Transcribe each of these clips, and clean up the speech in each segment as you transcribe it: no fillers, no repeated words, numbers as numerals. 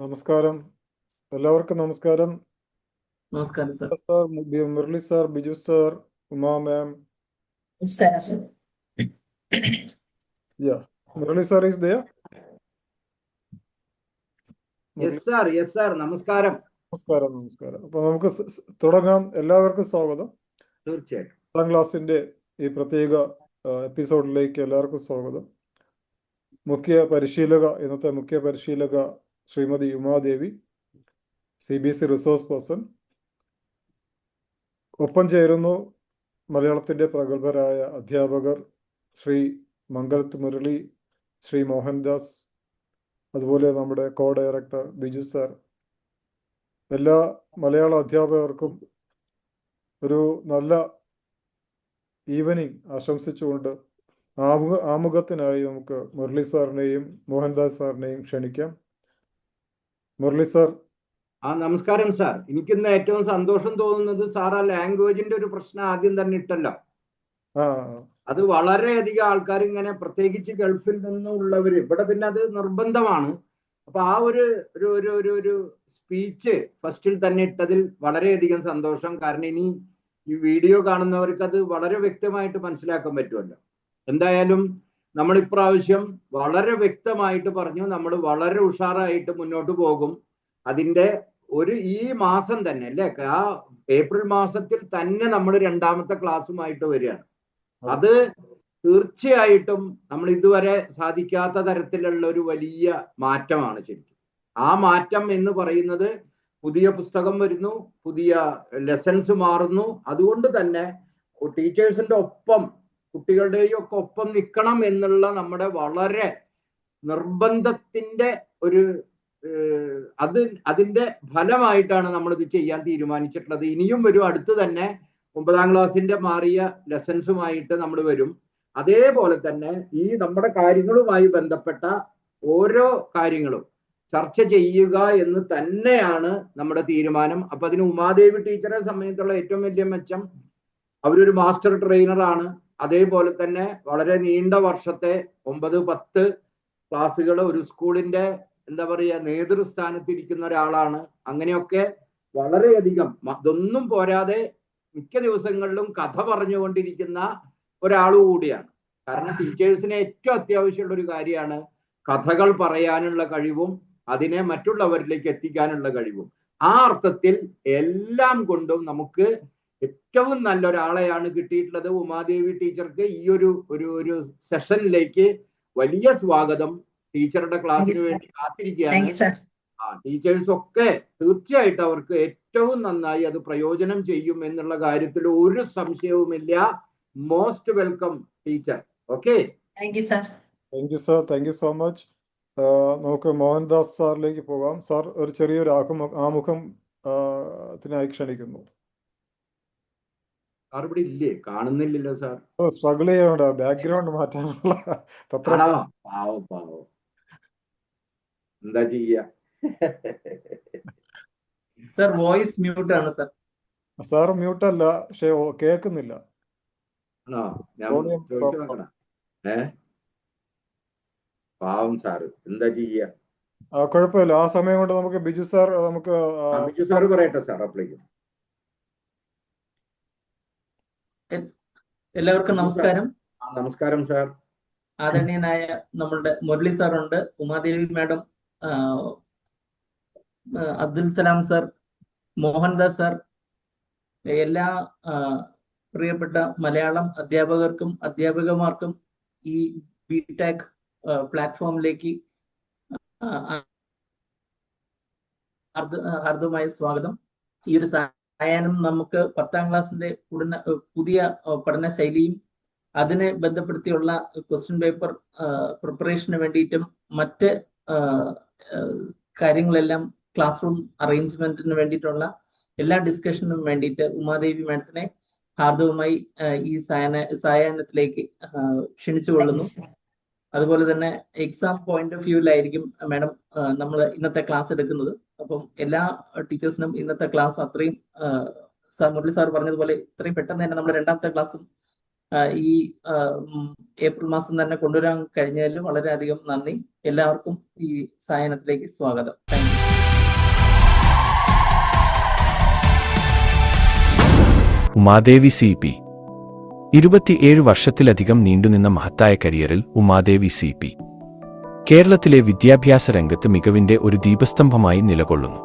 നമസ്കാരം, എല്ലാവർക്കും നമസ്കാരം. നമസ്കാരം sir. Sir, Murali sir, Biju sir, Uma ma'am. നമസ്കാരം sir. Yeah, Murali sir is there? Yes sir, നമസ്കാരം. നമസ്കാരം. അപ്പൊ നമുക്ക് തുടങ്ങാം. എല്ലാവർക്കും സ്വാഗതം. തീർച്ചയായിട്ടും 10ാം ക്ലാസ്സിന്റെ ഈ പ്രത്യേക എപ്പിസോഡിലേക്ക് എല്ലാവർക്കും സ്വാഗതം. ഇന്നത്തെ മുഖ്യ പരിശീലക Shrimati Umadevi, CBSE resource person. ഒപ്പം ചേരുന്നു മലയാളത്തിന്റെ പ്രഗത്ഭരായ അധ്യാപകർ ശ്രീ മംഗലത്ത് മുരളി, ശ്രീ മോഹൻദാസ്, അതുപോലെ നമ്മുടെ ഡയറക്ടർ ബിജു സാർ. എല്ലാ മലയാള അധ്യാപകർക്കും ഒരു നല്ല ഈവനിങ് ആശംസിച്ചുകൊണ്ട് ആമുഖത്തിനായി നമുക്ക് മുരളി സാറിനെയും മോഹൻദാസ് സാറിനെയും ക്ഷണിക്കാം. മുരളി സാർ. നമസ്കാരം സാർ. എനിക്കിന്ന് ഏറ്റവും സന്തോഷം തോന്നുന്നത് സാർ ആ ലാംഗ്വേജിന്റെ ഒരു പ്രശ്നം ആദ്യം തന്നെ ഇട്ടല്ലോ. അത് വളരെയധികം ആൾക്കാർ ഇങ്ങനെ, പ്രത്യേകിച്ച് ഗൾഫിൽ നിന്നുള്ളവര്, ഇവിടെ പിന്നെ അത് നിർബന്ധമാണ്. അപ്പൊ ആ ഒരു സ്പീച്ച് ഫസ്റ്റിൽ തന്നെ ഇട്ടതിൽ വളരെയധികം സന്തോഷം. കാരണം ഇനി ഈ വീഡിയോ കാണുന്നവർക്ക് അത് വളരെ വ്യക്തമായിട്ട് മനസ്സിലാക്കാൻ പറ്റുമല്ലോ. എന്തായാലും നമ്മൾ ഇപ്രാവശ്യം വളരെ വ്യക്തമായിട്ട് പറഞ്ഞു, നമ്മൾ വളരെ ഉഷാറായിട്ട് മുന്നോട്ട് പോകും. അതിന്റെ ഈ മാസം തന്നെ അല്ലേ, ആ ഏപ്രിൽ മാസത്തിൽ തന്നെ നമ്മൾ 2ാമത്തെ ക്ലാസ്സുമായിട്ട് വരികയാണ്. അത് തീർച്ചയായിട്ടും നമ്മൾ ഇതുവരെ സാധിക്കാത്ത തരത്തിലുള്ള ഒരു വലിയ മാറ്റമാണ് ശരിക്കും. ആ മാറ്റം എന്ന് പറയുന്നത് പുതിയ പുസ്തകം വരുന്നു, പുതിയ ലെസൺസ് മാറുന്നു. അതുകൊണ്ട് തന്നെ ടീച്ചേഴ്സിന്റെ ഒപ്പം, കുട്ടികളുടെയും ഒക്കെ ഒപ്പം നിൽക്കണം എന്നുള്ള നമ്മുടെ വളരെ നിർബന്ധത്തിന്റെ അതിന്റെ ഫലമായിട്ടാണ് നമ്മളിത് ചെയ്യാൻ തീരുമാനിച്ചിട്ടുള്ളത്. ഇനിയും വരും, അടുത്ത് തന്നെ 9ാം ക്ലാസ്സിന്റെ മാറിയ ലെസൺസുമായിട്ട് നമ്മൾ വരും. അതേപോലെ തന്നെ ഈ നമ്മുടെ കാര്യങ്ങളുമായി ബന്ധപ്പെട്ട ഓരോ കാര്യങ്ങളും ചർച്ച ചെയ്യുക എന്ന് തന്നെയാണ് നമ്മുടെ തീരുമാനം. അപ്പൊ അതിന് ഉമാദേവി ടീച്ചറെ സംബന്ധിച്ചുള്ള ഏറ്റവും വലിയ മെച്ചം, അവരൊരു മാസ്റ്റർ ട്രെയിനറാണ്. അതേപോലെ തന്നെ വളരെ നീണ്ട വർഷത്തെ 9-10 ക്ലാസ്സുകൾ ഒരു സ്കൂളിന്റെ എന്താ പറയുക നേതൃസ്ഥാനത്തിരിക്കുന്ന ഒരാളാണ്. അങ്ങനെയൊക്കെ വളരെയധികം ഇതൊന്നും പോരാതെ മിക്ക ദിവസങ്ങളിലും കഥ പറഞ്ഞുകൊണ്ടിരിക്കുന്ന ഒരാൾ കൂടിയാണ്. കാരണം ടീച്ചേഴ്സിന് ഏറ്റവും അത്യാവശ്യമുള്ള ഒരു കാര്യമാണ് കഥകൾ പറയാനുള്ള കഴിവും അതിനെ മറ്റുള്ളവരിലേക്ക് എത്തിക്കാനുള്ള കഴിവും. ആ അർത്ഥത്തിൽ എല്ലാം കൊണ്ടും നമുക്ക് ഏറ്റവും നല്ലൊരാളെയാണ് കിട്ടിയിട്ടുള്ളത്. ഉമാദേവി ടീച്ചർക്ക് ഈ ഒരു സെഷനിലേക്ക് വലിയ സ്വാഗതം. ടീച്ചറുടെ ക്ലാസ്സിന് വേണ്ടി കാത്തിരിക്കുകയാണ്. ടീച്ചേഴ്സ് ഒക്കെ തീർച്ചയായിട്ടും അവർക്ക് ഏറ്റവും നന്നായി അത് പ്രയോജനം ചെയ്യും എന്നുള്ള കാര്യത്തിൽ ഒരു സംശയവുമില്ല. Most welcome teacher. Okay, thank you sir. Thank you so much. നമുക്ക് മോഹൻദാസ് സാറിലേക്ക് പോകാം. സാർ, ഒരു ചെറിയൊരു ആമുഖം ത്തിനായി ക്ഷണിക്കുന്നു. സാർ ഇവിടെ ഇല്ലേ? കാണുന്നില്ലല്ലോ സാർ. സ്ട്രഗിൾ ചെയ്യണ്ട, ബാക്ക്ഗ്രൗണ്ട് മാറ്റാനുള്ള പാവം എന്താ ചെയ്യ. സർ വോയിസ് മ്യൂട്ട് ആണ് സർ. സാർ മ്യൂട്ട് അല്ല, പക്ഷെ കേൾക്കുന്നില്ല. ആണോ? ഞാൻ ചോദിച്ചു നോക്കണം. പാവം സാറ് എന്താ ചെയ്യ. കുഴപ്പമില്ല. ആ സമയം കൊണ്ട് നമുക്ക് ബിജു സാർ പറയട്ടെ സാർ. അപ്പോഴേക്കും എല്ലാവർക്കും നമസ്കാരം. നമസ്കാരം സാർ. ആദരണീയനായ നമ്മളുടെ മുരളി സാർ ഉണ്ട്, Umadevi madam, Abdul Salam sir, Mohandas sir, എല്ലാ പ്രിയപ്പെട്ട മലയാളം അധ്യാപകർക്കും അധ്യാപികമാർക്കും ഈ ബിടെക് പ്ലാറ്റ്ഫോമിലേക്ക് ഹാർദമായ സ്വാഗതം. ഈ ഒരു സായാഹ്നം നമുക്ക് 10ാം ക്ലാസ്സിന്റെ പുതിയ പഠന ശൈലിയും അതിനെ ബന്ധപ്പെടുത്തിയുള്ള ക്വസ്റ്റ്യൻ പേപ്പർ പ്രിപ്പറേഷന് വേണ്ടിയിട്ടും മറ്റ് കാര്യങ്ങളെല്ലാം ക്ലാസ് റൂം അറേഞ്ച്മെന്റിന് വേണ്ടിയിട്ടുള്ള എല്ലാ ഡിസ്കഷനും വേണ്ടിയിട്ട് ഉമാദേവി മാഡത്തിനെ ഹാർദവുമായി ഈ സായാഹ്നത്തിലേക്ക് ക്ഷണിച്ചുകൊള്ളുന്നു. അതുപോലെ തന്നെ എക്സാം പോയിന്റ് ഓഫ് വ്യൂവിലായിരിക്കും മാഡം നമ്മൾ ഇന്നത്തെ ക്ലാസ് എടുക്കുന്നത്. അപ്പം എല്ലാ ടീച്ചേഴ്സിനും ഇന്നത്തെ ക്ലാസ് അത്രയും മുരളി സാർ പറഞ്ഞതുപോലെ ഇത്രയും പെട്ടെന്ന് തന്നെ നമ്മുടെ 2ാമത്തെ ക്ലാസ്സും ഈ ഏപ്രിൽ മാസം തന്നെ കൊണ്ടുവരാൻ കഴിഞ്ഞതിൽ വളരെയധികം നന്ദി. എല്ലാവർക്കും ഈ സായാഹ്നത്തിലേക്ക് സ്വാഗതം. Thank you. ഉമാദേവി CP. 27 വർഷത്തിലധികം നീണ്ടുനിന്ന മഹത്തായ കരിയറിൽ ഉമാദേവി CP. കേരളത്തിലെ വിദ്യാഭ്യാസ രംഗത്ത് മികവിന്റെ ഒരു ദീപസ്തംഭമായി നിലകൊള്ളുന്നു.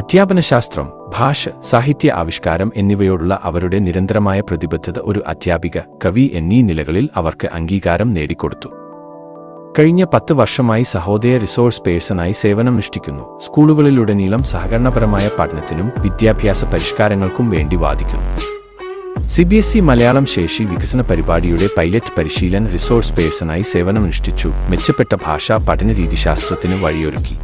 അധ്യാപനശാസ്ത്രം, ഭാഷ, സാഹിത്യ ആവിഷ്കാരം എന്നിവയോടുള്ള അവരുടെ നിരന്തരമായ പ്രതിബദ്ധത ഒരു അധ്യാപിക, കവി എന്നീ നിലകളിൽ അവർക്ക് അംഗീകാരം നേടിക്കൊടുത്തു. കഴിഞ്ഞ 10 വർഷമായി സഹോദയ റിസോഴ്സ് പേഴ്സണായി സേവനമനുഷ്ഠിക്കുന്നു. സ്കൂളുകളിലുടനീളം സഹകരണപരമായ പഠനത്തിനും വിദ്യാഭ്യാസ പരിഷ്കാരങ്ങൾക്കും വേണ്ടി വാദിക്കുന്നു. CBSE മലയാളം ശേഷി വികസന പരിപാടിയുടെ പൈലറ്റ് പരിശീലന റിസോഴ്സ് പേഴ്സണായി സേവനമനുഷ്ഠിച്ചു. മെച്ചപ്പെട്ട ഭാഷാ പഠന രീതിശാസ്ത്രത്തിന് വഴിയൊരുക്കി.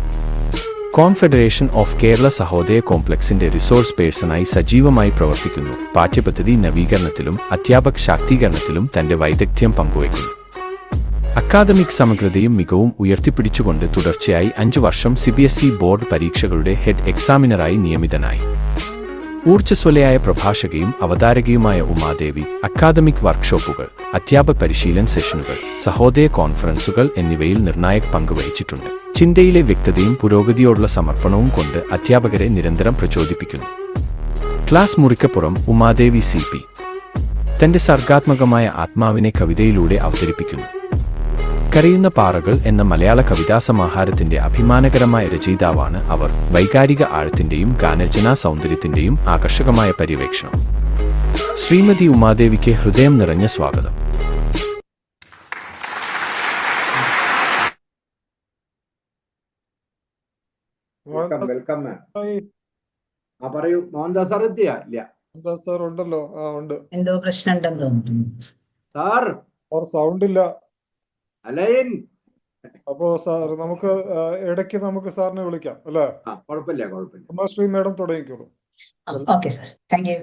കോൺഫെഡറേഷൻ ഓഫ് കേരള സഹോദയ കോംപ്ലക്സിന്റെ റിസോഴ്സ് പേഴ്സണായി സജീവമായി പ്രവർത്തിക്കുന്നു. പാഠ്യപദ്ധതി നവീകരണത്തിലും അധ്യാപക ശാക്തീകരണത്തിലും തന്റെ വൈദഗ്ധ്യം പങ്കുവയ്ക്കുന്നു. അക്കാദമിക് സമഗ്രതയും മികവും ഉയർത്തിപ്പിടിച്ചുകൊണ്ട് തുടർച്ചയായി 5 വർഷം CBSE ബോർഡ് പരീക്ഷകളുടെ ഹെഡ് എക്സാമിനറായി നിയമിതനായി. ഊർജ്ജസ്വലയായ പ്രഭാഷകയും അവതാരകയുമായ ഉമാദേവി അക്കാദമിക് വർക്ക്ഷോപ്പുകൾ, അധ്യാപക പരിശീലന സെഷനുകൾ, സഹോദയ കോൺഫറൻസുകൾ എന്നിവയിൽ നിർണായക പങ്ക് വഹിച്ചിട്ടുണ്ട്. ചിന്തയിലെ വ്യക്തതയും പുരോഗതിയോടുള്ള സമർപ്പണവും കൊണ്ട് അധ്യാപകരെ നിരന്തരം പ്രചോദിപ്പിക്കുന്നു. ക്ലാസ് മുറിക്കപ്പുറം ഉമാദേവി CP. തന്റെ സർഗാത്മകമായ ആത്മാവിനെ കവിതയിലൂടെ അവതരിപ്പിക്കുന്നു. കരയുന്ന പാറകൾ എന്ന മലയാള കവിതാസമാഹാരത്തിന്റെ അഭിമാനകരമായ രചയിതാവാണ് അവർ. വൈകാരിക ആഴത്തിന്റെയും ഗാനരചനാ സൗന്ദര്യത്തിന്റെയും ആകർഷകമായ പര്യവേക്ഷണം. ശ്രീമതി ഉമാദേവിക്ക് ഹൃദയം നിറഞ്ഞ സ്വാഗതം. വെൽക്കം മാം. പറയൂ. മോഹൻദാസ് സാർ എത്തിയാ? ഇല്ല, സാർ ഉണ്ടല്ലോ. ഉണ്ട്. എന്തോ പ്രശ്നം ഉണ്ടെന്ന് തോന്നുന്നു. സാർ സൗണ്ട് ഇല്ല. അലൈൻ. അപ്പോ സാർ നമുക്ക് ഇടയ്ക്ക് നമുക്ക് സാറിനെ വിളിക്കാം അല്ലേ? കുഴപ്പമില്ല. ഉമാശ്രീ മാഡം തുടങ്ങിക്കോളൂ. Okay sir, thank you.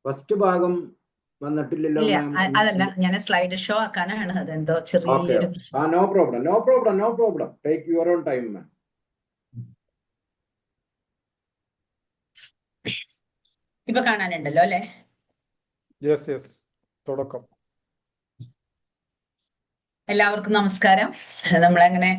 First ഭാഗം വന്നിട്ടില്ലല്ലോ. ഇല്ല, അതല്ല, ഞാൻ സ്ലൈഡ് ഷോ ആക്കാനാണ്. അതെന്തോ ചെറിയൊരു പ്രശ്നം. No problem. Take your own time ma'am. ഇപ്പൊ കാണാനുണ്ടല്ലോ അല്ലെ? യെസ്. തുടക്കം. എല്ലാവർക്കും നമസ്കാരം. നമ്മളങ്ങനെ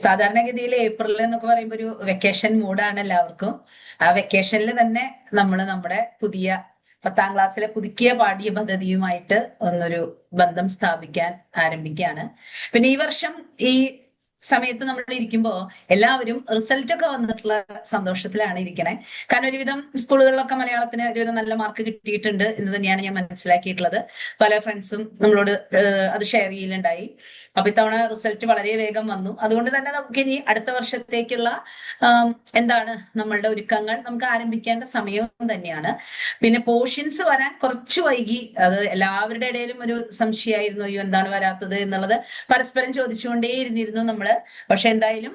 സാധാരണഗതിയിൽ ഏപ്രിൽ എന്നൊക്കെ പറയുമ്പോൾ ഒരു വെക്കേഷൻ മൂഡാണ് എല്ലാവർക്കും. ആ വെക്കേഷനിൽ തന്നെ നമ്മൾ നമ്മുടെ പുതിയ 10ാം ക്ലാസ്സിലെ പുതുക്കിയ പാഠ്യ പദ്ധതിയുമായിട്ട് ഒന്നൊരു ബന്ധം സ്ഥാപിക്കാൻ ആരംഭിക്കുകയാണ്. പിന്നെ ഈ വർഷം ഈ സമയത്ത് നമ്മൾ ഇരിക്കുമ്പോൾ എല്ലാവരും റിസൾട്ട് ഒക്കെ വന്നിട്ടുള്ള സന്തോഷത്തിലാണ് ഇരിക്കണേ. കാരണം ഒരുവിധം സ്കൂളുകളിലൊക്കെ മലയാളത്തിന് ഒരുവിധം നല്ല മാർക്ക് കിട്ടിയിട്ടുണ്ട് എന്ന് തന്നെയാണ് ഞാൻ മനസ്സിലാക്കിയിട്ടുള്ളത്. പല ഫ്രണ്ട്സും നമ്മളോട് അത് ഷെയർ ചെയ്യലുണ്ടായി. അപ്പൊ ഇത്തവണ റിസൾട്ട് വളരെ വേഗം വന്നു. അതുകൊണ്ട് തന്നെ നമുക്ക് ഇനി അടുത്ത വർഷത്തേക്കുള്ള എന്താണ് നമ്മളുടെ ഒരുക്കങ്ങൾ നമുക്ക് ആരംഭിക്കേണ്ട സമയവും തന്നെയാണ്. പിന്നെ പോർഷൻസ് വരാൻ കുറച്ച് വൈകി. അത് എല്ലാവരുടെ ഇടയിലും ഒരു സംശയമായിരുന്നു, അയ്യോ എന്താണ് വരാത്തത് എന്നുള്ളത്. പരസ്പരം ചോദിച്ചുകൊണ്ടേയിരുന്നിരുന്നു നമ്മള്. പക്ഷെ എന്തായാലും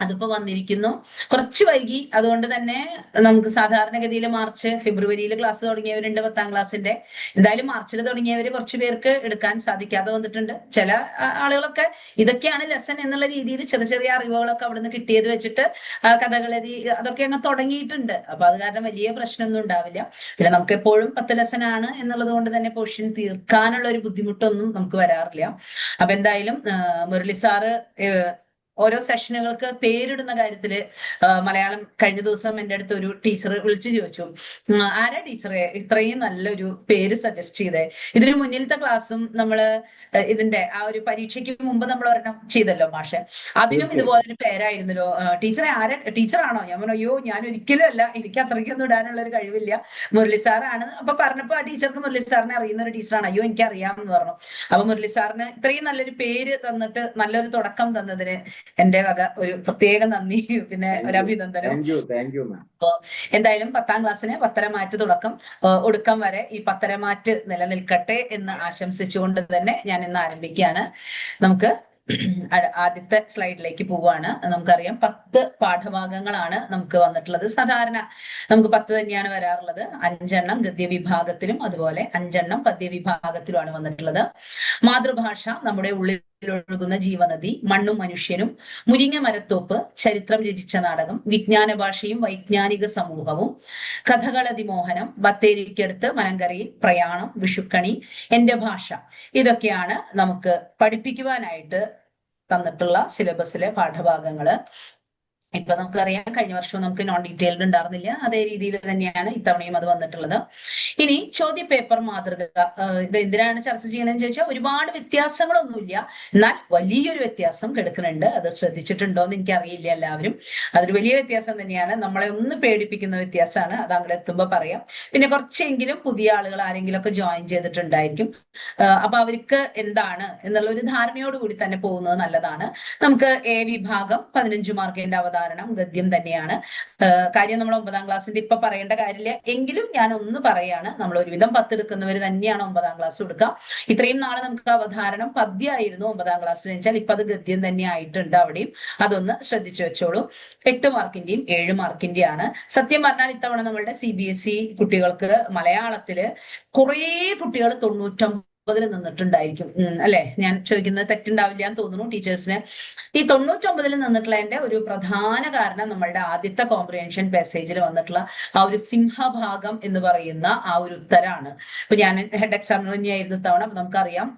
അതിപ്പോ വന്നിരിക്കുന്നു. കുറച്ച് വൈകി. അതുകൊണ്ട് തന്നെ നമുക്ക് സാധാരണഗതിയിൽ മാർച്ച് ഫെബ്രുവരിയിൽ ക്ലാസ് തുടങ്ങിയവരുണ്ട് 10ാം ക്ലാസ്സിന്റെ. എന്തായാലും മാർച്ചിൽ തുടങ്ങിയവര് കുറച്ചു പേർക്ക് എടുക്കാൻ സാധിക്കാതെ വന്നിട്ടുണ്ട്. ചില ആളുകളൊക്കെ ഇതൊക്കെയാണ് ലെസൺ എന്നുള്ള രീതിയിൽ ചെറിയ അറിവുകളൊക്കെ അവിടുന്ന് കിട്ടിയത് വെച്ചിട്ട് കഥകളെഴുതി അതൊക്കെ അങ്ങ് തുടങ്ങിയിട്ടുണ്ട്. അപ്പൊ അത് കാരണം വലിയ പ്രശ്നമൊന്നും ഉണ്ടാവില്ല. പിന്നെ നമുക്ക് എപ്പോഴും 10 ലെസൺ ആണ് എന്നുള്ളത് കൊണ്ട് തന്നെ പോർഷൻ തീർക്കാനുള്ള ഒരു ബുദ്ധിമുട്ടൊന്നും നമുക്ക് വരാറില്ല. അപ്പൊ എന്തായാലും മുരളി സാറ് ഓരോ സെഷനുകൾക്ക് പേരിടുന്ന കാര്യത്തില് മലയാളം കഴിഞ്ഞ ദിവസം എൻ്റെ അടുത്ത് ഒരു ടീച്ചർ വിളിച്ചു ചോദിച്ചു, ആരാ ടീച്ചറെ ഇത്രയും നല്ലൊരു പേര് സജസ്റ്റ് ചെയ്തേ? ഇതിനു മുന്നിലത്തെ ക്ലാസ്സും നമ്മള് ഇതിന്റെ ആ ഒരു പരീക്ഷയ്ക്ക് മുമ്പ് നമ്മൾ ഒരെണ്ണം ചെയ്തല്ലോ മാഷെ, അതിനും ഇതുപോലൊരു പേരായിരുന്നല്ലോ. ടീച്ചറെ ടീച്ചറാണോ? ഞാൻ പറഞ്ഞു, അയ്യോ ഞാൻ ഒരിക്കലും അല്ല, എനിക്ക് അത്രയ്ക്കൊന്നും ഇടാനുള്ള ഒരു കഴിവില്ല, മുരളി സാറാണ്. അപ്പൊ പറഞ്ഞപ്പോ ആ ടീച്ചർക്ക് മുരളി സാറിനെ അറിയുന്ന ഒരു ടീച്ചറാണ്. അയ്യോ എനിക്ക് അറിയാമെന്ന് പറഞ്ഞു. അപ്പൊ മുരളി സാറിന് ഇത്രയും നല്ലൊരു പേര് തന്നിട്ട് നല്ലൊരു തുടക്കം തന്നതിന് എന്റെ വക ഒരു പ്രത്യേക നന്ദി, പിന്നെ ഒരു അഭിനന്ദനം. അപ്പോ എന്തായാലും 10ാം ക്ലാസ്സിന് 10.5 മാറ്റ് തുടക്കം, ഒടുക്കം വരെ ഈ 10.5 മാറ്റ് നിലനിൽക്കട്ടെ എന്ന് ആശംസിച്ചുകൊണ്ട് തന്നെ ഞാൻ ഇന്ന് ആരംഭിക്കുകയാണ്. നമുക്ക് ആദ്യത്തെ സ്ലൈഡിലേക്ക് പോവുകയാണ്. നമുക്കറിയാം 10 പാഠഭാഗങ്ങളാണ് നമുക്ക് വന്നിട്ടുള്ളത്. സാധാരണ നമുക്ക് 10 തന്നെയാണ് വരാറുള്ളത്. 5 ഗദ്യ വിഭാഗത്തിലും അതുപോലെ 5 പദ്യ വിഭാഗത്തിലുമാണ് വന്നിട്ടുള്ളത്. മാതൃഭാഷ നമ്മുടെ ഉള്ളിൽ ഒഴുകുന്ന ജീവനദി, മണ്ണും മനുഷ്യനും, മുരിങ്ങ മരത്തോപ്പ്, ചരിത്രം രചിച്ച നാടകം, വിജ്ഞാന ഭാഷയും വൈജ്ഞാനിക സമൂഹവും, കഥകളതിമോഹനം, ബത്തേരിക്കടുത്ത് മലങ്കരയിൽ, പ്രയാണം, വിഷുക്കണി, എന്റെ ഭാഷ. ഇതൊക്കെയാണ് നമുക്ക് പഠിപ്പിക്കുവാനായിട്ട് തന്നിട്ടുള്ള സിലബസിലെ പാഠഭാഗങ്ങള്. ഇപ്പൊ നമുക്കറിയാം, കഴിഞ്ഞ വർഷവും നമുക്ക് നോൺ ഡീറ്റെയിൽഡ് ഉണ്ടായിരുന്നില്ല, അതേ രീതിയിൽ തന്നെയാണ് ഇത്തവണയും അത് വന്നിട്ടുള്ളത്. ഇനി ചോദ്യ പേപ്പർ മാതൃക, ഇത് എന്തിനാണ് ചർച്ച ചെയ്യണമെന്ന് ചോദിച്ചാൽ ഒരുപാട് വ്യത്യാസങ്ങളൊന്നുമില്ല, എന്നാൽ വലിയൊരു വ്യത്യാസം കിടക്കുന്നുണ്ട്. അത് ശ്രദ്ധിച്ചിട്ടുണ്ടോ എന്ന് എനിക്കറിയില്ല എല്ലാവരും. അതൊരു വലിയ വ്യത്യാസം തന്നെയാണ്, നമ്മളെ ഒന്ന് പേടിപ്പിക്കുന്ന വ്യത്യാസമാണ്. അത് അങ്ങോട്ട് എത്തുമ്പോൾ പറയാം. പിന്നെ കുറച്ചെങ്കിലും പുതിയ ആളുകൾ ആരെങ്കിലും ഒക്കെ ജോയിൻ ചെയ്തിട്ടുണ്ടായിരിക്കും. അപ്പൊ അവർക്ക് എന്താണ് എന്നുള്ള ഒരു ധാരണയോടുകൂടി തന്നെ പോകുന്നത് നല്ലതാണ്. നമുക്ക് എ വിഭാഗം 15 മാർക്കിന്റെ അവതാരണം ഗദ്യം തന്നെയാണ്. കാര്യം നമ്മൾ 9ാം ക്ലാസ്സിന്റെ ഇപ്പൊ പറയേണ്ട കാര്യമില്ല, എങ്കിലും ഞാൻ ഒന്ന് പറയാണ്, നമ്മൾ ഒരുവിധം 10 എടുക്കുന്നവർ തന്നെയാണ് 9ാം ക്ലാസ് കൊടുക്കുക. ഇത്രയും നാളെ നമുക്ക് അവതാരണം പദ്യമായിരുന്നു 9ാം ക്ലാസ്സിൽ വെച്ചാൽ, ഇപ്പൊ അത് ഗദ്യം തന്നെ ആയിട്ടുണ്ട്. അവിടെയും അതൊന്ന് ശ്രദ്ധിച്ചു വെച്ചോളൂ. 8 മാർക്കിന്റെയും 7 മാർക്കിന്റെയാണ്. സത്യം പറഞ്ഞാൽ ഇത്തവണ നമ്മളുടെ CBSE കുട്ടികൾക്ക് മലയാളത്തില് കുറേ കുട്ടികൾ 99 നിന്നിട്ടുണ്ടായിരിക്കും അല്ലെ? ഞാൻ ചോദിക്കുന്നത് തെറ്റുണ്ടാവില്ല എന്ന് തോന്നുന്നു ടീച്ചേഴ്സിന്. ഈ 99 നിന്നിട്ടുള്ളതിന്റെ ഒരു പ്രധാന കാരണം നമ്മളുടെ ആദ്യത്തെ കോംപ്രിഹെൻഷൻ പാസേജിൽ വന്നിട്ടുള്ള ആ ഒരു സിംഹഭാഗം എന്ന് പറയുന്ന ആ ഒരു ഉത്തരാണ്. ഇപ്പൊ ഞാൻ ഹെഡ് എക്സാമിനർ തന്നെയായിരുന്നു തവണ. അപ്പൊ നമുക്കറിയാം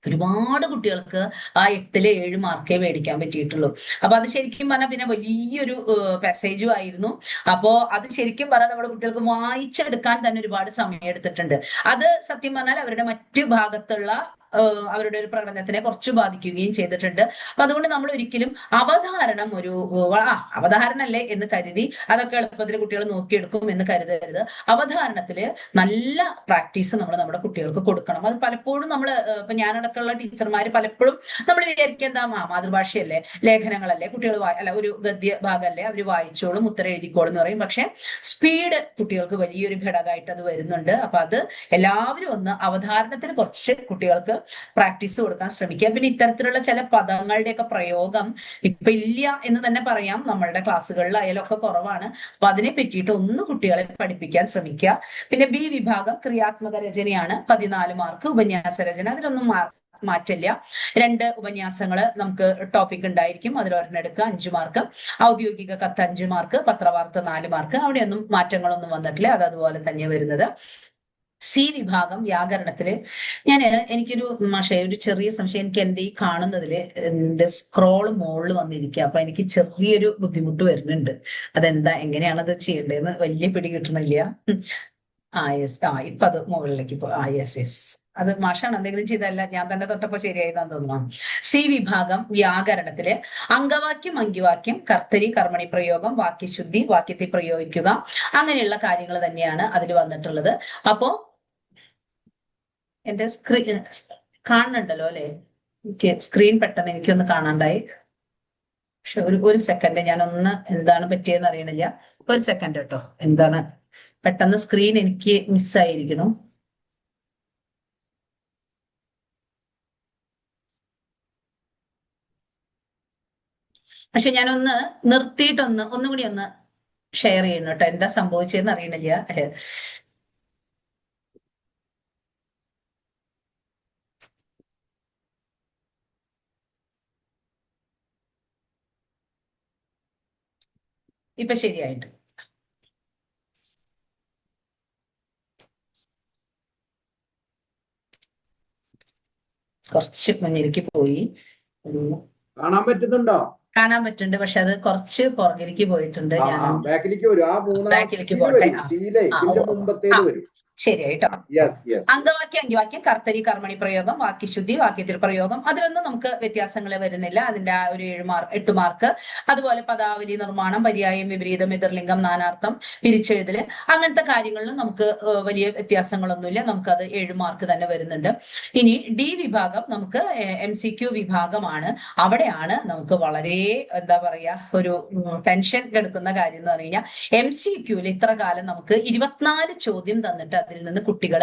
ഒരുപാട് കുട്ടികൾക്ക് ആ 8-ലെ 7 മാർക്കേ മേടിക്കാൻ പറ്റിയിട്ടുള്ളൂ. അപ്പൊ അത് ശരിക്കും പറഞ്ഞാൽ പിന്നെ വലിയൊരു പാസേജും ആയിരുന്നു. അപ്പോ അത് ശരിക്കും പറഞ്ഞാൽ നമ്മുടെ കുട്ടികൾക്ക് വായിച്ചെടുക്കാൻ തന്നെ ഒരുപാട് സമയം എടുത്തിട്ടുണ്ട്. അത് സത്യം പറഞ്ഞാൽ അവരുടെ മറ്റു ഭാഗത്തുള്ള അവരുടെ ഒരു പ്രകടനത്തിനെ കുറച്ച് ബാധിക്കുകയും ചെയ്തിട്ടുണ്ട്. അപ്പൊ അതുകൊണ്ട് നമ്മൾ ഒരിക്കലും അവതാരണം ഒരു അവതാരണല്ലേ എന്ന് കരുതി അതൊക്കെ എളുപ്പത്തിൽ കുട്ടികൾ നോക്കിയെടുക്കും എന്ന് കരുതരുത്. അവതാരണത്തില് നല്ല പ്രാക്ടീസ് നമ്മൾ നമ്മുടെ കുട്ടികൾക്ക് കൊടുക്കണം. അത് പലപ്പോഴും നമ്മൾ ഇപ്പൊ ഞാനടക്കമുള്ള ടീച്ചർമാര് പലപ്പോഴും നമ്മൾ വിചാരിക്കുക എന്താ മാതൃഭാഷയല്ലേ, ലേഖനങ്ങളല്ലേ, കുട്ടികൾ അല്ല ഒരു ഗദ്യ ഭാഗമല്ലേ, അവർ വായിച്ചോളും, ഉത്തരം എഴുതിക്കോളും എന്ന് പറയും. പക്ഷെ സ്പീഡ് കുട്ടികൾക്ക് വലിയൊരു ഘടകമായിട്ട് അത് വരുന്നുണ്ട്. അപ്പൊ അത് എല്ലാവരും ഒന്ന് അവതാരണത്തിന് കുറച്ച് കുട്ടികൾക്ക് പ്രാക്ടീസ് കൊടുക്കാൻ ശ്രമിക്കുക. പിന്നെ ഇത്തരത്തിലുള്ള ചില പദങ്ങളുടെയൊക്കെ പ്രയോഗം ഇപ്പൊ ഇല്ല എന്ന് തന്നെ പറയാം, നമ്മളുടെ ക്ലാസ്സുകളിലായാലൊക്കെ കുറവാണ്. അപ്പൊ അതിനെ പറ്റിയിട്ട് ഒന്ന് കുട്ടികളെ പഠിപ്പിക്കാൻ ശ്രമിക്കുക. പിന്നെ ബി വിഭാഗം ക്രിയാത്മക രചനയാണ്, 14 മാർക്ക്. ഉപന്യാസ രചന അതിലൊന്നും മാറ്റില്ല. 2 ഉപന്യാസങ്ങള് നമുക്ക് ടോപ്പിക് ഉണ്ടായിരിക്കും, അതിലൊരെണ്ണം എടുക്കുക, 5 മാർക്ക്. ഔദ്യോഗിക കത്ത് 5 മാർക്ക്, പത്രവാർത്ത 4 മാർക്ക്. അവിടെയൊന്നും മാറ്റങ്ങളൊന്നും വന്നിട്ടില്ല, അത് അതുപോലെ തന്നെ വരുന്നത്. സി വിഭാഗം വ്യാകരണത്തില് എനിക്കൊരു ഒരു ചെറിയ സംശയം. എനിക്ക് എന്റെ ഈ കാണുന്നതില് എന്റെ സ്ക്രോള് മുകളിൽ വന്നിരിക്കുക, അപ്പൊ എനിക്ക് ചെറിയൊരു ബുദ്ധിമുട്ട് വരുന്നുണ്ട്. അതെന്താ, എങ്ങനെയാണത് ചെയ്യേണ്ടതെന്ന് വലിയ പിടി കിട്ടണില്ല. ഇപ്പൊ അത് മുകളിലേക്ക് യെസ്. അത് മാഷാണ് എന്തെങ്കിലും ചെയ്തല്ല, ഞാൻ തന്നെ തൊട്ടപ്പോ ശരിയായതാന്ന് തോന്നുന്നു. സി വിഭാഗം വ്യാകരണത്തില് അംഗവാക്യം, അങ്കിവാക്യം, കർത്തരി, കർമ്മണി പ്രയോഗം, വാക്യശുദ്ധി, വാക്യത്തെ പ്രയോഗിക്കുക, അങ്ങനെയുള്ള കാര്യങ്ങൾ തന്നെയാണ് അതിൽ വന്നിട്ടുള്ളത്. അപ്പോ എന്റെ സ്ക്രീൻ കാണുന്നുണ്ടല്ലോ അല്ലെ? എനിക്ക് സ്ക്രീൻ പെട്ടെന്ന് എനിക്കൊന്ന് കാണാണ്ടായി. പക്ഷെ ഒരു സെക്കൻഡ്, ഞാനൊന്ന് എന്താണ് പറ്റിയെന്ന് അറിയണില്ല. ഒരു സെക്കൻഡ് കേട്ടോ. എന്താണ് പെട്ടെന്ന് സ്ക്രീൻ എനിക്ക് മിസ്സായിരിക്കണം. പക്ഷെ ഞാനൊന്ന് നിർത്തിയിട്ടൊന്നും കൂടി ഒന്ന് ഷെയർ ചെയ്യണം കേട്ടോ. എന്താ സംഭവിച്ചതെന്ന് അറിയണില്ല. ഇപ്പൊ ശരിയായിട്ട് കുറച്ച് മുന്നിലേക്ക് പോയി. കാണാൻ പറ്റുന്നുണ്ടോ? കാണാൻ പറ്റുന്നുണ്ട്, പക്ഷെ അത് കുറച്ച് പുറകിലേക്ക് പോയിട്ടുണ്ട്. ഞാൻ ബാക്കിലേക്ക് വരും. ബാക്കിലേക്ക് പോട്ടെ. വരും. ശരിയായിട്ടോ. അംഗവാക്യം, അങ്കിവാക്യം, കർത്തരി, കർമ്മണി പ്രയോഗം, വാക്യശുദ്ധി, വാക്യത്തിൽ പ്രയോഗം, അതിലൊന്നും നമുക്ക് വ്യത്യാസങ്ങൾ വരുന്നില്ല. അതിന്റെ ആ ഒരു 8 മാർക്ക്. അതുപോലെ പദാവലി നിർമ്മാണം, പര്യായം, വിപരീതം, എതിർലിംഗം, നാനാർത്ഥം, പിരിച്ചെഴുതല്, അങ്ങനത്തെ കാര്യങ്ങളിലും നമുക്ക് വലിയ വ്യത്യാസങ്ങളൊന്നുമില്ല. നമുക്കത് 7 മാർക്ക് തന്നെ വരുന്നുണ്ട്. ഇനി ഡി വിഭാഗം നമുക്ക് MCQ വിഭാഗമാണ്. അവിടെയാണ് നമുക്ക് വളരെ എന്താ പറയാ ഒരു ടെൻഷൻ എടുക്കുന്ന കാര്യം എന്ന് പറഞ്ഞു കഴിഞ്ഞാൽ MCQല് ഇത്ര കാലം നമുക്ക് 24 ചോദ്യം തന്നിട്ട് അതിൽ നിന്ന് കുട്ടികൾ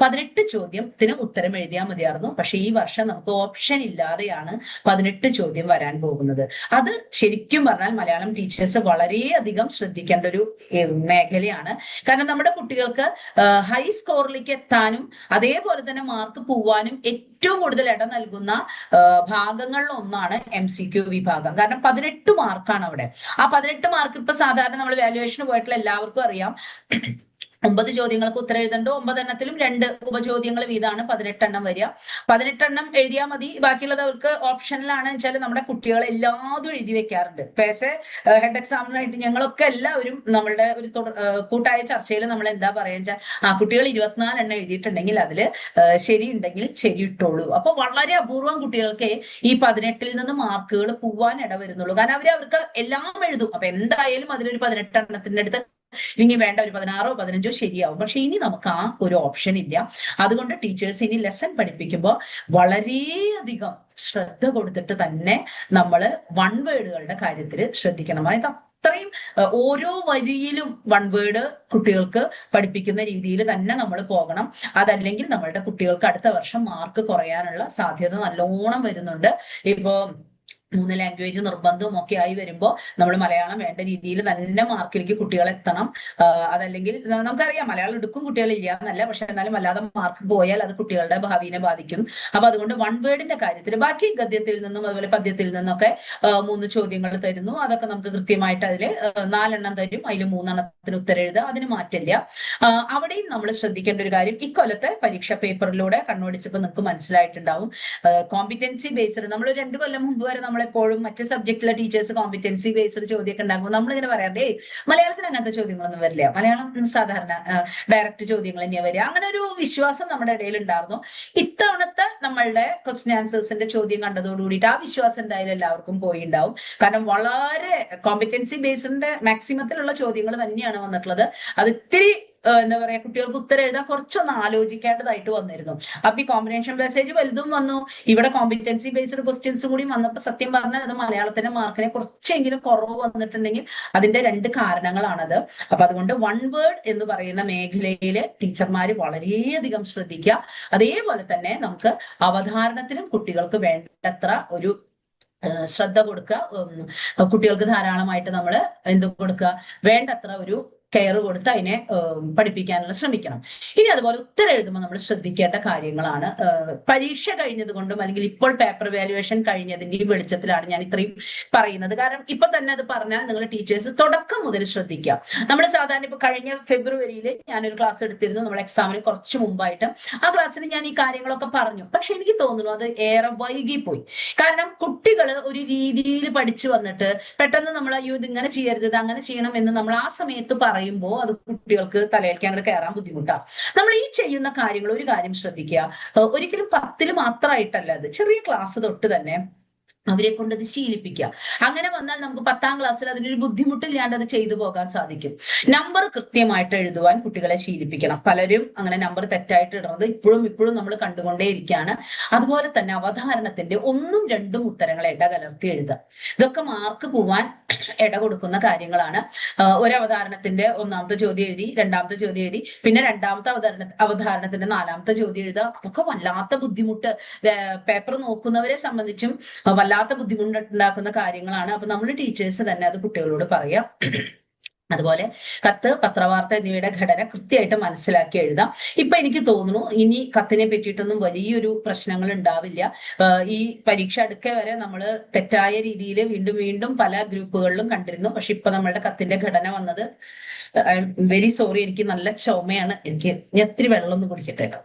18 ചോദ്യത്തിന് ഉത്തരം എഴുതിയാൽ മതിയായിരുന്നു. പക്ഷെ ഈ വർഷം നമുക്ക് ഓപ്ഷൻ ഇല്ലാതെയാണ് 18 ചോദ്യം വരാൻ പോകുന്നത്. അത് ശരിക്കും പറഞ്ഞാൽ മലയാളം ടീച്ചേഴ്സ് വളരെയധികം ശ്രദ്ധിക്കേണ്ട ഒരു മേഖലയാണ്. കാരണം നമ്മുടെ കുട്ടികൾക്ക് ഹൈ സ്കോറിലേക്ക് എത്താനും അതേപോലെ തന്നെ മാർക്ക് പോവാനും ഏറ്റവും കൂടുതൽ ഇട നൽകുന്ന ഭാഗങ്ങളിൽ ഒന്നാണ് MCQ വിഭാഗം. കാരണം 18 മാർക്കാണ് അവിടെ. ആ 18 മാർക്ക് ഇപ്പൊ സാധാരണ നമ്മൾ വാല്യുവേഷന് പോയിട്ടുള്ള എല്ലാവർക്കും അറിയാം, 9 ചോദ്യങ്ങൾക്ക് ഉത്തരം എഴുതേണ്ട 9 എണ്ണത്തിലും 2 ഉപചോദ്യങ്ങൾ വീതമാണ് 18 എണ്ണം വരിക. 18 എണ്ണം എഴുതിയാൽ മതി. ബാക്കിയുള്ളത് അവർക്ക് ഓപ്ഷനിലാണ് വെച്ചാൽ നമ്മുടെ കുട്ടികൾ എല്ലാതും എഴുതി വെക്കാറുണ്ട്. പേസെ ഹെഡ് എക്സാമിനായിട്ട് ഞങ്ങളൊക്കെ എല്ലാവരും നമ്മളുടെ ഒരു കൂട്ടായ ചർച്ചയിൽ നമ്മൾ എന്താ പറയുക വെച്ചാൽ കുട്ടികൾ 24 എണ്ണം എഴുതിയിട്ടുണ്ടെങ്കിൽ അതില് ശരിയുണ്ടെങ്കിൽ ശരി ഇട്ടോളൂ. അപ്പൊ വളരെ അപൂർവം കുട്ടികൾക്ക് ഈ 18ൽ നിന്ന് മാർക്കുകൾ പോവാൻ ഇടവരുന്നുള്ളൂ. കാരണം അവർക്ക് എല്ലാം എഴുതും. അപ്പൊ എന്തായാലും അതിലൊരു 18 എണ്ണത്തിന്റെ അടുത്ത് ഇനി വേണ്ട ഒരു 16ഓ 15ഓ ശരിയാവും. പക്ഷെ ഇനി നമുക്ക് ആ ഒരു ഓപ്ഷൻ ഇല്ല. അതുകൊണ്ട് ടീച്ചേഴ്സ് ഇനി ലെസൺ പഠിപ്പിക്കുമ്പോൾ വളരെയധികം ശ്രദ്ധ കൊടുത്തിട്ട് തന്നെ നമ്മൾ വൺ വേർഡുകളുടെ കാര്യത്തിൽ ശ്രദ്ധിക്കണം. അതായത് അത്രയും ഓരോ വരിയിലും വൺ വേർഡ് കുട്ടികൾക്ക് പഠിപ്പിക്കുന്ന രീതിയിൽ തന്നെ നമ്മൾ പോകണം. അതല്ലെങ്കിൽ നമ്മളുടെ കുട്ടികൾക്ക് അടുത്ത വർഷം മാർക്ക് കുറയാനുള്ള സാധ്യത നല്ലോണം വരുന്നുണ്ട്. ഇപ്പോ 3 ലാംഗ്വേജ് നിർബന്ധവും ഒക്കെ ആയി വരുമ്പോൾ നമ്മൾ മലയാളം വേണ്ട രീതിയിൽ തന്നെ മാർക്കിലേക്ക് കുട്ടികൾ എത്തണം. അതല്ലെങ്കിൽ നമുക്കറിയാം മലയാളം എടുക്കും കുട്ടികളില്ല എന്നല്ല, പക്ഷെ എന്നാലും അല്ലാതെ മാർക്ക് പോയാൽ അത് കുട്ടികളുടെ ഭാവിയെ ബാധിക്കും. അപ്പൊ അതുകൊണ്ട് വൺ വേർഡിന്റെ കാര്യത്തിൽ ബാക്കി ഗദ്യത്തിൽ നിന്നും അതുപോലെ പദ്യത്തിൽ നിന്നൊക്കെ 3 ചോദ്യങ്ങൾ തരുന്നു. അതൊക്കെ നമുക്ക് കൃത്യമായിട്ട് അതിൽ 4 എണ്ണം തരും. അതിൽ 3 എണ്ണത്തിന് ഉത്തരം എഴുതുക, അതിന് മാറ്റില്ല. അവിടെയും നമ്മൾ ശ്രദ്ധിക്കേണ്ട ഒരു കാര്യം, ഇക്കൊല്ലത്തെ പരീക്ഷാ പേപ്പറിലൂടെ കണ്ണോടിച്ചപ്പോൾ നിങ്ങൾക്ക് മനസ്സിലായിട്ടുണ്ടാവും, കോമ്പിറ്റൻസി ബേസ്ഡ് നമ്മൾ 2 കൊല്ലം മുമ്പ് വരെ നമ്മളെപ്പോഴും മറ്റ് സബ്ജക്റ്റിലെ ടീച്ചേഴ്സ് കോമ്പിറ്റൻസി ബേസ്ഡ് ചോദ്യമൊക്കെ ഉണ്ടാകുമ്പോൾ നമ്മളിങ്ങനെ പറയാറുണ്ട് മലയാളത്തിൽ അങ്ങനത്തെ ചോദ്യങ്ങളൊന്നും വരില്ല, മലയാളം സാധാരണ ഡയറക്റ്റ് ചോദ്യങ്ങൾ തന്നെയാണ് വരിക. അങ്ങനെ ഒരു വിശ്വാസം നമ്മുടെ ഇടയിൽ ഉണ്ടായിരുന്നു. ഇത്തവണത്തെ നമ്മളുടെ ക്വസ്റ്റ്യൻ ആൻസേഴ്സിന്റെ ചോദ്യം കണ്ടതോടുകൂടിയിട്ട് ആ വിശ്വാസം എന്തായാലും എല്ലാവർക്കും പോയിണ്ടാവും. കാരണം വളരെ കോമ്പിറ്റൻസി ബേസ്ഡിന്റെ മാക്സിമത്തിലുള്ള ചോദ്യങ്ങൾ തന്നെയാണ് വന്നിട്ടുള്ളത്. അത് ഇത്തിരി എന്താ പറയാ കുട്ടികൾക്ക് ഉത്തരം എഴുതാൻ കുറച്ചൊന്ന് ആലോചിക്കേണ്ടതായിട്ട് വന്നിരുന്നു. അപ്പൊ ഈ കോമ്പിനേഷൻ പാസേജ് വലുതും വന്നു, ഇവിടെ കോമ്പിറ്റൻസി ബേസ്ഡ് ക്വസ്റ്റ്യൻസ് കൂടി വന്നപ്പോൾ സത്യം പറഞ്ഞാൽ അത് മലയാളത്തിന്റെ മാർക്കിനെ കുറച്ചെങ്കിലും കുറവ് വന്നിട്ടുണ്ടെങ്കിൽ അതിന്റെ 2 കാരണങ്ങളാണത്. അപ്പൊ അതുകൊണ്ട് വൺ വേർഡ് എന്ന് പറയുന്ന മേഖലയിൽ ടീച്ചർമാർ വളരെയധികം ശ്രദ്ധിക്കുക. അതേപോലെ തന്നെ നമുക്ക് അവധാരണത്തിനും കുട്ടികൾക്ക് വേണ്ടത്ര ഒരു ശ്രദ്ധ കൊടുക്കുക. കുട്ടികൾക്ക് ധാരാളമായിട്ട് നമ്മൾ എന്ത് കൊടുക്കുക, വേണ്ടത്ര ഒരു കെയർ കൊടുത്ത് അതിനെ പഠിപ്പിക്കാനുള്ള ശ്രമിക്കണം. ഇനി അതുപോലെ ഉത്തരം എഴുതുമ്പോൾ നമ്മൾ ശ്രദ്ധിക്കേണ്ട കാര്യങ്ങളാണ്. പരീക്ഷ കഴിഞ്ഞത് കൊണ്ടും അല്ലെങ്കിൽ ഇപ്പോൾ പേപ്പർ വാല്യുവേഷൻ കഴിഞ്ഞതിന്റെയും വെളിച്ചത്തിലാണ് ഞാൻ ഇത്രയും പറയുന്നത്. കാരണം ഇപ്പൊ തന്നെ അത് പറഞ്ഞാൽ നിങ്ങൾ ടീച്ചേഴ്സ് തുടക്കം മുതൽ ശ്രദ്ധിക്കുക. നമ്മൾ സാധാരണ ഇപ്പൊ കഴിഞ്ഞ ഫെബ്രുവരിയിൽ ഞാനൊരു ക്ലാസ് എടുത്തിരുന്നു, നമ്മൾ എക്സാമിന് കുറച്ച് മുമ്പായിട്ട്. ആ ക്ലാസ്സിൽ ഞാൻ ഈ കാര്യങ്ങളൊക്കെ പറഞ്ഞു. പക്ഷെ എനിക്ക് തോന്നുന്നു അത് ഏറെ വൈകിപ്പോയി. കാരണം കുട്ടികൾ ഒരു രീതിയിൽ പഠിച്ചു വന്നിട്ട് പെട്ടെന്ന് നമ്മൾ അയ്യോ ഇതിങ്ങനെ ചെയ്യരുത് ഇത് അങ്ങനെ ചെയ്യണം എന്ന് നമ്മൾ ആ സമയത്ത് പറയുമ്പോൾ അത് കുട്ടികൾക്ക് തലയിലേക്ക് അങ്ങോട്ട് കയറാൻ ബുദ്ധിമുട്ടാണ്. നമ്മൾ ഈ ചെയ്യുന്ന കാര്യങ്ങൾ ഒരു കാര്യം ശ്രദ്ധിക്കുക, ഒരിക്കലും 10ൽ മാത്രമായിട്ടല്ല, അത് ചെറിയ ക്ലാസ് തൊട്ട് തന്നെ അവരെ കൊണ്ട് അത് ശീലിപ്പിക്കുക. അങ്ങനെ വന്നാൽ നമുക്ക് 10ാം ക്ലാസ്സിൽ അതിനൊരു ബുദ്ധിമുട്ടില്ലാണ്ട് അത് ചെയ്തു പോകാൻ സാധിക്കും. നമ്പർ കൃത്യമായിട്ട് എഴുതുവാൻ കുട്ടികളെ ശീലിപ്പിക്കണം. പലരും അങ്ങനെ നമ്പർ തെറ്റായിട്ട് ഇടുന്നത് ഇപ്പോഴും നമ്മൾ കണ്ടുകൊണ്ടേയിരിക്കുകയാണ്. അതുപോലെ തന്നെ അവധാരണത്തിന്റെ 1ഉം 2ഉം ഉത്തരങ്ങൾ ഇടകലർത്തി എഴുതുക. ഇതൊക്കെ മാർക്ക് പോവാൻ ഇട കൊടുക്കുന്ന കാര്യങ്ങളാണ്. ഒരു അവധാരണത്തിന്റെ 1ാമത്തെ ചോദ്യം എഴുതി, 2ാമത്തെ ചോദ്യം എഴുതി, പിന്നെ 2ാമത്തെ അവധാരണത്തിന്റെ 4ാമത്തെ ചോദ്യം എഴുതുക. അതൊക്കെ വല്ലാത്ത ബുദ്ധിമുട്ട് പേപ്പർ നോക്കുന്നവരെ സംബന്ധിച്ചും വല്ലാത്ത ബുദ്ധിമുട്ടുണ്ടാക്കുന്ന കാര്യങ്ങളാണ്. അപ്പൊ നമ്മൾ ടീച്ചേഴ്സ് തന്നെ അത് കുട്ടികളോട് പറയാം. അതുപോലെ കത്ത്, പത്രവാർത്ത എന്നിവയുടെ ഘടന കൃത്യമായിട്ട് മനസ്സിലാക്കി എഴുതാം. ഇപ്പൊ എനിക്ക് തോന്നുന്നു ഇനി കത്തിനെ പറ്റിയിട്ടൊന്നും വലിയൊരു പ്രശ്നങ്ങൾ ഉണ്ടാവില്ല. ഈ പരീക്ഷ അടുക്കെ വരെ നമ്മൾ തെറ്റായ രീതിയിൽ വീണ്ടും പല ഗ്രൂപ്പുകളിലും കണ്ടിരുന്നു. പക്ഷെ ഇപ്പൊ നമ്മളുടെ കത്തിന്റെ ഘടന വന്നത്, ഐ എം വെരി സോറി, എനിക്ക് നല്ല ചുമയാണ്, എനിക്ക് ഇത്തിരി വെള്ളം ഒന്ന് കുടിക്കട്ടെ കേട്ടോ.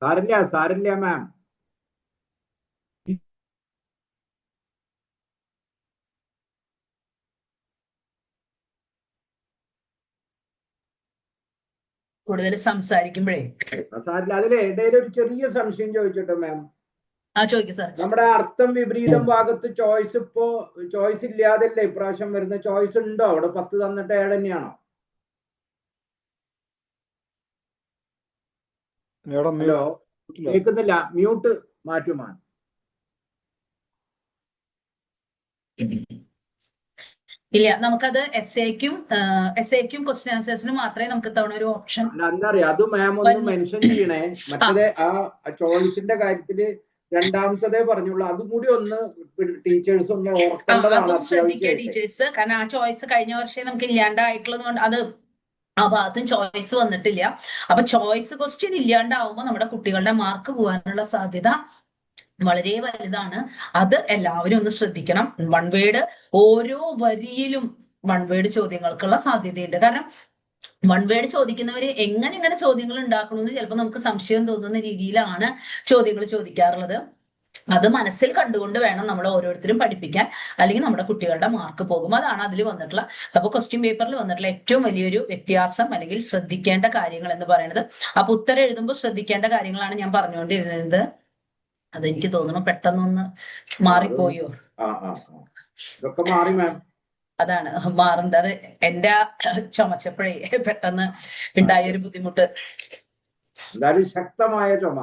സാരില്ല മാം. കൂടുതൽ സംസാരിക്കുമ്പോഴേ സാറില്ല, അതിലെ ഇടയിൽ ഒരു ചെറിയ സംശയം ചോദിച്ചോട്ടെ മാം. ചോദിക്കും സാർ. നമ്മുടെ അർത്ഥം വിപരീതം ഭാഗത്ത് ചോയ്സ് ഇല്ലാതല്ലേ ഇപ്രാവശ്യം വരുന്ന? ചോയ്സ് ഉണ്ടോ അവിടെ? 10 തന്നിട്ട് 7 തന്നെയാണോ? ഹലോ, കേൾക്കുന്നില്ല, മ്യൂട്ട് മാറ്റുമാണ്. ഇല്ല, നമുക്കത് എസ് എക്കും ക്വസ്റ്റ്യൻ ആൻസേഴ്സിനും മാത്രമേ നമുക്ക് ഇത്തവണ ഒരു ഓപ്ഷൻ അല്ല എന്താ അത് മാം ഒന്ന് മെൻഷൻ ചെയ്യണേ. മറ്റേത് ആ ചോയ്സിന്റെ കാര്യത്തില് രണ്ടാമത്തതേ പറഞ്ഞുള്ളൂ, അതും കൂടി ഒന്ന് ടീച്ചേഴ്സ് ഒന്ന് ഓർക്കേണ്ടതാണ് അതും ശ്രദ്ധിക്കുക അത്യാവശ്യമായിട്ട്. ടീച്ചേഴ്സ്. കാരണം ആ ചോയ്സ് കഴിഞ്ഞ വർഷം നമുക്ക് ഇല്ലാണ്ടായിട്ടുള്ളത് കൊണ്ട് അത് ആ ഭാഗത്തും ചോയ്സ് വന്നിട്ടില്ല. അപ്പൊ ചോയ്സ് ക്വസ്റ്റ്യൻ ഇല്ലാണ്ടാവുമ്പോൾ നമ്മുടെ കുട്ടികളുടെ മാർക്ക് പോകാനുള്ള സാധ്യത വളരെ വലുതാണ്. അത് എല്ലാവരും ഒന്ന് ശ്രദ്ധിക്കണം. വൺ വേർഡ് ഓരോ വരിയിലും വൺ വേർഡ് ചോദ്യങ്ങൾക്കുള്ള സാധ്യതയുണ്ട്. കാരണം വൺ വേർഡ് ചോദിക്കുന്നവര് എങ്ങനെ ചോദ്യങ്ങൾ ഉണ്ടാക്കണമെന്ന് ചിലപ്പോൾ നമുക്ക് സംശയം തോന്നുന്ന രീതിയിലാണ് ചോദ്യങ്ങൾ ചോദിക്കാറുള്ളത്. അത് മനസ്സിൽ കണ്ടുകൊണ്ട് വേണം നമ്മൾ ഓരോരുത്തരും പഠിപ്പിക്കാൻ, അല്ലെങ്കിൽ നമ്മുടെ കുട്ടികളുടെ മാർക്ക് പോകും. അതാണ് അതിൽ വന്നിട്ടുള്ള, അപ്പൊ ക്വസ്റ്റ്യൻ പേപ്പറിൽ വന്നിട്ടുള്ള ഏറ്റവും വലിയൊരു വ്യത്യാസം അല്ലെങ്കിൽ ശ്രദ്ധിക്കേണ്ട കാര്യങ്ങൾ എന്ന് പറയുന്നത്. അപ്പൊ ഉത്തരം എഴുതുമ്പോൾ ശ്രദ്ധിക്കേണ്ട കാര്യങ്ങളാണ് ഞാൻ പറഞ്ഞുകൊണ്ടിരുന്നത്. അതെനിക്ക് തോന്നുന്നു പെട്ടെന്നൊന്ന് മാറിപ്പോയോ. ഇതൊക്കെ മാറി മാം. അതാണ് മാറേണ്ടത്. എന്റെ ചുമച്ചപ്പോഴേ പെട്ടെന്ന് ഉണ്ടായ ഒരു ബുദ്ധിമുട്ട്. എന്തായാലും ശക്തമായ ചുമ.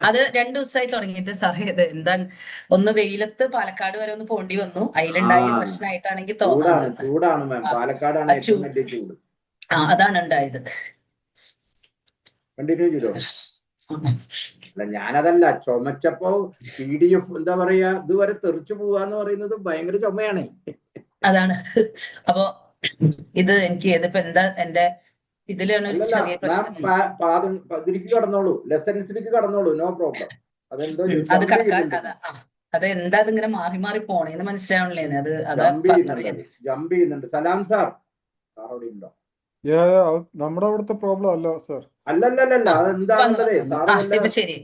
അത് 2 ദിവസമായി തുടങ്ങിയിട്ട് സാറേ. ഇത് എന്താണ്, ഒന്ന് വെയിലത്ത് പാലക്കാട് വരെ ഒന്ന് പോണ്ടി വന്നു, അതിലുണ്ടായ പ്രശ്നമായിട്ടാണെങ്കിൽ തോന്നുന്നത്. ചൂടാണ് മാം, പാലക്കാടാണ് ഏറ്റവും വലിയ ചൂട്. അതാണ് ഉണ്ടായത്. കണ്ടിന്യൂ ചെയ്തോ. അല്ല ഞാനതല്ല, ചുമച്ചപ്പോ PDF എന്താ പറയാ ഇതുവരെ തെറിച്ചു പോവാന്ന് പറയുന്നത് ഭയങ്കര ചുമയാണ്. അതാണ്. അപ്പൊ ഇത് എനിക്ക് ഇതിപ്പോ എന്താ എന്റെ ഇതിലാണ് ഒരു ചെറിയ പ്രശ്നം. ഇതിലേക്ക് കടന്നോളൂ, ലെസൺസിലേക്ക് കടന്നോളൂ, നോ പ്രോബ്ലം. അതെന്തോ അത് കടക്കാൻ അത് എന്താ അതിങ്ങനെ മാറി പോണേന്ന് മനസ്സിലാവണില്ലേ. അത് അതാ ജമ്പ് ചെയ്യുന്നുണ്ട്. സലാം സാർ അവിടെ ഉണ്ടോ? നമ്മുടെ അവിടുത്തെ പ്രോബ്ലം അല്ല സാർ. അല്ലല്ലല്ല, അതെന്താ ഇപ്പൊ ശരി.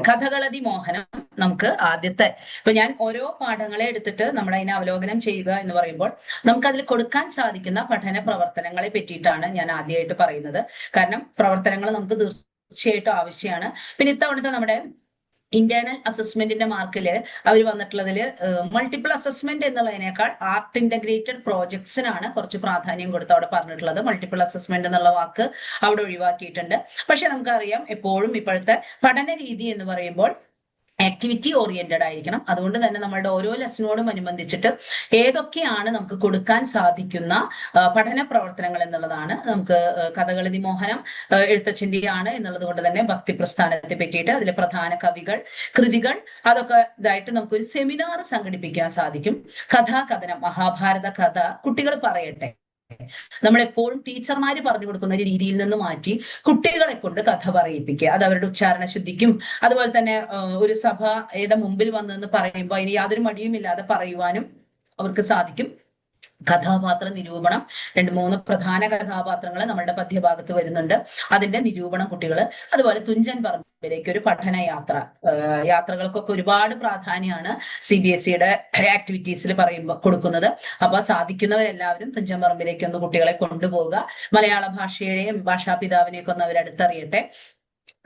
കഥകളതി മോഹനം നമുക്ക് ആദ്യത്തെ, ഇപ്പൊ ഞാൻ ഓരോ പാഠങ്ങളെ എടുത്തിട്ട് നമ്മൾ അതിനെ അവലോകനം ചെയ്യുക എന്ന് പറയുമ്പോൾ നമുക്ക് അതിൽ കൊടുക്കാൻ സാധിക്കുന്ന പഠന പ്രവർത്തനങ്ങളെ പറ്റിയിട്ടാണ് ഞാൻ ആദ്യമായിട്ട് പറയുന്നത്. കാരണം പ്രവർത്തനങ്ങൾ നമുക്ക് തീർച്ചയായിട്ടും ആവശ്യമാണ്. പിന്നെ ഇത്തവണത്തെ നമ്മുടെ ഇന്റേണൽ അസസ്മെന്റിന്റെ മാർക്കില് അവർ വന്നിട്ടുള്ളതില് മൾട്ടിപ്പിൾ അസസ്മെന്റ് എന്നുള്ളതിനേക്കാൾ ആർട്ട് ഇന്റഗ്രേറ്റഡ് പ്രോജക്ട്സിനാണ് കുറച്ച് പ്രാധാന്യം കൊടുത്ത് അവിടെ പറഞ്ഞിട്ടുള്ളത്. മൾട്ടിപ്പിൾ അസസ്മെന്റ് എന്നുള്ള വാക്ക് അവിടെ ഒഴിവാക്കിയിട്ടുണ്ട്. പക്ഷെ നമുക്കറിയാം എപ്പോഴും ഇപ്പോഴത്തെ പഠന രീതി എന്ന് പറയുമ്പോൾ ആക്ടിവിറ്റി ഓറിയന്റഡ് ആയിരിക്കണം. അതുകൊണ്ട് തന്നെ നമ്മളുടെ ഓരോ ലെസനോടും അനുബന്ധിച്ചിട്ട് ഏതൊക്കെയാണ് നമുക്ക് കൊടുക്കാൻ സാധിക്കുന്ന പഠന പ്രവർത്തനങ്ങൾ എന്നുള്ളതാണ്. നമുക്ക് കഥകളി മോഹനം എഴുത്തച്ഛൻ്റെയാണ് എന്നുള്ളത് കൊണ്ട് തന്നെ ഭക്തി പ്രസ്ഥാനത്തെ പറ്റിയിട്ട് അതിലെ പ്രധാന കവികൾ, കൃതികൾ, അതൊക്കെ ഇതായിട്ട് നമുക്കൊരു സെമിനാർ സംഘടിപ്പിക്കാൻ സാധിക്കും. കഥാകഥനം, മഹാഭാരത കഥ കുട്ടികൾ പറയട്ടെ. നമ്മളെപ്പോഴും ടീച്ചർമാര് പറഞ്ഞു കൊടുക്കുന്ന ഒരു രീതിയിൽ നിന്ന് മാറ്റി കുട്ടികളെ കൊണ്ട് കഥ പറയിപ്പിക്കുക. അത് അവരുടെ ഉച്ചാരണ ശുദ്ധിക്കും, അതുപോലെ തന്നെ ഒരു സഭയുടെ മുമ്പിൽ വന്നെന്ന് പറയുമ്പോൾ അതിന് യാതൊരു മടിയുമില്ലാതെ പറയുവാനും അവർക്ക് സാധിക്കും. കഥാപാത്ര നിരൂപണം, 2-3 പ്രധാന കഥാപാത്രങ്ങൾ നമ്മുടെ പദ്യഭാഗത്ത് വരുന്നുണ്ട്. അതിന്റെ നിരൂപണം കുട്ടികൾ. അതുപോലെ തുഞ്ചൻ പറമ്പിലേക്ക് ഒരു പഠന യാത്രകൾക്കൊക്കെ ഒരുപാട് പ്രാധാന്യമാണ് CBSEയുടെ ആക്ടിവിറ്റീസിൽ കൊടുക്കുന്നത്. അപ്പൊ സാധിക്കുന്നവരെല്ലാവരും തുഞ്ചൻ പറമ്പിലേക്ക് ഒന്ന് കുട്ടികളെ കൊണ്ടുപോവുക. മലയാള ഭാഷയെയും ഭാഷാപിതാവിനെയൊക്കെ ഒന്ന് അവരടുത്തറിയട്ടെ.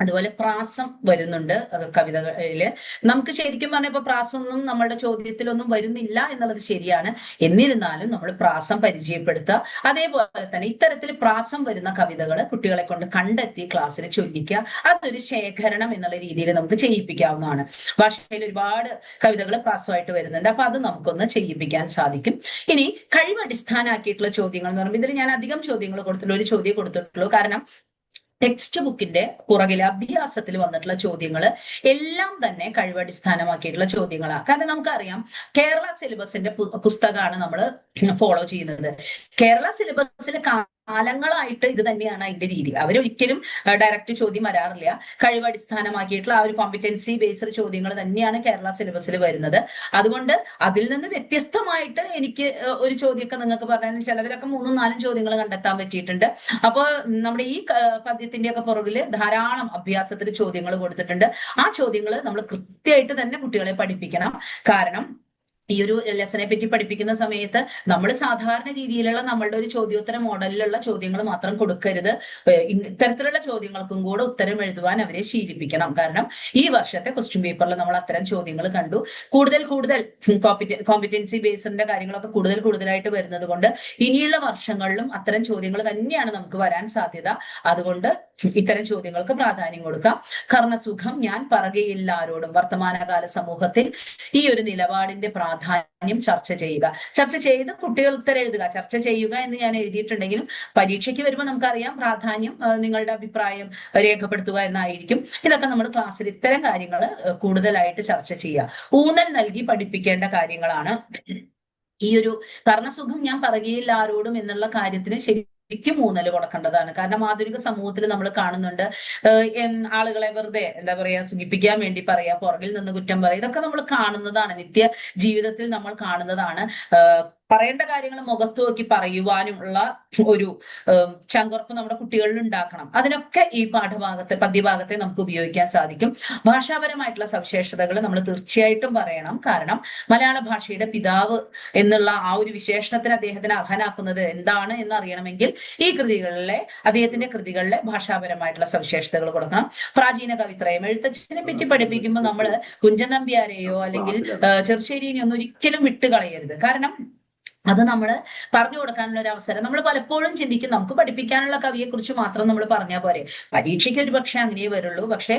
അതുപോലെ പ്രാസം വരുന്നുണ്ട് കവിതകളില്. നമുക്ക് ശരിക്കും പറഞ്ഞപ്പോ പ്രാസമൊന്നും നമ്മുടെ ചോദ്യത്തിലൊന്നും വരുന്നില്ല എന്നുള്ളത് ശരിയാണ്. എന്നിരുന്നാലും നമ്മൾ പ്രാസം പരിചയപ്പെടുത്തുക. അതേപോലെ തന്നെ ഇത്തരത്തിൽ പ്രാസം വരുന്ന കവിതകൾ കുട്ടികളെ കൊണ്ട് കണ്ടെത്തി ക്ലാസ്സിൽ ചൊല്ലിക്കുക. അതൊരു ശേഖരണം എന്നുള്ള രീതിയിൽ നമുക്ക് ചെയ്യിപ്പിക്കാവുന്നതാണ്. ഭാഷയിൽ ഒരുപാട് കവിതകൾ പ്രാസമായിട്ട് വരുന്നുണ്ട്. അപ്പൊ അത് നമുക്കൊന്ന് ചെയ്യിപ്പിക്കാൻ സാധിക്കും. ഇനി കഴിവടിസ്ഥാനാക്കിയിട്ടുള്ള ചോദ്യങ്ങൾ എന്ന് പറയുമ്പോൾ ഇതിൽ ഞാൻ അധികം ചോദ്യങ്ങൾ കൊടുത്തിട്ടുള്ള ഒരു ചോദ്യം കൊടുത്തിട്ടുള്ളൂ. കാരണം ടെക്സ്റ്റ് ബുക്കിന്റെ പുറകിൽ അഭ്യാസത്തിൽ വന്നിട്ടുള്ള ചോദ്യങ്ങൾ എല്ലാം തന്നെ കഴിവടിസ്ഥാനമാക്കിയിട്ടുള്ള ചോദ്യങ്ങളാണ്. കാരണം നമുക്കറിയാം കേരള സിലബസിന്റെ പുസ്തകമാണ് നമ്മൾ ഫോളോ ചെയ്യുന്നത്. കേരള സിലബസിൽ കാലങ്ങളായിട്ട് ഇത് തന്നെയാണ് അതിന്റെ രീതി. അവരൊരിക്കലും ഡയറക്റ്റ് ചോദ്യം വരാറില്ല. കഴിവടിസ്ഥാനമാക്കിയിട്ടുള്ള ആ ഒരു കോമ്പിറ്റൻസി ബേസ്ഡ് ചോദ്യങ്ങൾ തന്നെയാണ് കേരള സിലബസിൽ വരുന്നത്. അതുകൊണ്ട് അതിൽ നിന്ന് വ്യത്യസ്തമായിട്ട് എനിക്ക് ഒരു ചോദ്യമൊക്കെ നിങ്ങൾക്ക് പറഞ്ഞാൽ ചിലതിലൊക്കെ 3-4 ചോദ്യങ്ങൾ കണ്ടെത്താൻ പറ്റിയിട്ടുണ്ട്. അപ്പോൾ നമ്മുടെ ഈ പദ്യത്തിന്റെ ഒക്കെ പുറകിൽ ധാരാളം അഭ്യാസത്തിൽ ചോദ്യങ്ങൾ കൊടുത്തിട്ടുണ്ട്. ആ ചോദ്യങ്ങൾ നമ്മൾ കൃത്യമായിട്ട് തന്നെ കുട്ടികളെ പഠിപ്പിക്കണം. കാരണം ഈ ഒരു ലെസനെ പറ്റി പഠിപ്പിക്കുന്ന സമയത്ത് നമ്മൾ സാധാരണ രീതിയിലുള്ള നമ്മളുടെ ഒരു ചോദ്യോത്തര മോഡലിലുള്ള ചോദ്യങ്ങൾ മാത്രം കൊടുക്കരുത്. ഇത്തരത്തിലുള്ള ചോദ്യങ്ങൾക്കും കൂടെ ഉത്തരം എഴുതുവാൻ അവരെ ശീലിപ്പിക്കണം. കാരണം ഈ വർഷത്തെ ക്വസ്റ്റ്യൻ പേപ്പറിൽ നമ്മൾ അത്തരം ചോദ്യങ്ങൾ കണ്ടു. കൂടുതൽ കോമ്പിറ്റൻസി ബേസ്ഡിന്റെ കാര്യങ്ങളൊക്കെ കൂടുതലായിട്ട് വരുന്നത് കൊണ്ട് ഇനിയുള്ള വർഷങ്ങളിലും അത്തരം ചോദ്യങ്ങൾ തന്നെയാണ് നമുക്ക് വരാൻ സാധ്യത. അതുകൊണ്ട് ഇത്തരം ചോദ്യങ്ങൾക്ക് പ്രാധാന്യം കൊടുക്കാം. കർണസുഖം ഞാൻ പറയുകയില്ല ആരോടും. വർത്തമാനകാല സമൂഹത്തിൽ ഈ ഒരു നിലപാടിന്റെ പ്രാധാന്യം പ്രാധാന്യം ചർച്ച ചെയ്യുക. ചർച്ച ചെയ്ത് കുട്ടികൾ ഉത്തരം എഴുതുക. ചർച്ച ചെയ്യുക എന്ന് ഞാൻ എഴുതിയിട്ടുണ്ടെങ്കിലും പരീക്ഷയ്ക്ക് വരുമ്പോൾ നമുക്കറിയാം പ്രാധാന്യം നിങ്ങളുടെ അഭിപ്രായം രേഖപ്പെടുത്തുക എന്നായിരിക്കും. ഇതൊക്കെ നമ്മൾ ക്ലാസ്സിൽ ഇത്തരം കാര്യങ്ങൾ കൂടുതലായിട്ട് ചർച്ച ചെയ്യുക. ഊന്നൽ നൽകി പഠിപ്പിക്കേണ്ട കാര്യങ്ങളാണ്. ഈ ഒരു കർണസുഖം ഞാൻ പറയുകയില്ല ആരോടും എന്നുള്ള കാര്യത്തിന് ശരിക്കും ഊന്നൽ കൊടുക്കേണ്ടതാണ്. കാരണം ആധുനിക സമൂഹത്തിൽ നമ്മൾ കാണുന്നുണ്ട് ആളുകളെ വെറുതെ എന്താ പറയാ സുഖിപ്പിക്കാൻ വേണ്ടി പറയാ, പുറകിൽ നിന്ന് കുറ്റം പറയുക, ഇതൊക്കെ നമ്മൾ കാണുന്നതാണ്, നിത്യ ജീവിതത്തിൽ നമ്മൾ കാണുന്നതാണ്. പറയേണ്ട കാര്യങ്ങൾ മുഖത്ത് നോക്കി പറയുവാനുമുള്ള ഒരു ചങ്കുറപ്പ് നമ്മുടെ കുട്ടികളിൽ ഉണ്ടാക്കണം. അതിനൊക്കെ ഈ പദ്യഭാഗത്തെ നമുക്ക് ഉപയോഗിക്കാൻ സാധിക്കും. ഭാഷാപരമായിട്ടുള്ള സവിശേഷതകൾ നമ്മൾ തീർച്ചയായിട്ടും പറയണം. കാരണം മലയാള ഭാഷയുടെ പിതാവ് എന്നുള്ള ആ ഒരു വിശേഷണത്തിന് അദ്ദേഹത്തിന് അർഹനാക്കുന്നത് എന്താണ് എന്ന് അറിയണമെങ്കിൽ ഈ അദ്ദേഹത്തിന്റെ കൃതികളിലെ ഭാഷാപരമായിട്ടുള്ള സവിശേഷതകൾ കൊടുക്കണം. പ്രാചീന കവിത്രയം, എഴുത്തച്ഛനെ പറ്റി പഠിപ്പിക്കുമ്പോൾ നമ്മൾ കുഞ്ചൻ നമ്പ്യാരെയോ അല്ലെങ്കിൽ ചെറുശ്ശേരിനെയോ ഒന്നും ഒരിക്കലും വിട്ടുകളയരുത്. കാരണം അത് നമ്മൾ പറഞ്ഞു കൊടുക്കാനുള്ള ഒരു അവസരം. നമ്മൾ പലപ്പോഴും ചിന്തിക്കും നമുക്ക് പഠിപ്പിക്കാനുള്ള കവിയെ കുറിച്ച് മാത്രം നമ്മൾ പറഞ്ഞാൽ പോരെ. പരീക്ഷയ്ക്ക് ഒരു പക്ഷെ അങ്ങനെ വരുള്ളൂ. പക്ഷെ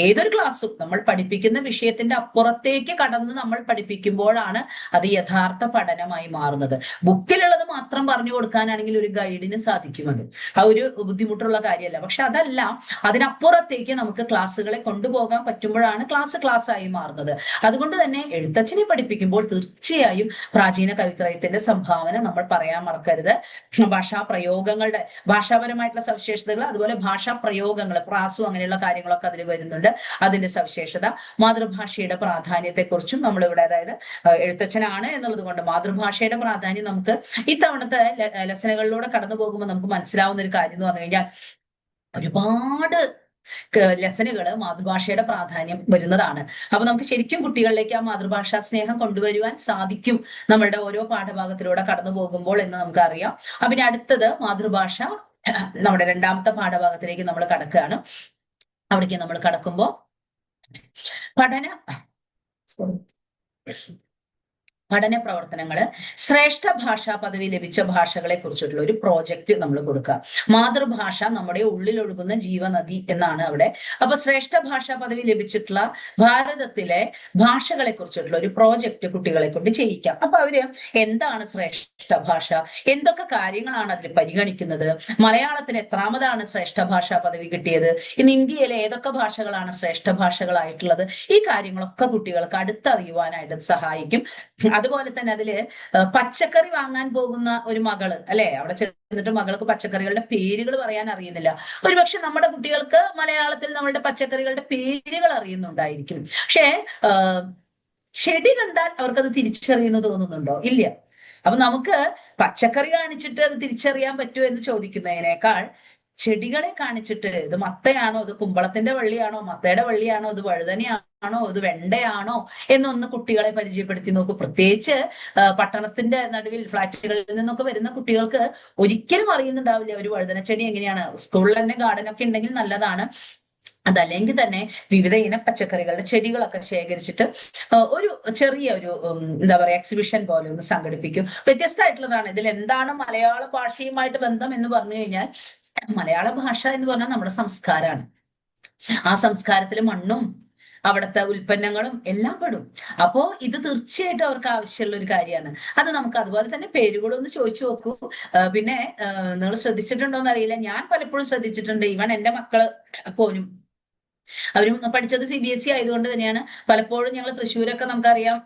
ഏതൊരു ക്ലാസ്സും നമ്മൾ പഠിപ്പിക്കുന്ന വിഷയത്തിന്റെ അപ്പുറത്തേക്ക് കടന്ന് നമ്മൾ പഠിപ്പിക്കുമ്പോഴാണ് അത് യഥാർത്ഥ പഠനമായി മാറുന്നത്. ബുക്കിലുള്ളത് മാത്രം പറഞ്ഞു കൊടുക്കാനാണെങ്കിൽ ഒരു ഗൈഡിന് സാധിക്കും. അത് ആ ഒരു ബുദ്ധിമുട്ടുള്ള കാര്യമല്ല. പക്ഷെ അതല്ല, അതിനപ്പുറത്തേക്ക് നമുക്ക് ക്ലാസ്സുകളെ കൊണ്ടുപോകാൻ പറ്റുമ്പോഴാണ് ക്ലാസ് ആയി മാറുന്നത്. അതുകൊണ്ട് തന്നെ എഴുത്തച്ഛനെ പഠിപ്പിക്കുമ്പോൾ തീർച്ചയായും പ്രാചീന കവിത്രയത്തിന്റെ സംഭാവന നമ്മൾ പറയാൻ മറക്കരുത്. ഭാഷാപരമായിട്ടുള്ള സവിശേഷതകൾ, അതുപോലെ ഭാഷാ പ്രയോഗങ്ങൾ, പ്രാസു അങ്ങനെയുള്ള കാര്യങ്ങളൊക്കെ അതിൽ വരുന്നുണ്ട്. അതിന്റെ സവിശേഷത, മാതൃഭാഷയുടെ പ്രാധാന്യത്തെക്കുറിച്ചും നമ്മളിവിടെ, അതായത് എഴുത്തച്ഛനാണ് എന്നുള്ളത് കൊണ്ട് മാതൃഭാഷയുടെ പ്രാധാന്യം നമുക്ക് ഇത്തവണത്തെ ലെസനുകളിലൂടെ കടന്നു പോകുമ്പോൾ നമുക്ക് മനസ്സിലാവുന്ന ഒരു കാര്യം എന്ന് പറഞ്ഞു കഴിഞ്ഞാൽ ഒരുപാട് ലെസനുകൾ മാതൃഭാഷയുടെ പ്രാധാന്യം വരുന്നതാണ്. അപ്പൊ നമുക്ക് ശരിക്കും കുട്ടികളിലേക്ക് ആ മാതൃഭാഷാ സ്നേഹം കൊണ്ടുവരുവാൻ സാധിക്കും നമ്മളുടെ ഓരോ പാഠഭാഗത്തിലൂടെ കടന്നു പോകുമ്പോൾ എന്ന് നമുക്കറിയാം. പിന്നെ അടുത്തത് മാതൃഭാഷ, നമ്മുടെ രണ്ടാമത്തെ പാഠഭാഗത്തിലേക്ക് നമ്മൾ കടക്കുകയാണ്. അവിടേക്ക് നമ്മൾ കടക്കുമ്പോൾ പഠന പ്രവർത്തനങ്ങള്, ശ്രേഷ്ഠ ഭാഷാ പദവി ലഭിച്ച ഭാഷകളെ കുറിച്ചിട്ടുള്ള ഒരു പ്രോജക്റ്റ് നമ്മൾ കൊടുക്കുക. മാതൃഭാഷ നമ്മുടെ ഉള്ളിലൊഴുകുന്ന ജീവനദി എന്നാണ് അവിടെ. അപ്പൊ ശ്രേഷ്ഠ ഭാഷാ പദവി ലഭിച്ചിട്ടുള്ള ഭാരതത്തിലെ ഭാഷകളെ കുറിച്ചിട്ടുള്ള ഒരു പ്രോജക്റ്റ് കുട്ടികളെ കൊണ്ട് ചെയ്യിക്കാം. അപ്പൊ അവര് എന്താണ് ശ്രേഷ്ഠ ഭാഷ, എന്തൊക്കെ കാര്യങ്ങളാണ് അതിൽ പരിഗണിക്കുന്നത്, മലയാളത്തിന് എത്രാമതാണ് ശ്രേഷ്ഠ ഭാഷാ പദവി കിട്ടിയത്, ഇന്ന് ഇന്ത്യയിലെ ഏതൊക്കെ ഭാഷകളാണ് ശ്രേഷ്ഠ ഭാഷകളായിട്ടുള്ളത്, ഈ കാര്യങ്ങളൊക്കെ കുട്ടികൾക്ക് അടുത്തറിയുവാനായിട്ട് സഹായിക്കും. അതുപോലെ തന്നെ അതില് പച്ചക്കറി വാങ്ങാൻ പോകുന്ന ഒരു മകള് അല്ലെ, അവിടെ ചെന്നിട്ട് മകൾക്ക് പച്ചക്കറികളുടെ പേരുകൾ പറയാൻ അറിയുന്നില്ല. ഒരുപക്ഷെ നമ്മുടെ കുട്ടികൾക്ക് മലയാളത്തിൽ നമ്മളുടെ പച്ചക്കറികളുടെ പേരുകൾ അറിയുന്നുണ്ടായിരിക്കും. പക്ഷേ ചെടി കണ്ടാൽ അവർക്കത് തിരിച്ചറിയുന്നു തോന്നുന്നുണ്ടോ? ഇല്ല. അപ്പൊ നമുക്ക് പച്ചക്കറി കാണിച്ചിട്ട് അത് തിരിച്ചറിയാൻ പറ്റുമോ എന്ന് ചോദിക്കുന്നതിനേക്കാൾ ചെടികളെ കാണിച്ചിട്ട് ഇത് മത്തയാണോ, ഇത് കുമ്പളത്തിന്റെ വള്ളിയാണോ, മത്തയുടെ വള്ളിയാണോ, ഇത് വഴുതനയാണോ, ഇത് വെണ്ടയാണോ എന്നൊന്ന് കുട്ടികളെ പരിചയപ്പെടുത്തി നോക്കൂ. പ്രത്യേകിച്ച് പട്ടണത്തിന്റെ നടുവിൽ ഫ്ലാറ്റുകളിൽ നിന്നൊക്കെ വരുന്ന കുട്ടികൾക്ക് ഒരിക്കലും അറിയുന്നുണ്ടാവില്ല ഒരു വഴുതന ചെടി എങ്ങനെയാണ്. സ്കൂളിൽ തന്നെ ഗാർഡനൊക്കെ ഉണ്ടെങ്കിൽ നല്ലതാണ്. അതല്ലെങ്കിൽ തന്നെ വിവിധ ഇന പച്ചക്കറികളുടെ ചെടികളൊക്കെ ശേഖരിച്ചിട്ട് ഒരു ചെറിയ ഒരു എന്താ പറയാ എക്സിബിഷൻ പോലെ ഒന്ന് സംഘടിപ്പിക്കും. വ്യത്യസ്തമായിട്ടുള്ളതാണ്. ഇതിൽ എന്താണ് മലയാള ഭാഷയുമായിട്ട് ബന്ധം എന്ന് പറഞ്ഞു കഴിഞ്ഞാൽ, മലയാള ഭാഷ എന്ന് പറഞ്ഞാൽ നമ്മുടെ സംസ്കാരമാണ്. ആ സംസ്കാരത്തിൽ മണ്ണും അവിടുത്തെ ഉൽപ്പന്നങ്ങളും എല്ലാം പെടും. അപ്പോ ഇത് തീർച്ചയായിട്ടും അവർക്ക് ആവശ്യമുള്ള ഒരു കാര്യമാണ്. അത് നമുക്ക് അതുപോലെ തന്നെ പേരുകളൊന്ന് ചോദിച്ചു നോക്കൂ. പിന്നെ നിങ്ങൾ ശ്രദ്ധിച്ചിട്ടുണ്ടോ എന്ന് അറിയില്ല, ഞാൻ പലപ്പോഴും ശ്രദ്ധിച്ചിട്ടുണ്ട്. ഇവൻ എന്റെ മക്കള് പോലും അവരും പഠിച്ചത് CBSE ആയതുകൊണ്ട് തന്നെയാണ്. പലപ്പോഴും ഞങ്ങൾ തൃശ്ശൂരൊക്കെ നമുക്കറിയാം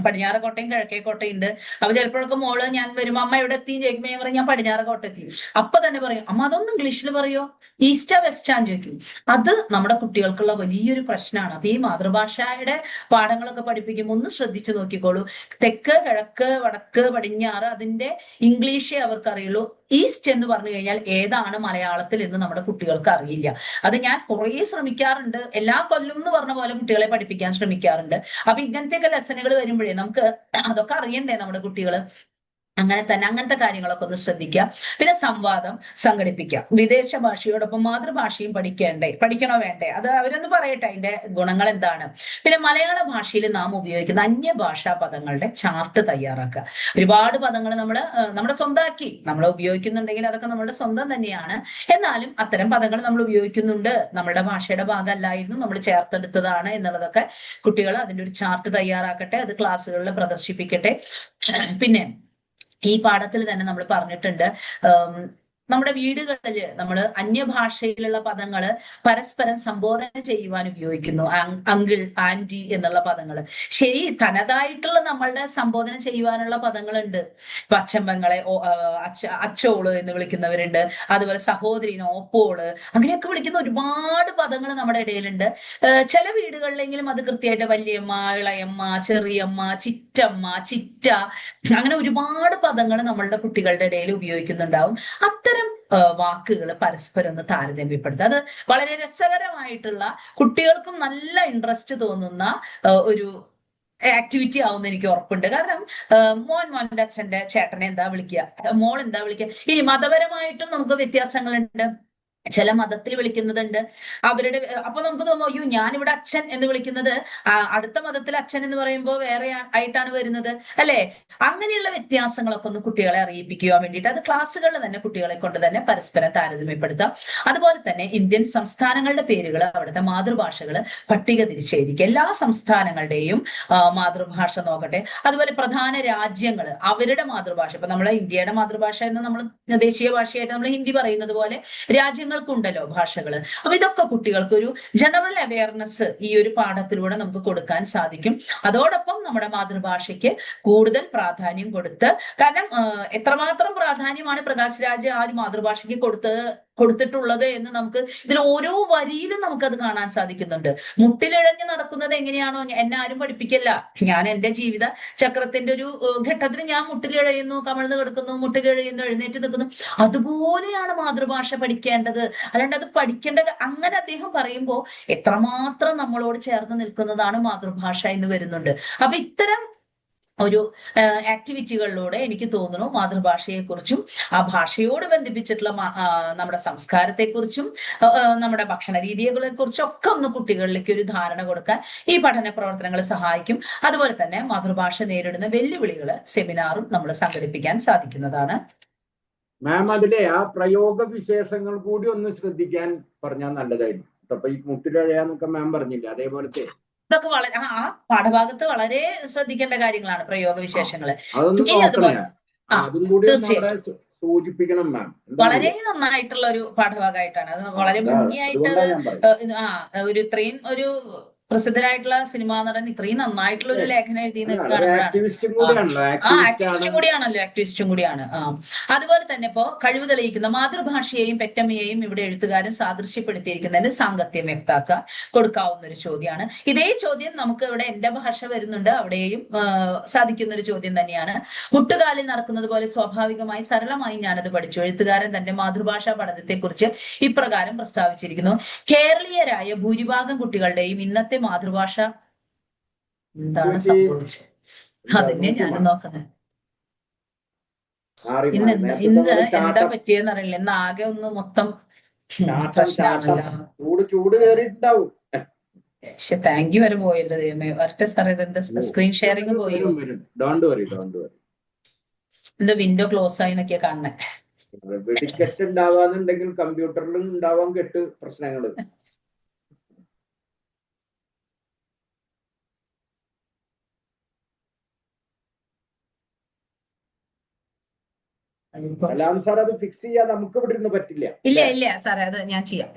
പടിഞ്ഞാറക്കോട്ടയും കിഴക്കേക്കോട്ടയും ഉണ്ട്. അപ്പൊ ചിലപ്പോഴൊക്കെ മോള് ഞാൻ വരുമ്പോ അമ്മ എവിടെ എത്തി ചോദിക്കുമ്പോ ഞാൻ പറയും ഞാൻ പടിഞ്ഞാറക്കോട്ട എത്തി. അപ്പൊ തന്നെ പറയും അമ്മ അതൊന്ന് ഇംഗ്ലീഷിൽ പറയോ, ഈസ്റ്റാ വെസ്റ്റാന്ന് ചോദിക്കും. അത് നമ്മുടെ കുട്ടികൾക്കുള്ള വലിയൊരു പ്രശ്നമാണ്. അപ്പൊ ഈ മാതൃഭാഷയുടെ പാഠങ്ങളൊക്കെ പഠിപ്പിക്കുമ്പോൾ ഒന്ന് ശ്രദ്ധിച്ചു നോക്കിക്കോളൂ. തെക്ക്, കിഴക്ക്, വടക്ക്, പടിഞ്ഞാറ് അതിന്റെ ഇംഗ്ലീഷേ അവർക്ക് അറിയുള്ളൂ. ഈസ്റ്റ് എന്ന് പറഞ്ഞു കഴിഞ്ഞാൽ ഏതാണ് മലയാളത്തിൽ എന്ന് നമ്മുടെ കുട്ടികൾക്ക് അറിയില്ല. അത് ഞാൻ കുറേ ശ്രമിക്കാറുണ്ട്, എല്ലാ കൊല്ലം എന്ന് പറഞ്ഞ പോലെ കുട്ടികളെ പഠിപ്പിക്കാൻ ശ്രമിക്കാറുണ്ട്. അപ്പൊ ഇങ്ങനത്തെയൊക്കെ ലെസനുകൾ വരുമ്പോഴേ നമുക്ക് അതൊക്കെ അറിയണ്ടേ നമ്മുടെ കുട്ടികള്. അങ്ങനെ തന്നെ അങ്ങനത്തെ കാര്യങ്ങളൊക്കെ ഒന്ന് ശ്രദ്ധിക്കുക. പിന്നെ സംവാദം സംഘടിപ്പിക്കുക. വിദേശ ഭാഷയോടൊപ്പം മാതൃഭാഷയും പഠിക്കണോ വേണ്ടേ, അത് അവരൊന്ന് പറയട്ടെ അതിന്റെ ഗുണങ്ങൾ എന്താണ്. പിന്നെ മലയാള ഭാഷയിൽ നാം ഉപയോഗിക്കുന്ന അന്യഭാഷാ പദങ്ങളുടെ ചാർട്ട് തയ്യാറാക്കുക. ഒരുപാട് പദങ്ങൾ നമ്മുടെ സ്വന്തമാക്കി നമ്മൾ ഉപയോഗിക്കുന്നുണ്ടെങ്കിൽ അതൊക്കെ നമ്മുടെ സ്വന്തം തന്നെയാണ്. എന്നാലും അത്തരം പദങ്ങൾ നമ്മൾ ഉപയോഗിക്കുന്നുണ്ട്, നമ്മുടെ ഭാഷയുടെ ഭാഗമല്ലായിരുന്നു, നമ്മൾ ചേർത്തെടുത്തതാണ് എന്നുള്ളതൊക്കെ കുട്ടികൾ അതിന്റെ ഒരു ചാർട്ട് തയ്യാറാക്കട്ടെ, അത് ക്ലാസ്സുകളിൽ പ്രദർശിപ്പിക്കട്ടെ. പിന്നെ ഈ പാഠത്തിൽ തന്നെ നമ്മൾ പറഞ്ഞിട്ടുണ്ട്, നമ്മുടെ വീടുകളിൽ നമ്മൾ അന്യഭാഷയിലുള്ള പദങ്ങൾ പരസ്പരം സംബോധന ചെയ്യുവാൻ ഉപയോഗിക്കുന്നു. അങ്കിൾ, ആന്റി എന്നുള്ള പദങ്ങൾ. ശരി, തനതായിട്ടുള്ള നമ്മളുടെ സംബോധന ചെയ്യുവാനുള്ള പദങ്ങളുണ്ട്. ഇപ്പൊ അച്ഛമ്പങ്ങളെ അച്ചോള് എന്ന് വിളിക്കുന്നവരുണ്ട്, അതുപോലെ സഹോദരിനെ ഓപ്പോള്, അങ്ങനെയൊക്കെ വിളിക്കുന്ന ഒരുപാട് പദങ്ങൾ നമ്മുടെ ഇടയിലുണ്ട്. ചില വീടുകളിലെങ്കിലും അത് കൃത്യമായിട്ട് വല്യമ്മ, ഇളയമ്മ, ചെറിയമ്മ, ചിറ്റമ്മ, ചിറ്റ, അങ്ങനെ ഒരുപാട് പദങ്ങൾ നമ്മളുടെ കുട്ടികളുടെ ഇടയിൽ ഉപയോഗിക്കുന്നുണ്ടാവും. അത്തരം വാക്കുകൾ പരസ്പരം ഒന്ന് താരതമ്യപ്പെടുത്തുക. അത് വളരെ രസകരമായിട്ടുള്ള, കുട്ടികൾക്കും നല്ല ഇൻട്രസ്റ്റ് തോന്നുന്ന ഒരു ആക്ടിവിറ്റി ആവുമെന്ന് എനിക്ക് ഉറപ്പുണ്ട്. കാരണം മോന്റെ അച്ഛന്റെ ചേട്ടനെ എന്താ വിളിക്കുക, മോൾ എന്താ വിളിക്കുക. ഇനി മതപരമായിട്ടും നമുക്ക് വ്യത്യാസങ്ങളുണ്ട്. ചില മതത്തിൽ വിളിക്കുന്നതുണ്ട് അവരുടെ. അപ്പൊ നമുക്ക് തോന്നുന്നു, അയ്യോ ഞാനിവിടെ അച്ഛൻ എന്ന് വിളിക്കുന്നത് അടുത്ത മതത്തിൽ അച്ഛൻ എന്ന് പറയുമ്പോൾ വേറെ ആയിട്ടാണ് വരുന്നത് അല്ലെ. അങ്ങനെയുള്ള വ്യത്യാസങ്ങളൊക്കെ ഒന്ന് കുട്ടികളെ അറിയിപ്പിക്കുവാൻ വേണ്ടിയിട്ട് അത് ക്ലാസ്സുകളിൽ തന്നെ കുട്ടികളെ കൊണ്ട് തന്നെ പരസ്പരം താരതമ്യപ്പെടുത്താം. അതുപോലെ തന്നെ ഇന്ത്യൻ സംസ്ഥാനങ്ങളുടെ പേരുകൾ, അവിടുത്തെ മാതൃഭാഷകൾ പട്ടിക തിരിച്ചെഴുതിക്കുക. എല്ലാ സംസ്ഥാനങ്ങളുടെയും മാതൃഭാഷ നോക്കട്ടെ. അതുപോലെ പ്രധാന രാജ്യങ്ങൾ, അവരുടെ മാതൃഭാഷ. ഇപ്പൊ നമ്മളെ ഇന്ത്യയുടെ മാതൃഭാഷ എന്ന് നമ്മൾ ദേശീയ ഭാഷയായിട്ട് നമ്മൾ ഹിന്ദി പറയുന്നത് പോലെ രാജ്യങ്ങൾക്കുണ്ടല്ലോ ഭാഷകൾ. അപ്പൊ ഇതൊക്കെ കുട്ടികൾക്ക് ഒരു ജനറൽ അവയർനെസ് ഈ ഒരു പാഠത്തിലൂടെ നമുക്ക് കൊടുക്കാൻ സാധിക്കും. അതോടൊപ്പം നമ്മുടെ മാതൃഭാഷയ്ക്ക് കൂടുതൽ പ്രാധാന്യം കൊടുത്ത്, കാരണം എത്രമാത്രം പ്രാധാന്യമാണ് പ്രകാശ് രാജ് ആ ഒരു മാതൃഭാഷയ്ക്ക് കൊടുത്തിട്ടുള്ളത് എന്ന് നമുക്ക് ഇതിൽ ഓരോ വരിയിലും നമുക്കത് കാണാൻ സാധിക്കുന്നുണ്ട്. മുട്ടിലിഴഞ്ഞ് നടക്കുന്നത് എങ്ങനെയാണോ, എന്നെ ആരും പഠിപ്പിക്കില്ല, ഞാൻ എന്റെ ജീവിത ചക്രത്തിന്റെ ഒരു ഘട്ടത്തിൽ ഞാൻ മുട്ടിലിഴയുന്നു, കമിഴ്ന്ന് കിടക്കുന്നു, മുട്ടിലിഴയുന്നു, എഴുന്നേറ്റ് നിൽക്കുന്നു. അതുപോലെയാണ് മാതൃഭാഷ പഠിക്കേണ്ടത്. അല്ലാണ്ട് അത് പഠിക്കേണ്ടത് അങ്ങനെ അദ്ദേഹം പറയുമ്പോൾ എത്രമാത്രം നമ്മളോട് ചേർന്ന് നിൽക്കുന്നതാണ് മാതൃഭാഷ എന്ന് വരുന്നുണ്ട്. അപ്പൊ ഇത്തരം ഒരു ആക്ടിവിറ്റികളിലൂടെ എനിക്ക് തോന്നുന്നു മാതൃഭാഷയെക്കുറിച്ചും ആ ഭാഷയോട് ബന്ധിപ്പിച്ചിട്ടുള്ള നമ്മുടെ സംസ്കാരത്തെക്കുറിച്ചും നമ്മുടെ ഭക്ഷണ രീതികളെ കുറിച്ചും ഒക്കെ ഒന്ന് കുട്ടികളിലേക്ക് ഒരു ധാരണ കൊടുക്കാൻ ഈ പഠന പ്രവർത്തനങ്ങൾ സഹായിക്കും. അതുപോലെ തന്നെ മാതൃഭാഷ നേരിടുന്ന വെല്ലുവിളികൾ സെമിനാറും നമ്മൾ സംഘടിപ്പിക്കാൻ സാധിക്കുന്നതാണ്. മാം അതിലെ ആ പ്രയോഗ വിശേഷങ്ങൾ കൂടി ഒന്ന് ശ്രദ്ധിക്കാൻ പറഞ്ഞാൽ നല്ലതായിരുന്നു. അപ്പൊ ഈ മുട്ടിലഴയാന്നൊക്കെ മാം പറഞ്ഞില്ല, അതേപോലത്തെ ഇതൊക്കെ വളരെ ആ പാഠഭാഗത്ത് വളരെ ശ്രദ്ധിക്കേണ്ട കാര്യങ്ങളാണ് പ്രയോഗവിശേഷങ്ങള്. തീർച്ചയായിട്ടും സൂചിപ്പിക്കണം മാം. വളരെ നന്നായിട്ടുള്ള ഒരു പാഠഭാഗമായിട്ടാണ് അത്. വളരെ ഭംഗിയായിട്ട് ഒരു ഇത്രയും ഒരു പ്രസിദ്ധനായിട്ടുള്ള സിനിമാ നടൻ ഇത്രയും നന്നായിട്ടുള്ള ഒരു ലേഖനം എഴുതി നിൽക്കുകയാണ്. ആക്ടിവിസ്റ്റും കൂടിയാണ്. അതുപോലെ തന്നെ ഇപ്പോ കഴിവ് തെളിയിക്കുന്ന മാതൃഭാഷയെയും പെറ്റമ്മയെയും ഇവിടെ എഴുത്തുകാരൻ സാദൃശ്യപ്പെടുത്തിയിരിക്കുന്നതിന് സാങ്കത്യം വ്യക്താക്കാൻ കൊടുക്കാവുന്ന ഒരു ചോദ്യമാണ്. ഇതേ ചോദ്യം നമുക്ക് ഇവിടെ എന്റെ ഭാഷ വരുന്നുണ്ട്, അവിടെയും സാധിക്കുന്ന ഒരു ചോദ്യം തന്നെയാണ്. മുട്ടുകാലിൽ നടക്കുന്നത് പോലെ സ്വാഭാവികമായി സരളമായി ഞാനത് പഠിച്ചു. എഴുത്തുകാരൻ തന്റെ മാതൃഭാഷാ പഠനത്തെക്കുറിച്ച് ഇപ്രകാരം പ്രസ്താവിച്ചിരിക്കുന്നു: കേരളീയരായ ഭൂരിഭാഗം കുട്ടികളുടെയും ഇന്നത്തെ മാതൃഭാഷ എന്താണ് സംഭവിച്ചത്, അതിനെ ഞാൻ നോക്കണേ. ഇന്ന് എന്താ പറ്റിയെന്ന് അറിയില്ല, ഇന്ന് ആകെ ഒന്ന് മൊത്തം പ്രശ്നമാണല്ലോ. പക്ഷെ താങ്ക് യു വരെ പോയല്ലോ ദൈവമേ. വരട്ടെ സാർ, ഇതെന്താ സ്ക്രീൻ ഷെയറിങ് പോയോ? എന്താ വിൻഡോ ക്ലോസ് ആയി എന്നൊക്കെയാ കാണണേ. വെടിക്കെട്ട് ഉണ്ടാവാന്നുണ്ടെങ്കിൽ കമ്പ്യൂട്ടറിലും ഉണ്ടാവാൻ കെട്ട് പ്രശ്നങ്ങള്. കലാം സാർ അത് ഫിക്സ് ചെയ്യാൻ നമുക്ക് ഇവിടെ ഇരുന്ന് പറ്റില്ല. ഇല്ല സാറേ, അത് ഞാൻ ചെയ്യാം.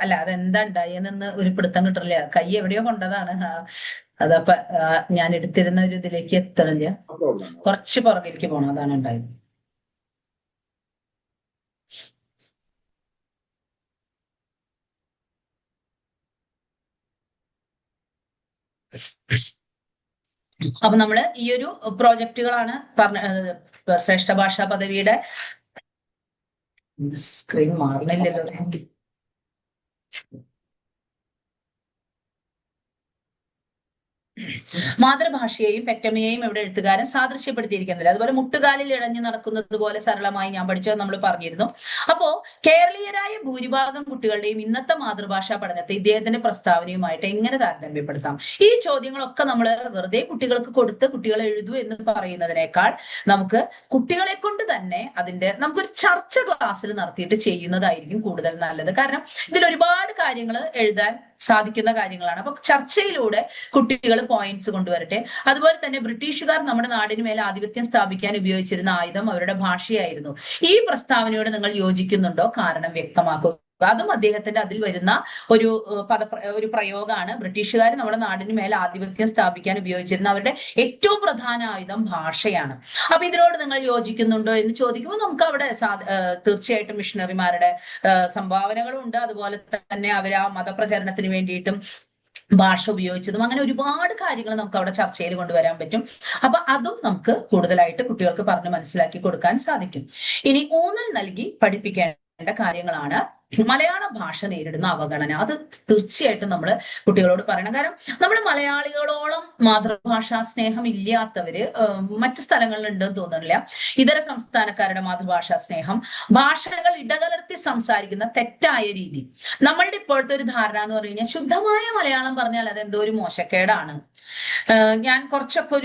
അല്ല, അതെന്താ ഉണ്ടായെന്ന് ഒരു പിടുത്തം കിട്ടില്ല. കൈ എവിടെയോ കൊണ്ടതാണ്. അതപ്പൊ ഞാൻ എടുത്തിരുന്ന ഒരു ഇതിലേക്ക് എത്തണില്ല, കുറച്ച് പുറകിലേക്ക് പോണം, അതാണ് ഉണ്ടായത്. അപ്പൊ നമ്മള് ഈ ഒരു പ്രോജക്റ്റുകളാണ് ശ്രേഷ്ഠ ഭാഷാ പദവിയുടെ സ്ക്രീൻ മാറണില്ലല്ലോ. മാതൃഭാഷയെയും പെറ്റമ്മയെയും ഇവിടെ എഴുത്തുകാരൻ സാദൃശ്യപ്പെടുത്തിയിരിക്കുന്നില്ല. അതുപോലെ മുട്ടുകാലിൽ ഇഴഞ്ഞു നടക്കുന്നത് പോലെ സരളമായി ഞാൻ പഠിച്ചത് നമ്മൾ പറഞ്ഞിരുന്നു. അപ്പോ കേരളീയരായ ഭൂരിഭാഗം കുട്ടികളുടെയും ഇന്നത്തെ മാതൃഭാഷാ പഠനത്തെ ഇദ്ദേഹത്തിന്റെ പ്രസ്താവനയുമായിട്ട് എങ്ങനെ താരതമ്യപ്പെടുത്താം? ഈ ചോദ്യങ്ങളൊക്കെ നമ്മൾ വെറുതെ കുട്ടികൾക്ക് കൊടുത്ത് കുട്ടികൾ എഴുതൂ എന്ന് പറയുന്നതിനേക്കാൾ നമുക്ക് കുട്ടികളെ കൊണ്ട് തന്നെ നമുക്കൊരു ചർച്ച ക്ലാസ്സിൽ നടത്തിയിട്ട് ചെയ്യുന്നതായിരിക്കും കൂടുതൽ നല്ലത്. കാരണം ഇതിൽ ഒരുപാട് കാര്യങ്ങൾ എഴുതാൻ സാധിക്കുന്ന കാര്യങ്ങളാണ്. അപ്പൊ ചർച്ചയിലൂടെ കുട്ടികൾ പോയിന്റ്സ് കൊണ്ടുവരട്ടെ. അതുപോലെ തന്നെ ബ്രിട്ടീഷുകാർ നമ്മുടെ നാടിന് മേലെ ആധിപത്യം സ്ഥാപിക്കാൻ ഉപയോഗിച്ചിരുന്ന ആയുധം അവരുടെ ഭാഷയായിരുന്നു. ഈ പ്രസ്താവനയോട് നിങ്ങൾ യോജിക്കുന്നുണ്ടോ? കാരണം വ്യക്തമാക്കുക. അതും അദ്ദേഹത്തിന്റെ അതിൽ വരുന്ന ഒരു പ്രയോഗമാണ്. ബ്രിട്ടീഷുകാർ നമ്മുടെ നാടിന് മേലെ ആധിപത്യം സ്ഥാപിക്കാൻ ഉപയോഗിച്ചിരുന്ന അവരുടെ ഏറ്റവും പ്രധാന ആയുധം ഭാഷയാണ്. അപ്പൊ ഇതിനോട് നിങ്ങൾ യോജിക്കുന്നുണ്ടോ എന്ന് ചോദിക്കുമ്പോൾ നമുക്ക് അവിടെ തീർച്ചയായിട്ടും മിഷണറിമാരുടെ സംഭാവനകളും ഉണ്ട്. അതുപോലെ തന്നെ അവർ ആ മതപ്രചരണത്തിന് വേണ്ടിയിട്ടും ഭാഷ ഉപയോഗിച്ചതും അങ്ങനെ ഒരുപാട് കാര്യങ്ങൾ നമുക്ക് അവിടെ ചർച്ചയിൽ കൊണ്ടുവരാൻ പറ്റും. അപ്പൊ അതും നമുക്ക് കൂടുതലായിട്ട് കുട്ടികൾക്ക് പറഞ്ഞ് മനസ്സിലാക്കി കൊടുക്കാൻ സാധിക്കും. ഇനി ഊന്നൽ നൽകി പഠിപ്പിക്കേണ്ട കാര്യങ്ങളാണ് മലയാള ഭാഷ നേരിടുന്ന അവഗണന. അത് തീർച്ചയായിട്ടും നമ്മൾ കുട്ടികളോട് പറയണം. കാരണം നമ്മൾ മലയാളികളോളം മാതൃഭാഷാ സ്നേഹം ഇല്ലാത്തവര് മറ്റു സ്ഥലങ്ങളിൽ ഉണ്ടെന്ന് തോന്നുന്നില്ല. ഇതര സംസ്ഥാനക്കാരുടെ മാതൃഭാഷാ സ്നേഹം, ഭാഷകൾ ഇടകലർത്തി സംസാരിക്കുന്ന തെറ്റായ രീതി. നമ്മളുടെ ഇപ്പോഴത്തെ ഒരു ധാരണ എന്ന് പറഞ്ഞു കഴിഞ്ഞാൽ ശുദ്ധമായ മലയാളം പറഞ്ഞാൽ അതെന്തോ ഒരു മോശക്കേടാണ്. ഞാൻ കുറച്ചൊക്കെ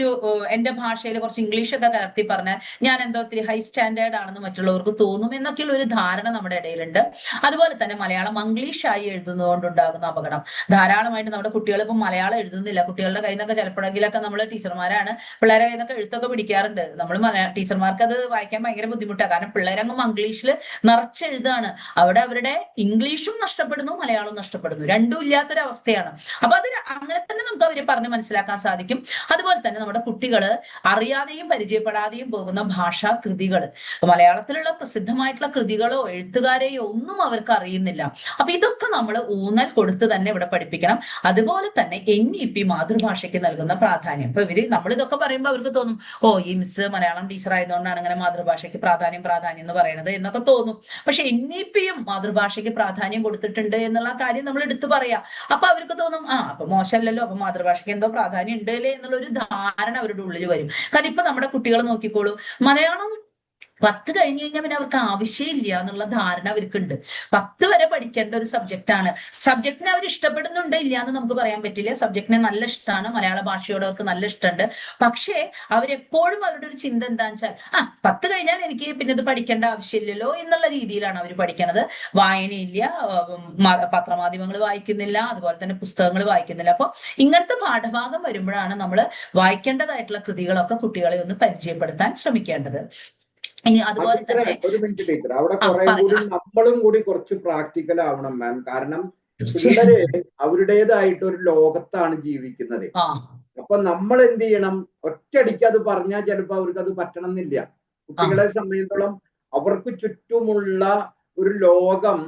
എന്റെ ഭാഷയിൽ കുറച്ച് ഇംഗ്ലീഷൊക്കെ കലർത്തി പറഞ്ഞാൽ ഞാൻ എന്തോ ഒത്തിരി ഹൈ സ്റ്റാൻഡേർഡ് ആണെന്ന് മറ്റുള്ളവർക്ക് തോന്നും എന്നൊക്കെയുള്ള ഒരു ധാരണ നമ്മുടെ ഇടയിലുണ്ട്. അതുപോലെ തന്നെ മലയാളം മംഗ്ലീഷായി എഴുതുന്നതുകൊണ്ടുണ്ടാകുന്ന അപകടം. ധാരാളമായിട്ട് നമ്മുടെ കുട്ടികൾ ഇപ്പം മലയാളം എഴുതുന്നില്ല. കുട്ടികളുടെ കയ്യിൽ നിന്നൊക്കെ ചിലപ്പോഴെങ്കിലൊക്കെ നമ്മൾ ടീച്ചർമാരാണ് പിള്ളേരെ കയ്യിൽ നിന്നൊക്കെ എഴുത്തൊക്കെ പിടിക്കാറുണ്ട്. നമ്മൾ ടീച്ചർമാർക്ക് അത് വായിക്കാൻ ഭയങ്കര ബുദ്ധിമുട്ടാണ്. കാരണം പിള്ളേരങ്ങ് മംഗ്ലീഷിൽ നിറച്ചെഴുതാണ്. അവിടെ അവരുടെ ഇംഗ്ലീഷും നഷ്ടപ്പെടുന്നു, മലയാളവും നഷ്ടപ്പെടുന്നു. രണ്ടും ഇല്ലാത്തൊരവസ്ഥയാണ്. അപ്പൊ അത് അങ്ങനെ തന്നെ നമുക്ക് അവരെ പറഞ്ഞ് മനസ്സിലാക്കാൻ സാധിക്കും. അതുപോലെ തന്നെ നമ്മുടെ കുട്ടികൾ അറിയാതെയും പരിചയപ്പെടാതെയും പോകുന്ന ഭാഷാ കൃതികൾ, മലയാളത്തിലുള്ള പ്രസിദ്ധമായിട്ടുള്ള കൃതികളോ എഴുത്തുകാരെയോ ഒന്നും അവർക്ക് അറിയുന്നില്ല. അപ്പൊ ഇതൊക്കെ നമ്മൾ ഊന്നൽ കൊടുത്ത് തന്നെ ഇവിടെ പഠിപ്പിക്കണം. അതുപോലെ തന്നെ NEP മാതൃഭാഷയ്ക്ക് നൽകുന്ന പ്രാധാന്യം. ഇപ്പൊ നമ്മൾ ഇതൊക്കെ പറയുമ്പോൾ അവർക്ക് തോന്നും, ഓ ഈ മിസ് മലയാളം ടീച്ചർ ആയതുകൊണ്ടാണ് ഇങ്ങനെ മാതൃഭാഷയ്ക്ക് പ്രാധാന്യം എന്ന് പറയുന്നത് എന്നൊക്കെ തോന്നും. പക്ഷെ NEPയും മാതൃഭാഷയ്ക്ക് പ്രാധാന്യം കൊടുത്തിട്ടുണ്ട് എന്നുള്ള കാര്യം നമ്മൾ എടുത്തു പറയാം. അപ്പൊ അവർക്ക് തോന്നും, അപ്പൊ മോശമല്ലല്ലോ, അപ്പൊ മാതൃഭാഷയ്ക്ക് എന്തോ പ്രാധാന്യം ഉണ്ട് അല്ലേ എന്നുള്ള ഒരു ധാരണ അവരുടെ ഉള്ളിൽ വരും. കാരണം ഇപ്പൊ നമ്മുടെ കുട്ടികൾ നോക്കിക്കോളൂ, മലയാളം 10 കഴിഞ്ഞു കഴിഞ്ഞാൽ പിന്നെ അവർക്ക് ആവശ്യമില്ല എന്നുള്ള ധാരണ അവർക്കുണ്ട്. 10 വരെ പഠിക്കേണ്ട ഒരു സബ്ജക്റ്റാണ്. സബ്ജക്റ്റിനെ അവർ ഇഷ്ടപ്പെടുന്നുണ്ട് ഇല്ല എന്ന് നമുക്ക് പറയാൻ പറ്റില്ല. സബ്ജക്റ്റിനെ നല്ല ഇഷ്ടമാണ്, മലയാള ഭാഷയോട് അവർക്ക് നല്ല ഇഷ്ടമുണ്ട്. പക്ഷേ അവരെപ്പോഴും അവരുടെ ഒരു ചിന്ത എന്താണെന്ന് വെച്ചാൽ 10 കഴിഞ്ഞാൽ എനിക്ക് പിന്നെ ഇത് പഠിക്കേണ്ട ആവശ്യമില്ലല്ലോ എന്നുള്ള രീതിയിലാണ് അവർ പഠിക്കണത്. വായനയില്ല, പത്രമാധ്യമങ്ങൾ വായിക്കുന്നില്ല, അതുപോലെ തന്നെ പുസ്തകങ്ങൾ വായിക്കുന്നില്ല. അപ്പൊ ഇങ്ങനത്തെ പാഠഭാഗം വരുമ്പോഴാണ് നമ്മൾ വായിക്കേണ്ടതായിട്ടുള്ള കൃതികളൊക്കെ കുട്ടികളെ ഒന്ന് പരിചയപ്പെടുത്താൻ ശ്രമിക്കേണ്ടത്. ഇനി അതുപോലെ തന്നെ ഒരു മിനിറ്റ് ടീച്ചർ, അവിടെ കുറെ കൂടി നമ്മളും കൂടി കുറച്ച് പ്രാക്ടിക്കൽ ആവണം മാം. കാരണം പിള്ളേര് അവരുടേതായിട്ട് ഒരു ലോകത്താണ് ജീവിക്കുന്നത്. അപ്പൊ നമ്മൾ എന്ത് ചെയ്യണം? ഒറ്റയടിക്ക് അത് പറഞ്ഞാൽ ചിലപ്പോ അവർക്ക് അത് പറ്റണം എന്നില്ല. കുട്ടികളെ സംബന്ധിച്ചിടത്തോളം അവർക്ക് ചുറ്റുമുള്ള ഒരു ലോകം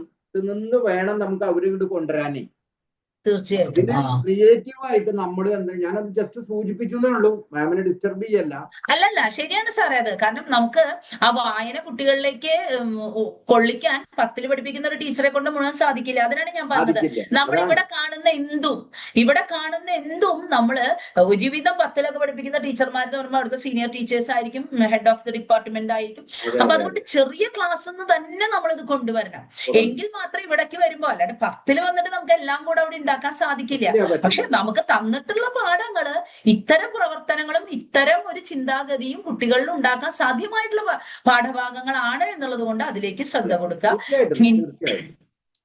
നിന്ന് വേണം നമുക്ക് അവരിങ്ങോട്ട് കൊണ്ടുവരാനേ. തീർച്ചയായിട്ടും ക്രിയേറ്റീവായിട്ട് നമ്മൾ ഞാനത് ജസ്റ്റ് സൂചിപ്പിച്ചു ഉള്ളൂ, മാമിനെ ഡിസ്റ്റർബ് ചെയ്യല്ല. അല്ലല്ല, ശരിയാണ് സാറേ അത്. കാരണം നമുക്ക് ആ വായന കുട്ടികളിലേക്ക് കൊള്ളിക്കാൻ 10ൽ പഠിപ്പിക്കുന്ന ഒരു ടീച്ചറെ കൊണ്ട് മുഴുവൻ സാധിക്കില്ല. അതിനാണ് ഞാൻ പറഞ്ഞത്, നമ്മൾ ഇവിടെ കാണുന്ന എന്തും നമ്മള് ഒരുവിധം 10ലൊക്കെ പഠിപ്പിക്കുന്ന ടീച്ചർമാരെന്ന് പറയുമ്പോൾ അവിടുത്തെ സീനിയർ ടീച്ചേഴ്സ് ആയിരിക്കും, ഹെഡ് ഓഫ് ദി ഡിപ്പാർട്ട്മെന്റ് ആയിരിക്കും. അപ്പൊ അതുകൊണ്ട് ചെറിയ ക്ലാസ്സിൽ നിന്ന് തന്നെ നമ്മളിത് കൊണ്ടുവരണം. എങ്കിൽ മാത്രമേ ഇവിടേക്ക് വരുമ്പോ, അല്ലാണ്ട് 10ൽ വന്നിട്ട് നമുക്ക് എല്ലാം കൂടെ അവിടെ ഉണ്ടാക്കാൻ സാധിക്കില്ല. പക്ഷെ നമുക്ക് തന്നിട്ടുള്ള പാഠങ്ങള് ഇത്തരം പ്രവർത്തനങ്ങളും ഇത്തരം ഒരു ചിന്താഗതിയും കുട്ടികളിൽ ഉണ്ടാക്കാൻ സാധ്യമായിട്ടുള്ള പാഠഭാഗങ്ങളാണ് എന്നുള്ളത് കൊണ്ട് അതിലേക്ക് ശ്രദ്ധ കൊടുക്കുക.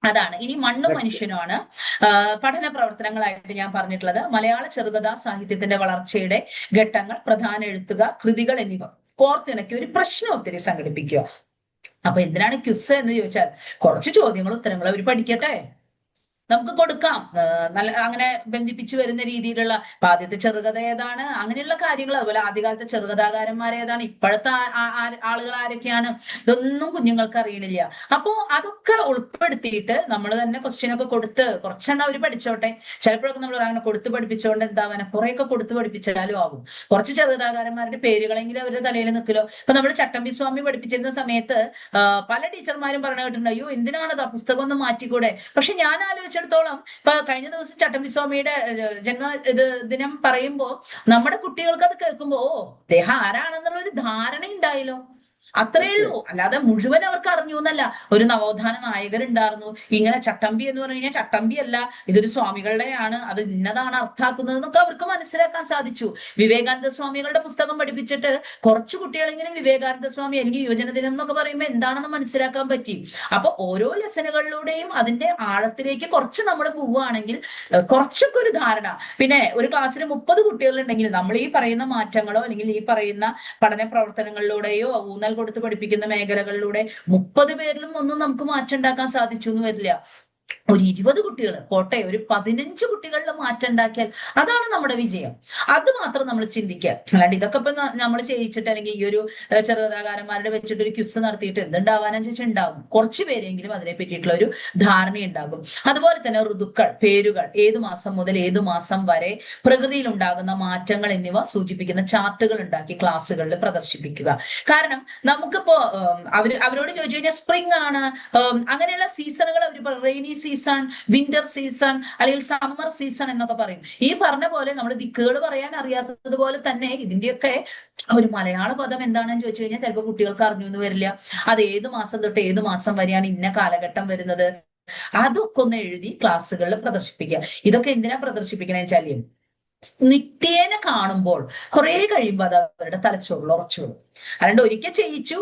അതാണ്. ഇനി മണ്ണും മനുഷ്യനുമാണ് പഠന പ്രവർത്തനങ്ങളായിട്ട് ഞാൻ പറഞ്ഞിട്ടുള്ളത്. മലയാള ചെറുകഥാ സാഹിത്യത്തിന്റെ വളർച്ചയുടെ ഘട്ടങ്ങൾ, പ്രധാന എഴുത്തുകാർ, കൃതികൾ എന്നിവ കോർത്തിണക്കി ഒരു പ്രശ്നോത്തരി സംഘടിപ്പിക്കുക. അപ്പൊ എന്തിനാണ് ക്വിസ് എന്ന് ചോദിച്ചാൽ, കുറച്ച് ചോദ്യങ്ങളും ഉത്തരങ്ങളും അവർ പഠിക്കട്ടെ, നമുക്ക് കൊടുക്കാം. നല്ല അങ്ങനെ ബന്ധിപ്പിച്ചു വരുന്ന രീതിയിലുള്ള ആദ്യത്തെ ചെറുകഥ ഏതാണ്, അങ്ങനെയുള്ള കാര്യങ്ങൾ. അതുപോലെ ആദ്യകാലത്തെ ചെറുകഥാകാരന്മാർ ഏതാണ്, ഇപ്പോഴത്തെ ആളുകൾ ആരൊക്കെയാണ്, ഇതൊന്നും കുഞ്ഞുങ്ങൾക്ക് അറിയണില്ല. അപ്പോ അതൊക്കെ ഉൾപ്പെടുത്തിയിട്ട് നമ്മൾ തന്നെ ക്വസ്റ്റ്യൻ ഒക്കെ കൊടുത്ത് കുറച്ചെണ്ണം അവർ പഠിച്ചോട്ടെ. ചിലപ്പോഴൊക്കെ നമ്മൾ അങ്ങനെ കൊടുത്ത് പഠിപ്പിച്ചുകൊണ്ട് എന്താവാന, കുറെയൊക്കെ കൊടുത്ത് പഠിപ്പിച്ചാലും ആകും. കുറച്ച് ചെറുകഥാകാരന്മാരുടെ പേരുകളെങ്കിലും അവരുടെ തലയിൽ നിൽക്കലോ. ഇപ്പൊ നമ്മൾ ചട്ടമ്പി സ്വാമി പഠിപ്പിച്ചിരുന്ന സമയത്ത് പല ടീച്ചർമാരും പറഞ്ഞു കേട്ടിട്ടുണ്ട്, അയ്യോ എന്തിനാണത്, ആ പുസ്തകം ഒന്ന് മാറ്റിക്കൂടെ. പക്ഷെ ഞാൻ ആലോചിച്ചു സംബന്ധിച്ചിടത്തോളം ഇപ്പൊ കഴിഞ്ഞ ദിവസം ചട്ടമ്പി സ്വാമിയുടെ ദിനം പറയുമ്പോ നമ്മുടെ കുട്ടികൾക്ക് അത് കേൾക്കുമ്പോ ഓ അദ്ദേഹം ആരാണെന്നുള്ള ഒരു ധാരണ ഉണ്ടായല്ലോ. അത്രേ ഉള്ളൂ. അല്ലാതെ മുഴുവൻ അവർക്ക് അറിഞ്ഞു എന്നല്ല. ഒരു നവോത്ഥാന നായകരുണ്ടായിരുന്നു. ഇങ്ങനെ ചട്ടമ്പി എന്ന് പറഞ്ഞു കഴിഞ്ഞാൽ ചട്ടമ്പി അല്ല, ഇതൊരു സ്വാമികളുടെയാണ്, അത് ഇന്നതാണ് അർത്ഥാക്കുന്നത് എന്നൊക്കെ അവർക്ക് മനസ്സിലാക്കാൻ സാധിച്ചു. വിവേകാനന്ദ സ്വാമികളുടെ പുസ്തകം പഠിപ്പിച്ചിട്ട് കുറച്ചു കുട്ടികളെങ്കിലും വിവേകാനന്ദ സ്വാമി അല്ലെങ്കിൽ യുവജന ദിനം എന്നൊക്കെ പറയുമ്പോൾ എന്താണെന്ന് മനസ്സിലാക്കാൻ പറ്റി. അപ്പൊ ഓരോ ലെസനുകളിലൂടെയും അതിന്റെ ആഴത്തിലേക്ക് കുറച്ച് നമ്മൾ പോവുകയാണെങ്കിൽ കുറച്ചൊക്കെ ഒരു ധാരണ. പിന്നെ ഒരു ക്ലാസ്സിൽ 30 കുട്ടികളുണ്ടെങ്കിൽ നമ്മൾ ഈ പറയുന്ന മാറ്റങ്ങളോ അല്ലെങ്കിൽ ഈ പറയുന്ന പഠന പ്രവർത്തനങ്ങളിലൂടെയോ ഊന്നൽ കൊടുത്ത് പഠിപ്പിക്കുന്ന മേഖലകളിലൂടെ 30 പേരിലും ഒന്നും നമുക്ക് മാറ്റം ഉണ്ടാക്കാൻ സാധിച്ചു എന്ന് വരില്ല. ഒരു 20 കുട്ടികൾ പോട്ടെ, ഒരു 15 കുട്ടികളിൽ മാറ്റം ഉണ്ടാക്കിയാൽ അതാണ് നമ്മുടെ വിജയം. അത് മാത്രം നമ്മൾ ചിന്തിക്കുക. അല്ലാണ്ട് ഇതൊക്കെ ഇപ്പൊ നമ്മൾ ചെയ്യിച്ചിട്ട് അല്ലെങ്കിൽ ഈ ഒരു ചെറുകഥാകാരന്മാരുടെ വെച്ചിട്ട് ഒരു ക്വിസ് നടത്തിയിട്ട് എന്തുണ്ടാവാനെന്ന് ചോദിച്ചാൽ ഉണ്ടാവും. കുറച്ചു പേരെങ്കിലും അതിനെ പറ്റിയിട്ടുള്ള ഒരു ധാരണ ഉണ്ടാകും. അതുപോലെ തന്നെ ഋതുക്കൾ, പേരുകൾ, ഏതു മാസം മുതൽ ഏതു മാസം വരെ പ്രകൃതിയിൽ ഉണ്ടാകുന്ന മാറ്റങ്ങൾ എന്നിവ സൂചിപ്പിക്കുന്ന ചാർട്ടുകൾ ഉണ്ടാക്കി ക്ലാസ്സുകളിൽ പ്രദർശിപ്പിക്കുക. കാരണം നമുക്കിപ്പോ അവരോട് ചോദിച്ചു കഴിഞ്ഞാൽ സ്പ്രിംഗ് ആണ്, അങ്ങനെയുള്ള സീസണുകൾ അവർ റെയിനി സീസൺ, വിന്റർ സീസൺ അല്ലെങ്കിൽ സമ്മർ സീസൺ എന്നൊക്കെ പറയും. ഈ പറഞ്ഞ പോലെ നമ്മൾ ദിക്കുകൾ പറയാൻ അറിയാത്തതുപോലെ തന്നെ ഇതിന്റെയൊക്കെ ഒരു മലയാള പദം എന്താണെന്ന് ചോദിച്ചു കഴിഞ്ഞാൽ ചിലപ്പോൾ കുട്ടികൾക്ക് അറിഞ്ഞു എന്ന് വരില്ല. അത് ഏത് മാസം തൊട്ട് ഏത് മാസം വരെയാണ് ഇന്ന കാലഘട്ടം വരുന്നത്, അതൊക്കെ ഒന്ന് എഴുതി ക്ലാസ്സുകളിൽ പ്രദർശിപ്പിക്കുക. ഇതൊക്കെ എന്തിനാ പ്രദർശിപ്പിക്കണമെന്ന് വെച്ചാൽ നിത്യേന കാണുമ്പോൾ കുറെ കഴിയുമ്പോൾ അത് അവരുടെ തലച്ചോറിൽ ഉറച്ചോളും. അല്ലാണ്ട് ഒരിക്കൽ ചെയ്യിച്ചു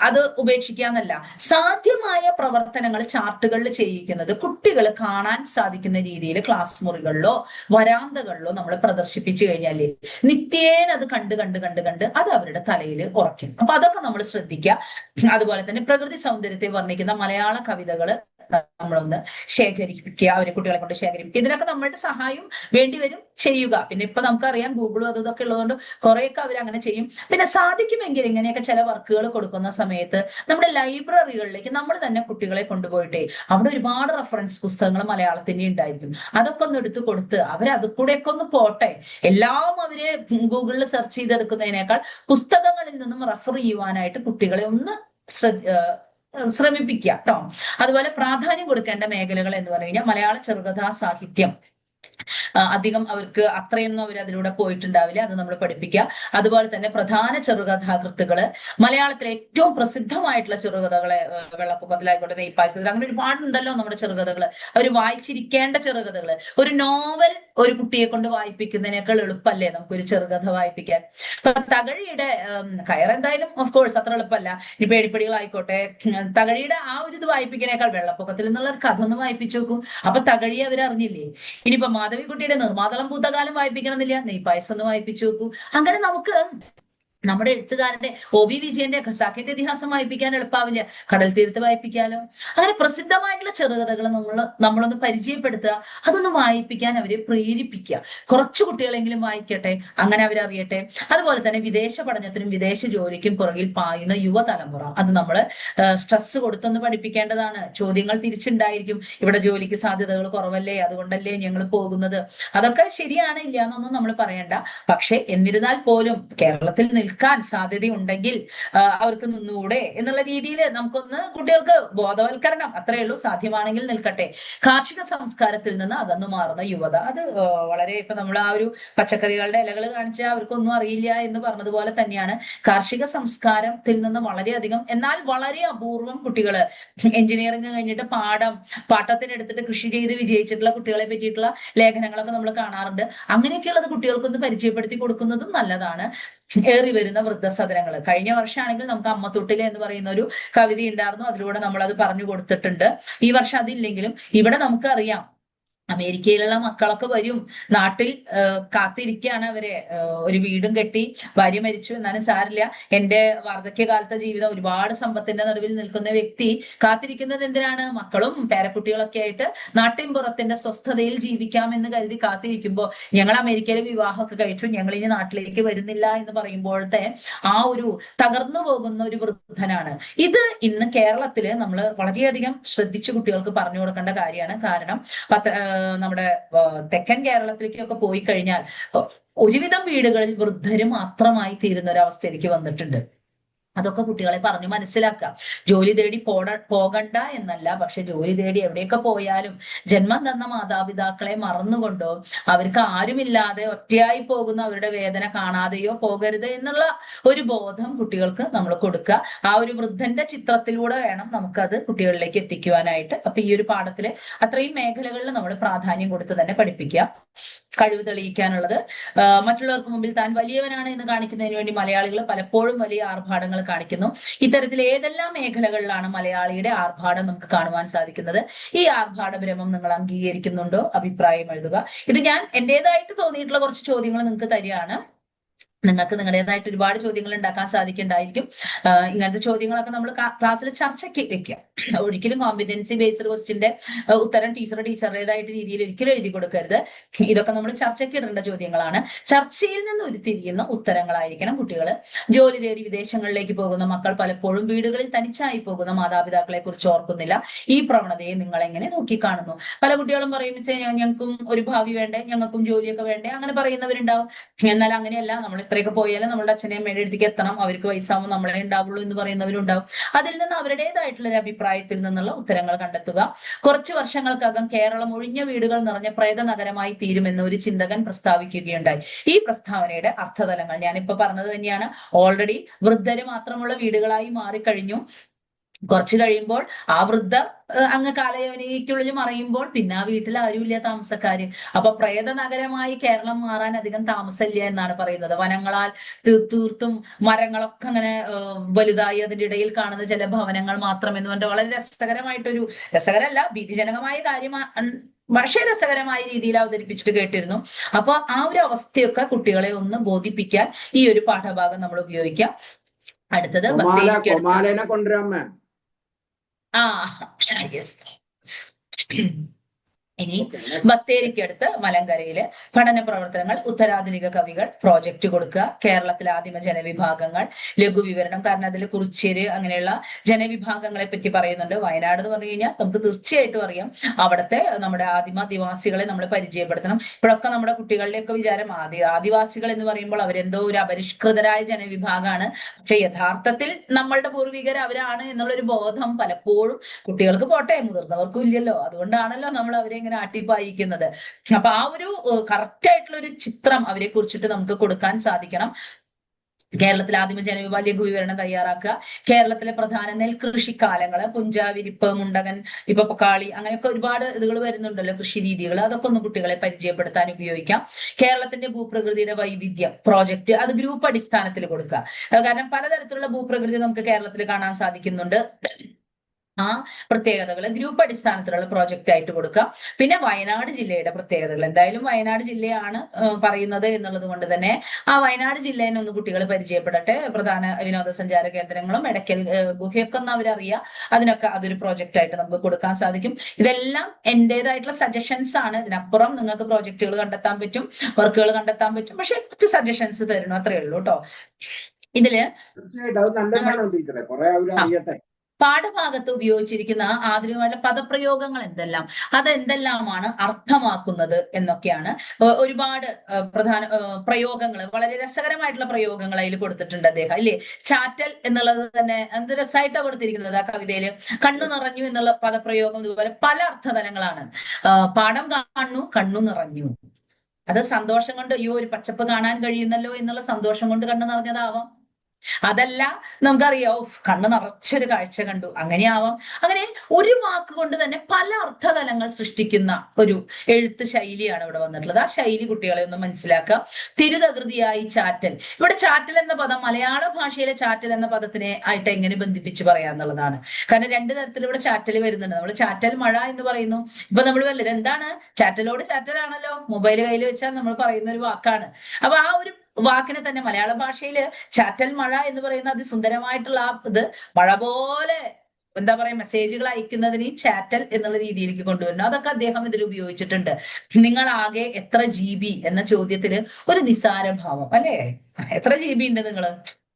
അത് ഉപേക്ഷിക്കാന്നല്ല. സാധ്യമായ പ്രവർത്തനങ്ങൾ ചാർട്ടുകളിൽ ചെയ്യിക്കുന്നത് കുട്ടികൾ കാണാൻ സാധിക്കുന്ന രീതിയിൽ ക്ലാസ് മുറികളിലോ വരാന്തകളിലോ നമ്മൾ പ്രദർശിപ്പിച്ചു കഴിഞ്ഞാല് നിത്യേന അത് കണ്ട് കണ്ട് കണ്ട് കണ്ട് അത് അവരുടെ തലയിൽ ഉറക്കും. അപ്പൊ അതൊക്കെ നമ്മൾ ശ്രദ്ധിക്കുക. അതുപോലെ തന്നെ പ്രകൃതി സൗന്ദര്യത്തെ വർണ്ണിക്കുന്ന മലയാള കവിതകള് നമ്മളൊന്ന് ശേഖരിപ്പിക്കുക, അവരെ കുട്ടികളെ കൊണ്ട് ശേഖരിപ്പിക്കുക. ഇതിനൊക്കെ നമ്മളുടെ സഹായം വേണ്ടിവരും, ചെയ്യുക. പിന്നെ ഇപ്പൊ നമുക്കറിയാം ഗൂഗിളും അതൊക്കെ ഉള്ളതുകൊണ്ട് കുറെയൊക്കെ അവരങ്ങനെ ചെയ്യും. പിന്നെ സാധിക്കുമെങ്കിൽ ഇങ്ങനെയൊക്കെ ചില വർക്കുകൾ കൊടുക്കുന്ന സമയത്ത് നമ്മുടെ ലൈബ്രറികളിലേക്ക് നമ്മൾ തന്നെ കുട്ടികളെ കൊണ്ടുപോയിട്ടേ അവിടെ ഒരുപാട് റെഫറൻസ് പുസ്തകങ്ങൾ മലയാളത്തിന്റെ ഉണ്ടായിരിക്കും. അതൊക്കെ ഒന്ന് എടുത്തു കൊടുത്ത് അവരത് കൂടെയൊക്കെ ഒന്ന് പോട്ടെ. എല്ലാം അവര് ഗൂഗിളിൽ സെർച്ച് ചെയ്തെടുക്കുന്നതിനേക്കാൾ പുസ്തകങ്ങളിൽ നിന്നും റെഫർ ചെയ്യുവാനായിട്ട് കുട്ടികളെ ഒന്ന് ശ്രമിപ്പിക്കുക കേട്ടോ. അതുപോലെ പ്രാധാന്യം കൊടുക്കേണ്ട മേഖലകൾ എന്ന് പറഞ്ഞു കഴിഞ്ഞാൽ മലയാള ചെറുകഥാ സാഹിത്യം അധികം അവർക്ക് അത്രയൊന്നും അവർ അതിലൂടെ പോയിട്ടുണ്ടാവില്ല, അത് നമ്മൾ പഠിപ്പിക്കുക. അതുപോലെ തന്നെ പ്രധാന ചെറുകഥാകൃത്തുകള് മലയാളത്തിലെ ഏറ്റവും പ്രസിദ്ധമായിട്ടുള്ള ചെറുകഥകളെ, വെള്ളപ്പൊക്കത്തിലായിക്കോട്ടെ, നെയ്പ്പായസത്തിൽ, അങ്ങനെ ഒരുപാടുണ്ടല്ലോ നമ്മുടെ ചെറുകഥകള്. അവർ വായിച്ചിരിക്കേണ്ട ചെറുകഥകള്. ഒരു നോവൽ ഒരു കുട്ടിയെ കൊണ്ട് വായിപ്പിക്കുന്നതിനേക്കാൾ എളുപ്പമല്ലേ നമുക്കൊരു ചെറുകഥ വായിപ്പിക്കാൻ. ഇപ്പൊ തകഴിയുടെ കയറെന്തായാലും ഓഫ് കോഴ്സ് അത്ര എളുപ്പമല്ല. ഇനി പേടിപ്പടികളായിക്കോട്ടെ, തകഴിയുടെ ആ ഒരു ഇത് വായിപ്പിക്കുന്നതിനേക്കാൾ വെള്ളപ്പൊക്കത്തിൽ നിന്നുള്ള ഒരു കഥ ഒന്ന് വായിപ്പിച്ചു നോക്കൂ. അപ്പൊ തകഴി അവരറിഞ്ഞില്ലേ. ഇനിയിപ്പോ മാധവിക്കുട്ടിയുടെ നിർമാതളം പൂത്തകാലം വായിപ്പിക്കണമെന്നില്ല, നെയ്പായസം ഒന്ന് വായിപ്പിച്ചു നോക്കൂ. അങ്ങനെ നമുക്ക് നമ്മുടെ എഴുത്തുകാരുടെ OV വിജയന്റെ ഖസാക്കിന്റെ ഇതിഹാസം വായിപ്പിക്കാൻ എളുപ്പമാവില്ല, കടൽ തീരത്ത് വായിപ്പിക്കാലോ. അങ്ങനെ പ്രസിദ്ധമായിട്ടുള്ള ചെറുകഥകൾ നമ്മളൊന്ന് പരിചയപ്പെടുത്തുക, അതൊന്ന് വായിപ്പിക്കാൻ അവരെ പ്രേരിപ്പിക്കുക. കുറച്ചു കുട്ടികളെങ്കിലും വായിക്കട്ടെ, അങ്ങനെ അവരറിയട്ടെ. അതുപോലെ തന്നെ വിദേശ പഠനത്തിനും വിദേശ ജോലിക്കും പുറകിൽ പായുന്ന യുവതലമുറ, അത് നമ്മൾ സ്ട്രെസ് കൊടുത്തൊന്ന് പഠിപ്പിക്കേണ്ടതാണ്. ചോദ്യങ്ങൾ തിരിച്ചുണ്ടായിരിക്കും. ഇവിടെ ജോലിക്ക് സാധ്യതകൾ കുറവല്ലേ, അതുകൊണ്ടല്ലേ ഞങ്ങൾ പോകുന്നത്. അതൊക്കെ ശരിയാണ്, ഇല്ല എന്നൊന്നും നമ്മൾ പറയണ്ട. പക്ഷെ എന്നിരുന്നാൽ പോലും കേരളത്തിൽ നിൽക്കാൻ സാധ്യതയുണ്ടെങ്കിൽ അവർക്ക് നിന്നുകൂടെ എന്നുള്ള രീതിയിൽ നമുക്കൊന്ന് കുട്ടികൾക്ക് ബോധവൽക്കരണം, അത്രയേ ഉള്ളൂ. സാധ്യമാണെങ്കിൽ നിൽക്കട്ടെ. കാർഷിക സംസ്കാരത്തിൽ നിന്ന് അകന്നു മാറുന്ന യുവത, അത് വളരെ ഇപ്പൊ നമ്മൾ ആ ഒരു പച്ചക്കറികളുടെ ഇലകൾ കാണിച്ചാൽ അവർക്കൊന്നും അറിയില്ല എന്ന് പറഞ്ഞതുപോലെ തന്നെയാണ് കാർഷിക സംസ്കാരത്തിൽ നിന്ന് വളരെയധികം, എന്നാൽ വളരെ അപൂർവം കുട്ടികള് എഞ്ചിനീയറിംഗ് കഴിഞ്ഞിട്ട് പാട്ടത്തിനെടുത്തിട്ട് കൃഷി ചെയ്ത് വിജയിച്ചിട്ടുള്ള കുട്ടികളെ പറ്റിയിട്ടുള്ള ലേഖനങ്ങളൊക്കെ നമ്മൾ കാണാറുണ്ട്. അങ്ങനെയൊക്കെയുള്ളത് കുട്ടികൾക്കൊന്ന് പരിചയപ്പെടുത്തി കൊടുക്കുന്നതും നല്ലതാണ്. ഏറി വരുന്ന വൃദ്ധസദനങ്ങൾ, കഴിഞ്ഞ വർഷമാണെങ്കിൽ നമുക്ക് അമ്മത്തൊട്ടില് എന്ന് പറയുന്ന ഒരു കവിത ഉണ്ടായിരുന്നു, അതിലൂടെ നമ്മൾ അത് പറഞ്ഞു കൊടുത്തിട്ടുണ്ട്. ഈ വർഷം അതില്ലെങ്കിലും ഇവിടെ നമുക്കറിയാം അമേരിക്കയിലുള്ള മക്കളൊക്കെ വരും, നാട്ടിൽ കാത്തിരിക്കുകയാണ് അവരെ. ഒരു വീടും കെട്ടി, ഭാര്യ മരിച്ചു എന്നാലും സാരില്ല, എന്റെ വാർദ്ധക്യകാലത്തെ ജീവിതം, ഒരുപാട് സമ്പത്തിന്റെ നടുവിൽ നിൽക്കുന്ന വ്യക്തി കാത്തിരിക്കുന്നത് എന്തിനാണ്? മക്കളും പേരക്കുട്ടികളൊക്കെ ആയിട്ട് നാട്ടിൻ പുറത്തിന്റെ സ്വസ്ഥതയിൽ ജീവിക്കാമെന്ന് കരുതി കാത്തിരിക്കുമ്പോൾ ഞങ്ങൾ അമേരിക്കയിലെ വിവാഹമൊക്കെ കഴിച്ചു, ഞങ്ങൾ ഇനി നാട്ടിലേക്ക് വരുന്നില്ല എന്ന് പറയുമ്പോഴത്തെ ആ ഒരു തകർന്നു പോകുന്ന ഒരു വൃദ്ധനാണ്. ഇത് ഇന്ന് കേരളത്തില് നമ്മൾ വളരെയധികം ശ്രദ്ധിച്ചു കുട്ടികൾക്ക് പറഞ്ഞു കൊടുക്കേണ്ട കാര്യമാണ്. കാരണം നമ്മുടെ തെക്കൻ കേരളത്തിലേക്കൊക്കെ പോയി കഴിഞ്ഞാൽ ഒരുവിധം വീടുകളിൽ വൃദ്ധര് മാത്രമായി തീരുന്ന ഒരു അവസ്ഥയിലേക്ക് വന്നിട്ടുണ്ട്. അതൊക്കെ കുട്ടികളെ പറഞ്ഞ് മനസ്സിലാക്കുക. ജോലി തേടി പോകണ്ട എന്നല്ല, പക്ഷെ ജോലി തേടി എവിടെയൊക്കെ പോയാലും ജന്മം തന്ന മാതാപിതാക്കളെ മറന്നുകൊണ്ടോ അവർക്ക് ആരുമില്ലാതെ ഒറ്റയായി പോകുന്ന അവരുടെ വേദന കാണാതെയോ പോകരുത് എന്നുള്ള ഒരു ബോധം കുട്ടികൾക്ക് നമ്മൾ കൊടുക്കുക. ആ ഒരു വൃദ്ധന്റെ ചിത്രത്തിലൂടെ വേണം നമുക്കത് കുട്ടികളിലേക്ക് എത്തിക്കുവാനായിട്ട്. അപ്പൊ ഈ ഒരു പാഠത്തില് അത്രയും മേഖലകളിൽ നമ്മൾ പ്രാധാന്യം കൊടുത്ത് തന്നെ പഠിപ്പിക്കുക. കഴിവ് തെളിയിക്കാനുള്ളത്, മറ്റുള്ളവർക്ക് മുമ്പിൽ താൻ വലിയവനാണ് എന്ന് കാണിക്കുന്നതിന് വേണ്ടി മലയാളികൾ പലപ്പോഴും വലിയ ആർഭാടങ്ങൾ കാണിക്കുന്നു. ഇത്തരത്തിൽ ഏതെല്ലാം മേഖലകളിലാണ് മലയാളിയുടെ ആർഭാടം നമുക്ക് കാണുവാൻ സാധിക്കുന്നത്? ഈ ആർഭാട ഭ്രമം നിങ്ങൾ അംഗീകരിക്കുന്നുണ്ടോ? അഭിപ്രായം എഴുതുക. ഇത് ഞാൻ എന്റേതായിട്ട് തോന്നിയിട്ടുള്ള കുറച്ച് ചോദ്യങ്ങൾ നിങ്ങൾക്ക് തരികയാണ്. നിങ്ങൾക്ക് നിങ്ങളുടേതായിട്ട് ഒരുപാട് ചോദ്യങ്ങൾ ഉണ്ടാക്കാൻ സാധിക്കുന്നുണ്ടായിരിക്കും. ഇങ്ങനത്തെ ചോദ്യങ്ങളൊക്കെ നമ്മൾ ക്ലാസ്സിൽ ചർച്ചയ്ക്ക് വെക്കുക. ഒരിക്കലും കോമ്പിറ്റൻസി ബേസ്ഡ് ക്വസ്റ്റിന്റെ ഉത്തരം ടീച്ചറുടേതായിട്ട് രീതിയിൽ ഒരിക്കലും എഴുതി കൊടുക്കരുത്. ഇതൊക്കെ നമ്മൾ ചർച്ചയ്ക്ക് ഇടേണ്ട ചോദ്യങ്ങളാണ്. ചർച്ചയിൽ നിന്ന് ഉരുത്തിരിയുന്ന ഉത്തരങ്ങളായിരിക്കണം കുട്ടികൾ. ജോലി തേടി വിദേശങ്ങളിലേക്ക് പോകുന്ന മക്കൾ പലപ്പോഴും വീടുകളിൽ തനിച്ചായി പോകുന്ന മാതാപിതാക്കളെ കുറിച്ച് ഓർക്കുന്നില്ല. ഈ പ്രവണതയെ നിങ്ങൾ എങ്ങനെ നോക്കിക്കാണുന്നു? പല കുട്ടികളും പറയും, ഞങ്ങൾക്കും ഒരു ഭാവി വേണ്ടേ, ഞങ്ങൾക്കും ജോലിയൊക്കെ വേണ്ടേ, അങ്ങനെ പറയുന്നവരുണ്ടാവും. എന്നാൽ അങ്ങനെയല്ല, നമ്മൾ എത്രയൊക്കെ പോയാലും നമ്മുടെ അച്ഛനെയും അമ്മയുടെ അടുത്തേക്ക് എത്തണം, അവർക്ക് വയസ്സാവും, നമ്മളെ ഉണ്ടാവുള്ളൂ എന്ന് പറയുന്നവരുണ്ടാവും. അതിൽ നിന്ന് അവരുടേതായിട്ടുള്ള ഒരു അഭിപ്രായത്തിൽ നിന്നുള്ള ഉത്തരങ്ങൾ കണ്ടെത്തുക. കുറച്ച് വർഷങ്ങൾക്കകം കേരളം ഒഴിഞ്ഞ വീടുകൾ നിറഞ്ഞ പ്രേത നഗരമായി തീരുമെന്ന് ഒരു ചിന്തകൻ പ്രസ്താവിക്കുകയുണ്ടായി. ഈ പ്രസ്താവനയുടെ അർത്ഥതലങ്ങൾ ഞാനിപ്പോ പറഞ്ഞത് തന്നെയാണ്. ഓൾറെഡി വൃദ്ധര് മാത്രമുള്ള വീടുകളായി മാറിക്കഴിഞ്ഞു. കുറച്ച് കഴിയുമ്പോൾ ആ വൃദ്ധർ അങ്ങ് കാലയവനിക്കുള്ളിൽ മറയുമ്പോൾ പിന്നെ ആ വീട്ടിൽ ആരുമില്ല താമസക്കാര്. അപ്പൊ പ്രേത നഗരമായി കേരളം മാറാൻ അധികം താമസമില്ല എന്നാണ് പറയുന്നത്. വനങ്ങളാൽ തീർത്തും മരങ്ങളൊക്കെ അങ്ങനെ വലുതായി അതിന്റെ ഇടയിൽ കാണുന്ന ചില ഭവനങ്ങൾ മാത്രം എന്ന് പറഞ്ഞിട്ട് വളരെ രസകരമല്ല, ഭീതിജനകമായ കാര്യമാണ്, പക്ഷേ രസകരമായ രീതിയിൽ അവതരിപ്പിച്ചിട്ട് കേട്ടിരുന്നു. അപ്പൊ ആ ഒരു അവസ്ഥയൊക്കെ കുട്ടികളെ ഒന്ന് ബോധിപ്പിക്കാൻ ഈ ഒരു പാഠഭാഗം നമ്മൾ ഉപയോഗിക്കാം. അടുത്തത് യെസ്. ഇനി ബത്തേരിക്കടുത്ത് മലങ്കരയില് പഠന പ്രവർത്തനങ്ങൾ, ഉത്തരാധുനിക കവികൾ, പ്രോജക്റ്റ് കൊടുക്കുക. കേരളത്തിലെ ആദിമ ജനവിഭാഗങ്ങൾ, ലഘുവിവരണം, കാരണം അതിൽ കുറിച്യര് അങ്ങനെയുള്ള ജനവിഭാഗങ്ങളെ പറ്റി പറയുന്നുണ്ട്. വയനാട് എന്ന് പറഞ്ഞു കഴിഞ്ഞാൽ നമുക്ക് തീർച്ചയായിട്ടും അറിയാം, അവിടുത്തെ നമ്മുടെ ആദിവാസികളെ നമ്മൾ പരിചയപ്പെടുത്തണം. ഇപ്പോഴൊക്കെ നമ്മുടെ കുട്ടികളുടെയൊക്കെ വിചാരം ആദിവാസികൾ എന്ന് പറയുമ്പോൾ അവരെന്തോ ഒരു അപരിഷ്കൃതരായ ജനവിഭാഗമാണ്. പക്ഷെ യഥാർത്ഥത്തിൽ നമ്മളുടെ പൂർവികർ അവരാണ് എന്നുള്ളൊരു ബോധം പലപ്പോഴും കുട്ടികൾക്ക് പോട്ടെ, മുതിർന്നവർക്കും ഇല്ലല്ലോ. അതുകൊണ്ടാണല്ലോ നമ്മൾ അവരെ ഇങ്ങനെ ആട്ടിപ്പായിക്കുന്നത്. അപ്പൊ ആ ഒരു കറക്റ്റ് ആയിട്ടുള്ള ഒരു ചിത്രം അവരെ കുറിച്ചിട്ട് നമുക്ക് കൊടുക്കാൻ സാധിക്കണം. കേരളത്തിലെ ആദിമ ജനവിഭാഗ ലഘുവിവരണം തയ്യാറാക്കുക. കേരളത്തിലെ പ്രധാന നെൽകൃഷിക്കാലങ്ങള്, പുഞ്ചാവിരിപ്പ്, മുണ്ടകൻ, ഇപ്പൊ പൊക്കാളി, അങ്ങനെയൊക്കെ ഒരുപാട് ഇതുകൾ വരുന്നുണ്ടല്ലോ, കൃഷി രീതികൾ. അതൊക്കെ ഒന്ന് കുട്ടികളെ പരിചയപ്പെടുത്താൻ ഉപയോഗിക്കാം. കേരളത്തിന്റെ ഭൂപ്രകൃതിയുടെ വൈവിധ്യം പ്രോജക്റ്റ്, അത് ഗ്രൂപ്പ് അടിസ്ഥാനത്തിൽ കൊടുക്കുക. കാരണം പലതരത്തിലുള്ള ഭൂപ്രകൃതി നമുക്ക് കേരളത്തിൽ കാണാൻ സാധിക്കുന്നുണ്ട്. ആ പ്രത്യേകതകൾ ഗ്രൂപ്പ് അടിസ്ഥാനത്തിലുള്ള പ്രോജക്റ്റ് ആയിട്ട് കൊടുക്കുക. പിന്നെ വയനാട് ജില്ലയുടെ പ്രത്യേകതകൾ, എന്തായാലും വയനാട് ജില്ലയാണ് പറയുന്നത് എന്നുള്ളത് കൊണ്ട് തന്നെ ആ വയനാട് ജില്ലേനെ ഒന്ന് കുട്ടികൾ പരിചയപ്പെടട്ടെ. പ്രധാന വിനോദസഞ്ചാര കേന്ദ്രങ്ങളും ഇടയ്ക്കൽ ഗുഹയൊക്കെ ഒന്ന് അവരറിയാം. അതിനൊക്കെ അതൊരു പ്രോജക്റ്റ് ആയിട്ട് നമുക്ക് കൊടുക്കാൻ സാധിക്കും. ഇതെല്ലാം എന്റേതായിട്ടുള്ള സജഷൻസ് ആണ്. ഇതിനപ്പുറം നിങ്ങൾക്ക് പ്രോജക്റ്റുകൾ കണ്ടെത്താൻ പറ്റും, വർക്കുകൾ കണ്ടെത്താൻ പറ്റും. പക്ഷെ കുറച്ച് സജഷൻസ് തരണം, അത്രേ ഉള്ളൂ കേട്ടോ. ഇതില് പാഠഭാഗത്ത് ഉപയോഗിച്ചിരിക്കുന്ന ആധുനികമായിട്ടുള്ള പദപ്രയോഗങ്ങൾ എന്തെല്ലാം, അതെന്തെല്ലാമാണ് അർത്ഥമാക്കുന്നത് എന്നൊക്കെയാണ്. ഒരുപാട് പ്രധാന പ്രയോഗങ്ങൾ, വളരെ രസകരമായിട്ടുള്ള പ്രയോഗങ്ങൾ അതിൽ കൊടുത്തിട്ടുണ്ട് അദ്ദേഹം, അല്ലേ? ചാറ്റൽ എന്നുള്ളത് തന്നെ എന്ത് രസമായിട്ടാണ് കൊടുത്തിരിക്കുന്നത് ആ കവിതയില്. കണ്ണു നിറഞ്ഞു എന്നുള്ള പദപ്രയോഗം ഇതുപോലെ പല അർത്ഥതലങ്ങളാണ്. പാടം കാണുന്നു, കണ്ണു നിറഞ്ഞു, അത് സന്തോഷം കൊണ്ട്, അയ്യോ ഒരു പച്ചപ്പ് കാണാൻ കഴിയുന്നല്ലോ എന്നുള്ള സന്തോഷം കൊണ്ട് കണ്ണു നിറഞ്ഞതാവാം. അതല്ല, നമുക്കറിയാം കണ്ണ് നിറച്ചൊരു കാഴ്ച കണ്ടു, അങ്ങനെയാവാം. അങ്ങനെ ഒരു വാക്ക് കൊണ്ട് തന്നെ പല അർത്ഥതലങ്ങൾ സൃഷ്ടിക്കുന്ന ഒരു എഴുത്ത് ശൈലിയാണ് ഇവിടെ വന്നിട്ടുള്ളത്. ആ ശൈലി കുട്ടികളെ ഒന്ന് മനസ്സിലാക്കുക. തിരുതകൃതിയായി ചാറ്റൽ, ഇവിടെ ചാറ്റൽ എന്ന പദം മലയാള ഭാഷയിലെ ചാറ്റൽ എന്ന പദത്തിനെ ആയിട്ട് എങ്ങനെ ബന്ധിപ്പിച്ച് പറയാന്നുള്ളതാണ്. കാരണം രണ്ടു തരത്തിൽ ഇവിടെ ചാറ്റൽ വരുന്നുണ്ട്. നമ്മൾ ചാറ്റൽ മഴ എന്ന് പറയുന്നു. ഇപ്പൊ നമ്മൾ ഇത് എന്താണ്, ചാറ്റലോട് ചാറ്റലാണല്ലോ, മൊബൈൽ കയ്യിൽ വെച്ചാൽ നമ്മൾ പറയുന്ന ഒരു വാക്കാണ്. അപ്പൊ ആ ഒരു വാക്കിനെ തന്നെ മലയാള ഭാഷയിൽ ചാറ്റൽ മഴ എന്ന് പറയുന്ന അതിസുന്ദരമായിട്ടുള്ള ആ ഇത് മഴ പോലെ എന്താ പറയാ മെസ്സേജുകൾ അയക്കുന്നതിന് ഈ ചാറ്റൽ എന്നുള്ള രീതിയിലേക്ക് കൊണ്ടുവരുന്നു. അതൊക്കെ അദ്ദേഹം ഇതിൽ ഉപയോഗിച്ചിട്ടുണ്ട്. നിങ്ങൾ ആകെ എത്ര GB എന്ന ചോദ്യത്തിന് ഒരു നിസാര ഭാവം, അല്ലേ? എത്ര GB ഉണ്ട് നിങ്ങള്?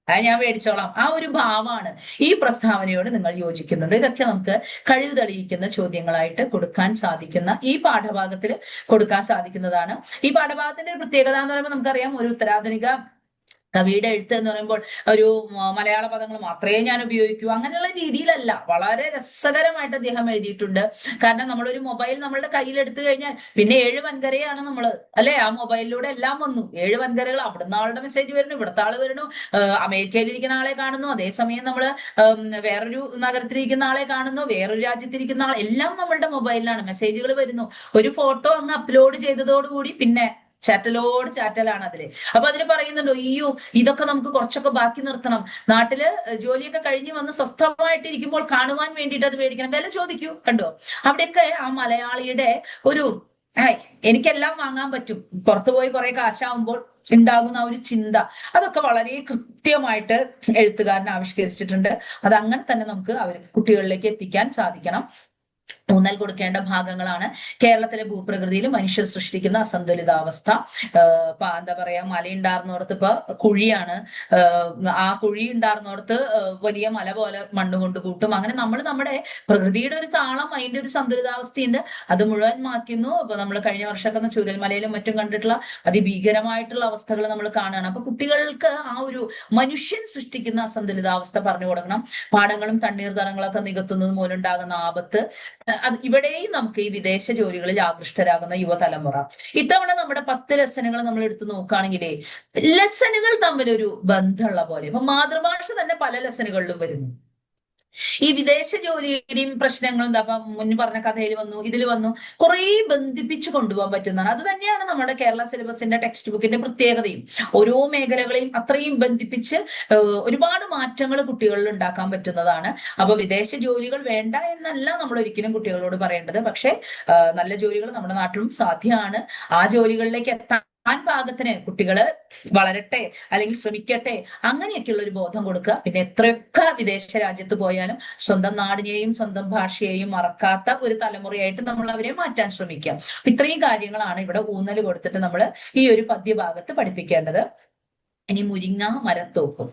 അത് ഞാൻ മേടിച്ചോളാം, ആ ഒരു ഭാവമാണ് ഈ പ്രസ്താവനയോട് നിങ്ങൾ യോജിക്കുന്നുണ്ട്. ഇതൊക്കെ നമുക്ക് കഴിവ് തെളിയിക്കുന്ന ചോദ്യങ്ങളായിട്ട് കൊടുക്കാൻ സാധിക്കുന്ന, ഈ പാഠഭാഗത്തിൽ കൊടുക്കാൻ സാധിക്കുന്നതാണ്. ഈ പാഠഭാഗത്തിന്റെ ഒരു പ്രത്യേകത എന്ന് പറയുമ്പോൾ നമുക്കറിയാം, ഒരു ഉത്തരാധുനിക കവിയുടെ എഴുത്ത് എന്ന് പറയുമ്പോൾ ഒരു മലയാള പദങ്ങൾ മാത്രമേ ഞാൻ ഉപയോഗിക്കൂ, അങ്ങനെയുള്ള രീതിയിലല്ല. വളരെ രസകരമായിട്ട് അദ്ദേഹം എഴുതിയിട്ടുണ്ട്. കാരണം നമ്മളൊരു മൊബൈൽ നമ്മളുടെ കയ്യിലെടുത്തു കഴിഞ്ഞാൽ പിന്നെ 7 വൻകരയാണ് നമ്മള്, അല്ലെ? ആ മൊബൈലിലൂടെ എല്ലാം വന്നു, 7 വൻകരകൾ. അവിടുന്ന് ആളുടെ മെസ്സേജ് വരുന്നു, ഇവിടുത്തെ ആള് വരുന്നു, അമേരിക്കയിലിരിക്കുന്ന ആളെ കാണുന്നു, അതേസമയം നമ്മള് വേറൊരു നഗരത്തിലിരിക്കുന്ന ആളെ കാണുന്നു, വേറൊരു രാജ്യത്തിരിക്കുന്ന ആൾ, എല്ലാം നമ്മളുടെ മൊബൈലിലാണ്. മെസ്സേജുകൾ വരുന്നു. ഒരു ഫോട്ടോ അങ്ങ് അപ്ലോഡ് ചെയ്തതോടുകൂടി പിന്നെ ചാറ്റലാണ് അതില്. അപ്പൊ അതില് പറയുന്നുണ്ടോ, അയ്യോ ഇതൊക്കെ നമുക്ക് കുറച്ചൊക്കെ ബാക്കി നിർത്തണം, നാട്ടില് ജോലിയൊക്കെ കഴിഞ്ഞ് വന്ന് സ്വസ്ഥമായിട്ടിരിക്കുമ്പോൾ കാണുവാൻ വേണ്ടിയിട്ട് അത് മേടിക്കണം, വില ചോദിക്കൂ. കണ്ടോ, അവിടെയൊക്കെ ആ മലയാളിയുടെ ഒരു എനിക്കെല്ലാം വാങ്ങാൻ പറ്റും, പുറത്തു പോയി കുറെ കാശാവുമ്പോൾ ഉണ്ടാകുന്ന ഒരു ചിന്ത, അതൊക്കെ വളരെ കൃത്യമായിട്ട് എഴുത്തുകാരൻ ആവിഷ്കരിച്ചിട്ടുണ്ട്. അത് അങ്ങനെ തന്നെ നമുക്ക് കുട്ടികളിലേക്ക് എത്തിക്കാൻ സാധിക്കണം. ഊന്നൽ കൊടുക്കേണ്ട ഭാഗങ്ങളാണ് കേരളത്തിലെ ഭൂപ്രകൃതിയിൽ മനുഷ്യർ സൃഷ്ടിക്കുന്ന അസന്തുലിതാവസ്ഥ. എന്താ പറയാ, മലയുണ്ടാർന്നോടത്ത് ഇപ്പൊ കുഴിയാണ്, ആ കുഴി ഉണ്ടാർന്നോടത്ത് വലിയ മല പോലെ മണ്ണ് കൊണ്ട് കൂട്ടും. അങ്ങനെ നമ്മൾ നമ്മുടെ പ്രകൃതിയുടെ ഒരു താളം, അതിന്റെ ഒരു സന്തുലിതാവസ്ഥയുണ്ട്, അത് മുഴുവൻ മാറ്റുന്നു. ഇപ്പൊ നമ്മൾ കഴിഞ്ഞ വർഷമൊക്കെ ചൂരൽമലയിലും മറ്റും കണ്ടിട്ടുള്ള അതിഭീകരമായിട്ടുള്ള അവസ്ഥകൾ നമ്മൾ കാണുകയാണ്. അപ്പൊ കുട്ടികൾക്ക് ആ ഒരു മനുഷ്യൻ സൃഷ്ടിക്കുന്ന അസന്തുലിതാവസ്ഥ പറഞ്ഞു കൊടുക്കണം. പാടങ്ങളും തണ്ണീർത്തടങ്ങളൊക്കെ നികത്തുന്നത് മൂലമുണ്ടാകുന്ന ആപത്ത്, അത് ഇവിടെയും നമുക്ക് ഈ വിദേശ ജോലികളിൽ ആകൃഷ്ടരാകുന്ന യുവതലമുറ. ഇത്തവണ നമ്മുടെ 10 ലെസനുകൾ നമ്മൾ എടുത്തു നോക്കുകയാണെങ്കിലേ ലെസനുകൾ തമ്മിലൊരു ബന്ധമുള്ള പോലെ, ഇപ്പൊ മാതൃഭാഷ തന്നെ പല ലെസനുകളിലും വരുന്നു. ഈ വിദേശ ജോലിയുടെയും പ്രശ്നങ്ങൾ എന്താ, മുന്നേ പറഞ്ഞ കഥയിൽ വന്നു, ഇതിൽ വന്നു, കുറെ ബന്ധിപ്പിച്ച് കൊണ്ടുപോകാൻ പറ്റുന്നതാണ്. അത് തന്നെയാണ് നമ്മുടെ കേരള സിലബസിന്റെ ടെക്സ്റ്റ് ബുക്കിന്റെ പ്രത്യേകതയും. ഓരോ മേഖലകളെയും അത്രയും ബന്ധിപ്പിച്ച് ഒരുപാട് മാറ്റങ്ങൾ കുട്ടികളിൽ ഉണ്ടാക്കാൻ പറ്റുന്നതാണ്. അപ്പൊ വിദേശ ജോലികൾ വേണ്ട എന്നല്ല നമ്മൾ ഒരിക്കലും കുട്ടികളോട് പറയേണ്ടത്. പക്ഷെ നല്ല ജോലികൾ നമ്മുടെ നാട്ടിലും സാധ്യമാണ്. ആ ജോലികളിലേക്ക് എത്താൻ പാകത്തിന് കുട്ടികള് വളരട്ടെ, അല്ലെങ്കിൽ ശ്രമിക്കട്ടെ, അങ്ങനെയൊക്കെയുള്ള ഒരു ബോധം കൊടുക്കുക. പിന്നെ എത്രയൊക്കെ വിദേശ രാജ്യത്ത് പോയാലും സ്വന്തം നാടിനെയും സ്വന്തം ഭാഷയെയും മറക്കാത്ത ഒരു തലമുറയായിട്ട് നമ്മൾ അവരെ മാറ്റാൻ ശ്രമിക്കാം. ഇത്രയും കാര്യങ്ങളാണ് ഇവിടെ ഊന്നൽ കൊടുത്തിട്ട് നമ്മൾ ഈ ഒരു പദ്യഭാഗത്ത് പഠിപ്പിക്കേണ്ടത്. ഇനി മുരിങ്ങ മരത്തോപ്പ്,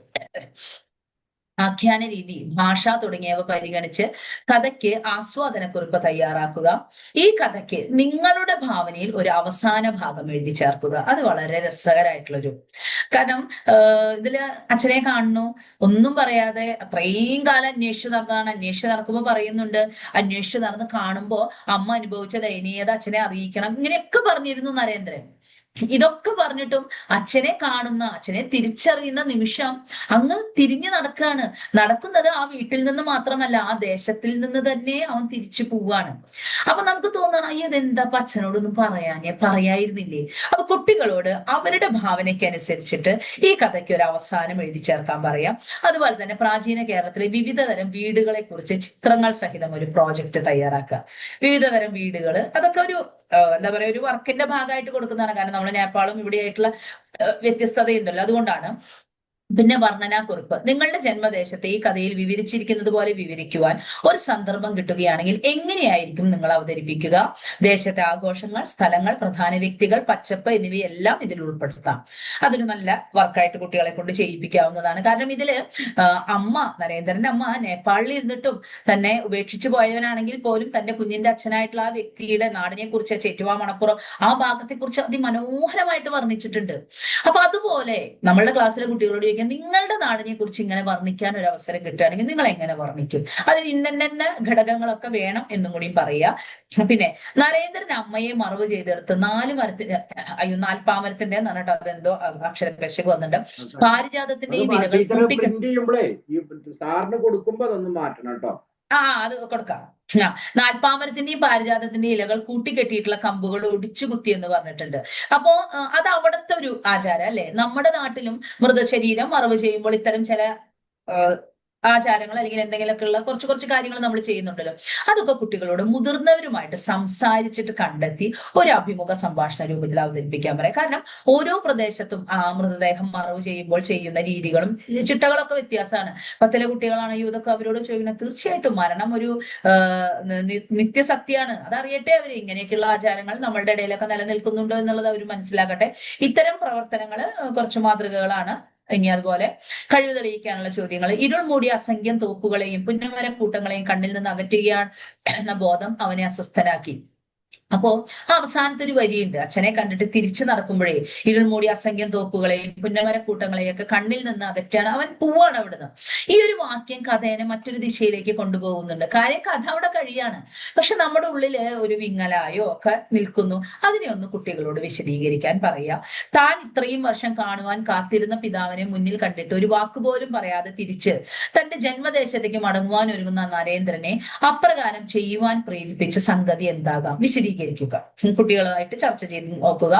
ആഖ്യാന രീതി, ഭാഷ തുടങ്ങിയവ പരിഗണിച്ച് കഥയ്ക്ക് ആസ്വാദനക്കുറിപ്പ് തയ്യാറാക്കുക. ഈ കഥയ്ക്ക് നിങ്ങളുടെ ഭാവനയിൽ ഒരു അവസാന ഭാഗം എഴുതി ചേർക്കുക. അത് വളരെ രസകരമായിട്ടുള്ളൊരു, കാരണം ഇതില് അച്ഛനെ കാണുന്നു, ഒന്നും പറയാതെ അത്രയും കാലം അന്വേഷിച്ച് നടന്നതാണ്. അന്വേഷിച്ച് നടക്കുമ്പോൾ പറയുന്നുണ്ട്, അന്വേഷിച്ച് നടന്ന് കാണുമ്പോ അമ്മ അനുഭവിച്ച ദയനീയത അച്ഛനെ അറിയിക്കണം, ഇങ്ങനെയൊക്കെ പറഞ്ഞിരുന്നു നരേന്ദ്രൻ. ഇതൊക്കെ പറഞ്ഞിട്ടും അച്ഛനെ കാണുന്ന, അച്ഛനെ തിരിച്ചറിയുന്ന നിമിഷം അങ്ങ് തിരിഞ്ഞു നടക്കുന്നത് ആ വീട്ടിൽ നിന്ന് മാത്രമല്ല, ആ ദേശത്തിൽ നിന്ന് തന്നെ അവൻ തിരിച്ചു പോവാണ്. അപ്പൊ നമുക്ക് തോന്നണം, അയ്യോ ഇതെന്താ അച്ഛനോടൊന്നും പറയായിരുന്നില്ലേ? അപ്പൊ കുട്ടികളോട് അവരുടെ ഭാവനയ്ക്ക് അനുസരിച്ചിട്ട് ഈ കഥയ്ക്ക് ഒരു അവസാനം എഴുതി ചേർക്കാൻ പറയാം. അതുപോലെ തന്നെ പ്രാചീന കേരളത്തിലെ വിവിധ തരം വീടുകളെ കുറിച്ച് ചിത്രങ്ങൾ സഹിതം ഒരു പ്രോജക്റ്റ് തയ്യാറാക്കുക. വിവിധ തരം വീടുകൾ, അതൊക്കെ ഒരു എന്താ പറയാ, ഒരു വർക്കിന്റെ ഭാഗമായിട്ട് കൊടുക്കുന്നതാണ്. കാരണം നമ്മൾ നേപ്പാളും ഇവിടെയായിട്ടുള്ള വ്യത്യസ്തതയുണ്ടല്ലോ, അതുകൊണ്ടാണ്. പിന്നെ വർണ്ണനാക്കുറിപ്പ്, നിങ്ങളുടെ ജന്മദേശത്തെ ഈ കഥയിൽ വിവരിച്ചിരിക്കുന്നത് പോലെ വിവരിക്കുവാൻ ഒരു സന്ദർഭം കിട്ടുകയാണെങ്കിൽ എങ്ങനെയായിരിക്കും നിങ്ങൾ അവതരിപ്പിക്കുക? ദേശത്തെ ആഘോഷങ്ങൾ, സ്ഥലങ്ങൾ, പ്രധാന വ്യക്തികൾ, പച്ചപ്പ് എന്നിവയെല്ലാം ഇതിൽ ഉൾപ്പെടുത്താം. അതൊരു നല്ല വർക്കായിട്ട് കുട്ടികളെ കൊണ്ട് ചെയ്യിപ്പിക്കാവുന്നതാണ്. കാരണം ഇതില് നരേന്ദ്രന്റെ അമ്മ നേപ്പാളിൽ ഇരുന്നിട്ടും തന്നെ ഉപേക്ഷിച്ചു പോയവനാണെങ്കിൽ പോലും തന്റെ കുഞ്ഞിന്റെ അച്ഛനായിട്ടുള്ള ആ വ്യക്തിയുടെ നാടിനെ കുറിച്ച്, ചേറ്റുവാ മണപ്പുറം, ആ ഭാഗത്തെ കുറിച്ച് അതിമനോഹരമായിട്ട് വർണ്ണിച്ചിട്ടുണ്ട്. അപ്പൊ അതുപോലെ നമ്മളുടെ ക്ലാസ്സിലെ കുട്ടികളോട് നിങ്ങളുടെ നാടിനെ കുറിച്ച് ഇങ്ങനെ വർണ്ണിക്കാൻ ഒരു അവസരം കിട്ടുകയാണെങ്കിൽ നിങ്ങൾ എങ്ങനെ വർണ്ണിക്കും? അതിന് ഇന്ന ഘടകങ്ങളൊക്കെ വേണം എന്നും കൂടി പറയുക. പിന്നെ നരേന്ദ്രൻ അമ്മയെ മറവ് ചെയ്തെടുത്ത് 4 മരത്തിന്റെ, നാൽപ്പാമരത്തിന്റെ എന്ന് പറഞ്ഞിട്ട് അതെന്തോ അക്ഷരപേശക് വന്നിട്ടുണ്ട്, പാരിജാതത്തിന്റെയും ഇലകൾ അത് കൊടുക്കാം. നാൽപ്പാമരത്തിന്റെയും പാരിജാതത്തിന്റെയും ഇലകൾ കൂട്ടിക്കെട്ടിയിട്ടുള്ള കമ്പുകൾ ഒടിച്ചു കുത്തി എന്ന് പറഞ്ഞിട്ടുണ്ട്. അപ്പോ അത് അവിടുത്തെ ഒരു ആചാരം അല്ലെ. നമ്മുടെ നാട്ടിലും മൃതശരീരം മറവ് ചെയ്യുമ്പോൾ ഇത്തരം ചില ആചാരങ്ങൾ അല്ലെങ്കിൽ എന്തെങ്കിലുമൊക്കെ ഉള്ള കുറച്ച് കാര്യങ്ങൾ നമ്മൾ ചെയ്യുന്നുണ്ടല്ലോ. അതൊക്കെ കുട്ടികളോട് മുതിർന്നവരുമായിട്ട് സംസാരിച്ചിട്ട് കണ്ടെത്തി ഒരു അഭിമുഖ സംഭാഷണ രൂപത്തിൽ അവതരിപ്പിക്കാൻ പറയാം. കാരണം ഓരോ പ്രദേശത്തും ആ മൃതദേഹം മറവ് ചെയ്യുമ്പോൾ ചെയ്യുന്ന രീതികളും ചിട്ടകളൊക്കെ വ്യത്യാസമാണ്. 10ലെ കുട്ടികളാണെങ്കിൽ ഇതൊക്കെ അവരോട് ചോദിക്കുന്നത്, തീർച്ചയായിട്ടും മരണം ഒരു നിത്യസത്യമാണ്, അതറിയട്ടെ അവര്. ഇങ്ങനെയൊക്കെയുള്ള ആചാരങ്ങൾ നമ്മളുടെ ഇടയിലൊക്കെ നിലനിൽക്കുന്നുണ്ടോ എന്നുള്ളത് അവർ മനസ്സിലാക്കട്ടെ. ഇത്തരം പ്രവർത്തനങ്ങൾ കുറച്ച് മാതൃകകളാണ്. ഇനി അതുപോലെ കഴിവ് തെളിയിക്കാനുള്ള ചോദ്യങ്ങൾ, ഇരുൾ മൂടിയ അസംഖ്യം തോക്കുകളെയും പുന്നമര കൂട്ടങ്ങളെയും കണ്ണിൽ നിന്ന് അകറ്റുകയാണ് എന്ന ബോധം അവനെ അസ്വസ്ഥനാക്കി. അപ്പോ അവസാനത്തെ ഒരു വരിയുണ്ട്, അച്ഛനെ കണ്ടിട്ട് തിരിച്ചു നടക്കുമ്പോഴേ ഇരുൾമൂടി അസംഖ്യം തോപ്പുകളെയും പുന്നമരക്കൂട്ടങ്ങളെയും ഒക്കെ കണ്ണിൽ നിന്ന് അകറ്റാണ്, അവൻ പോവാണ് അവിടുന്ന്. ഈ ഒരു വാക്യം കഥേനെ മറ്റൊരു ദിശയിലേക്ക് കൊണ്ടുപോകുന്നുണ്ട്. കാര്യം കഥ അവിടെ കഴിയാണ്, പക്ഷെ നമ്മുടെ ഉള്ളില് ഒരു വിങ്ങലായോ ഒക്കെ നിൽക്കുന്നു. അതിനെ ഒന്ന് കുട്ടികളോട് വിശദീകരിക്കാൻ പറയുക. താൻ ഇത്രയും വർഷം കാണുവാൻ കാത്തിരുന്ന പിതാവിനെ മുന്നിൽ കണ്ടിട്ട് ഒരു വാക്കുപോലും പറയാതെ തിരിച്ച് തന്റെ ജന്മദേശത്തേക്ക് മടങ്ങുവാൻ ഒരുങ്ങുന്ന നരേന്ദ്രനെ അപ്രകാരം ചെയ്യുവാൻ പ്രേരിപ്പിച്ച സംഗതി എന്താകാം, വിശദീകരിക്കുക. കുട്ടികളുമായിട്ട് ചർച്ച ചെയ്ത് നോക്കുക.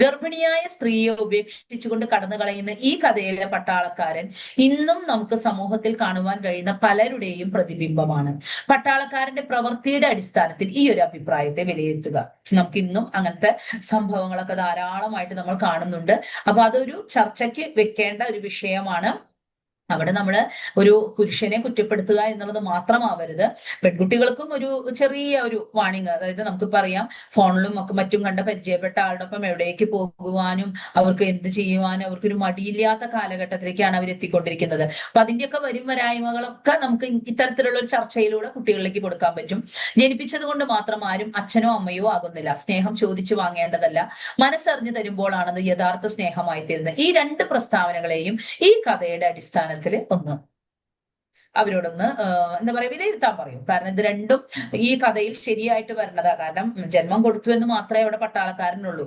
ഗർഭിണിയായ സ്ത്രീയെ ഉപേക്ഷിച്ചുകൊണ്ട് കടന്നു കളയുന്ന ഈ കഥയിലെ പട്ടാളക്കാരൻ ഇന്നും നമുക്ക് സമൂഹത്തിൽ കാണുവാൻ കഴിയുന്ന പലരുടെയും പ്രതിബിംബമാണ്. പട്ടാളക്കാരന്റെ പ്രവൃത്തിയുടെ അടിസ്ഥാനത്തിൽ ഈ ഒരു അഭിപ്രായത്തെ വിലയിരുത്തുക. നമുക്ക് ഇന്നും അങ്ങനത്തെ സംഭവങ്ങളൊക്കെ ധാരാളമായിട്ട് നമ്മൾ കാണുന്നുണ്ട്. അപ്പൊ അതൊരു ചർച്ചയ്ക്ക് വെക്കേണ്ട ഒരു വിഷയമാണ്. അവിടെ നമ്മൾ ഒരു പുരുഷനെ കുറ്റപ്പെടുത്തുക എന്നുള്ളത് മാത്രമാവരുത്. പെൺകുട്ടികൾക്കും ഒരു ചെറിയ ഒരു വാണിംഗ്, അതായത് നമുക്കിപ്പോ അറിയാം, ഫോണിലും ഒക്കെ മറ്റും കണ്ട പരിചയപ്പെട്ട ആളോടൊപ്പം എവിടേക്ക് പോകുവാനും അവർക്ക് എന്ത് ചെയ്യുവാനും അവർക്കൊരു മടിയില്ലാത്ത കാലഘട്ടത്തിലേക്കാണ് അവർ എത്തിക്കൊണ്ടിരിക്കുന്നത്. അപ്പൊ അതിന്റെയൊക്കെ വരായ്മകളൊക്കെ നമുക്ക് ഇത്തരത്തിലുള്ള ഒരു ചർച്ചയിലൂടെ കുട്ടികളിലേക്ക് കൊടുക്കാൻ പറ്റും. ജനിപ്പിച്ചത് കൊണ്ട് മാത്രം ആരും അച്ഛനോ അമ്മയോ ആകുന്നില്ല. സ്നേഹം ചോദിച്ചു വാങ്ങേണ്ടതല്ല, മനസ്സറിഞ്ഞു തരുമ്പോഴാണത് യഥാർത്ഥ സ്നേഹമായി തീരുന്നത്. ഈ രണ്ട് പ്രസ്താവനകളെയും ഈ കഥയുടെ അടിസ്ഥാനത്തിൽ ഒന്ന് അവരോടൊന്ന് എന്താ പറയാ വിലയിരുത്താൻ പറയും. കാരണം ഇത് രണ്ടും ഈ കഥയിൽ ശരിയായിട്ട് വരണതാ. കാരണം ജന്മം കൊടുത്തു എന്ന് മാത്രമേ അവിടെ പട്ടാളക്കാരനുള്ളൂ.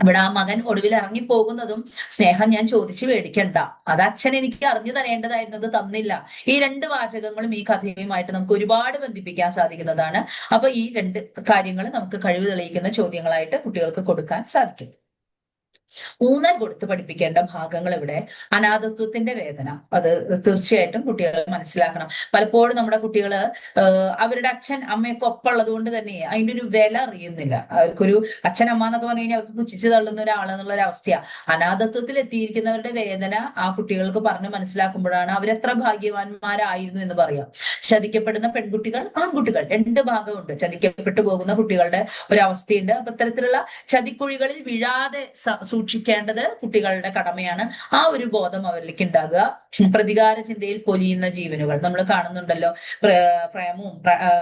ഇവിടെ ആ മകൻ ഒടുവിൽ ഇറങ്ങി പോകുന്നതും സ്നേഹം ഞാൻ ചോദിച്ചു മേടിക്കണ്ട, അത് അച്ഛൻ എനിക്ക് അറിഞ്ഞു തരേണ്ടതായിരുന്നത് തന്നില്ല. ഈ രണ്ട് വാചകങ്ങളും ഈ കഥയുമായിട്ട് നമുക്ക് ഒരുപാട് ബന്ധിപ്പിക്കാൻ സാധിക്കുന്നതാണ്. അപ്പൊ ഈ രണ്ട് കാര്യങ്ങൾ നമുക്ക് കഴിവ് തെളിയിക്കുന്ന ചോദ്യങ്ങളായിട്ട് കുട്ടികൾക്ക് കൊടുക്കാൻ സാധിക്കും. ഊന്നൽ കൊടുത്ത് പഠിപ്പിക്കേണ്ട ഭാഗങ്ങൾ ഇവിടെ അനാഥത്വത്തിന്റെ വേദന, അത് തീർച്ചയായിട്ടും കുട്ടികൾ മനസ്സിലാക്കണം. പലപ്പോഴും നമ്മുടെ കുട്ടികള് അവരുടെ അച്ഛൻ അമ്മയൊക്കെ ഒപ്പമുള്ളത് കൊണ്ട് തന്നെ അതിന്റെ ഒരു വില അറിയുന്നില്ല. അവർക്കൊരു അച്ഛൻ അമ്മ എന്നൊക്കെ പറഞ്ഞു കഴിഞ്ഞാൽ അവർക്ക് പുച്ഛിച്ച് തള്ളുന്ന ഒരാളെന്നുള്ള ഒരു അവസ്ഥയാണ്. അനാഥത്വത്തിൽ എത്തിയിരിക്കുന്നവരുടെ വേദന ആ കുട്ടികൾക്ക് പറഞ്ഞ് മനസ്സിലാക്കുമ്പോഴാണ് അവരെത്ര ഭാഗ്യവാന്മാരായിരുന്നു എന്ന് പറയാം. ചതിക്കപ്പെടുന്ന പെൺകുട്ടികൾ, ആൺകുട്ടികൾ, രണ്ട് ഭാഗമുണ്ട്. ചതിക്കപ്പെട്ടു പോകുന്ന കുട്ടികളുടെ ഒരവസ്ഥയുണ്ട്. അപ്പൊ ഇത്തരത്തിലുള്ള ചതിക്കുഴികളിൽ വീഴാതെ സൂക്ഷിക്കേണ്ടത് കുട്ടികളുടെ കടമയാണ്. ആ ഒരു ബോധം അവരിലേക്ക് ഉണ്ടാകുക. പ്രതികാര ചിന്തയിൽ പൊലിയുന്ന ജീവനുകൾ നമ്മൾ കാണുന്നുണ്ടല്ലോ. പ്രേമവും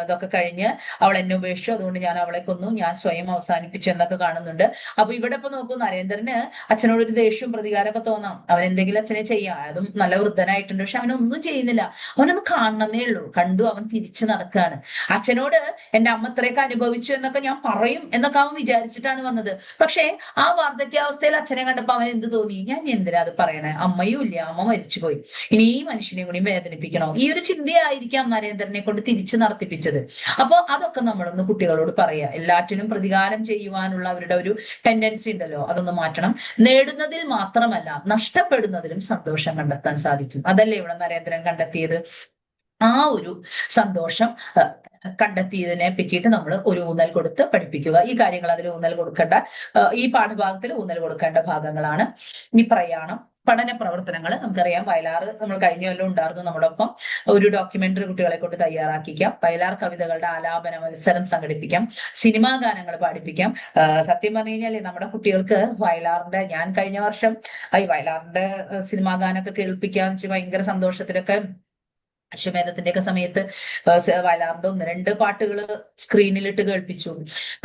ഇതൊക്കെ കഴിഞ്ഞ് അവൾ എന്നെ ഉപേക്ഷിച്ചു, അതുകൊണ്ട് ഞാൻ അവളെ കൊന്നു, ഞാൻ സ്വയം അവസാനിപ്പിച്ചു എന്നൊക്കെ കാണുന്നുണ്ട്. അപ്പൊ ഇവിടെ ഇപ്പൊ നോക്കൂ, നരേന്ദ്രന് അച്ഛനോടൊരു ദേഷ്യവും പ്രതികാരമൊക്കെ തോന്നാം. അവൻ എന്തെങ്കിലും അച്ഛനെ ചെയ്യാം, അതും നല്ല വൃദ്ധനായിട്ടുണ്ട്, പക്ഷെ അവനൊന്നും ചെയ്യുന്നില്ല. അവനൊന്ന് കാണണമെന്നേ ഉള്ളൂ. കണ്ടു, അവൻ തിരിച്ചു നടക്കുകയാണ്. അച്ഛനോട് എന്റെ അമ്മ ഇത്രയൊക്കെ അനുഭവിച്ചു എന്നൊക്കെ ഞാൻ പറയും എന്നൊക്കെ അവൻ വിചാരിച്ചിട്ടാണ് വന്നത്. പക്ഷേ ആ വാർദ്ധക്യാവസ്ഥയിൽ അച്ഛനെ കണ്ടപ്പോ അവൻ എന്ത് തോന്നി, ഞാൻ എന്തിനാ അത് പറയണേ, അമ്മയും ഇല്ല, അമ്മ മരിച്ചുപോയി, ഇനി ഈ മനുഷ്യനെ കൂടി വേദനിപ്പിക്കണോ, ഈ ഒരു ചിന്തയായിരിക്കാം നരേന്ദ്രനെ കൊണ്ട് തിരിച്ചു നടത്തിപ്പിച്ചത്. അപ്പൊ അതൊക്കെ നമ്മളൊന്ന് കുട്ടികളോട് പറയാ. എല്ലാറ്റിനും പ്രതികാരം ചെയ്യുവാനുള്ള അവരുടെ ഒരു ടെൻഡൻസി ഉണ്ടല്ലോ, അതൊന്ന് മാറ്റണം. നേടുന്നതിൽ മാത്രമല്ല നഷ്ടപ്പെടുന്നതിലും സന്തോഷം കണ്ടെത്താൻ സാധിക്കും. അതല്ലേ ഇവിടെ നരേന്ദ്രൻ കണ്ടെത്തിയത്. ആ ഒരു സന്തോഷം കണ്ടെത്തിയതിനെ പറ്റിയിട്ട് നമ്മൾ ഒരു ഊന്നൽ കൊടുത്ത് പഠിപ്പിക്കുക. ഈ കാര്യങ്ങൾ അതിൽ ഊന്നൽ കൊടുക്കേണ്ട, ഈ പാഠഭാഗത്തിൽ ഊന്നൽ കൊടുക്കേണ്ട ഭാഗങ്ങളാണ്. ഇനി പ്രയാണം, പഠന പ്രവർത്തനങ്ങൾ. നമുക്കറിയാം വയലാർ നമ്മൾ കഴിഞ്ഞ കൊല്ലം ഉണ്ടായിരുന്നു നമ്മുടെ ഒപ്പം. ഒരു ഡോക്യുമെന്ററി കുട്ടികളെ കൊണ്ട് തയ്യാറാക്കിക്കാം. വയലാർ കവിതകളുടെ ആലാപന മത്സരം സംഘടിപ്പിക്കാം. സിനിമാ ഗാനങ്ങൾ പാടിപ്പിക്കാം. സത്യം പറഞ്ഞു കഴിഞ്ഞാൽ നമ്മുടെ കുട്ടികൾക്ക് വയലാറിന്റെ, ഞാൻ കഴിഞ്ഞ വർഷം ഈ വയലാറിന്റെ സിനിമാ ഗാനമൊക്കെ കേൾപ്പിക്കാന്ന് വെച്ചാൽ ഭയങ്കര സന്തോഷത്തിലൊക്കെ അശ്വമേധത്തിന്റെ ഒക്കെ സമയത്ത് വയലാറിന്റെ 1-2 പാട്ടുകൾ സ്ക്രീനിലിട്ട് കേൾപ്പിച്ചു.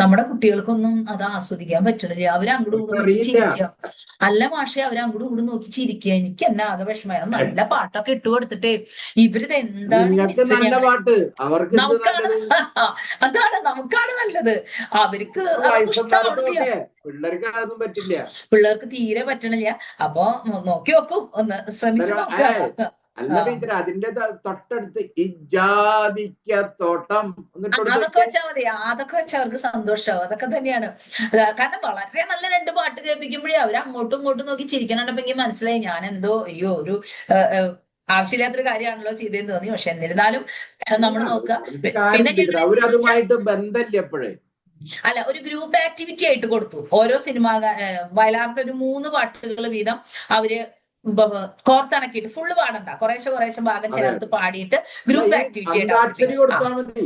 നമ്മുടെ കുട്ടികൾക്കൊന്നും അത് ആസ്വദിക്കാൻ പറ്റണില്ല. അവരങ്ങോട്ടും ഇങ്ങോട്ടും നോക്കി ചിരിക്കുക. അല്ല മാഷെ, അവരങ്ങോട്ടും ഇങ്ങോട്ടും നോക്കി ചിരിക്കുക. എനിക്ക് എന്നെ ആകെ വിഷമമായി. നല്ല പാട്ടൊക്കെ ഇട്ട് കൊടുത്തിട്ടേ ഇവരിത് എന്താണ് നമുക്കാണ് അതാണ് നമുക്കാണ് നല്ലത്. അവർക്ക് പിള്ളേർക്ക് തീരെ പറ്റണില്ല. അപ്പൊ നോക്കി നോക്കൂ, ഒന്ന് ശ്രമിച്ചു നോക്കുക. അല്ല ടീച്ചർ, അതിന്റെ തൊട്ടടുത്ത് ഇജാതിക്കത്തോട്ടം അതൊക്കെ വെച്ചാൽ മതി. അതൊക്കെ വെച്ചാൽ അവർക്ക് സന്തോഷമാവും. അതൊക്കെ തന്നെയാണ്. കാരണം വളരെ നല്ല 2 പാട്ട് കേൾപ്പിക്കുമ്പോഴേ അവർ അങ്ങോട്ടും ഇങ്ങോട്ടും നോക്കി ചിരിക്കണമെങ്കിൽ മനസ്സിലായി ഞാൻ എന്തോ അയ്യോ ഒരു ആവശ്യമില്ലാത്തൊരു കാര്യമാണല്ലോ ചെയ്തതെന്ന് തോന്നി. പക്ഷെ എന്നിരുന്നാലും നമ്മൾ നോക്കുക. പിന്നെ ബന്ധമില്ല എപ്പോഴേ അല്ല, ഒരു ഗ്രൂപ്പ് ആക്ടിവിറ്റി ആയിട്ട് കൊടുത്തു. ഓരോ സിനിമാ വയലാറിന്റെ ഒരു 3 പാട്ടുകൾ വീതം അവര് കോർത്തിണക്കിയിട്ട് ഫുള്ള് പാടണ്ട, കുറേശ്ശെ ഭാഗം ചേർത്ത് പാടിയിട്ട് ഗ്രൂപ്പ് ആക്ടിവിറ്റി ആയിട്ട് അന്താക്ഷരി കൊടുത്താൽ മതി.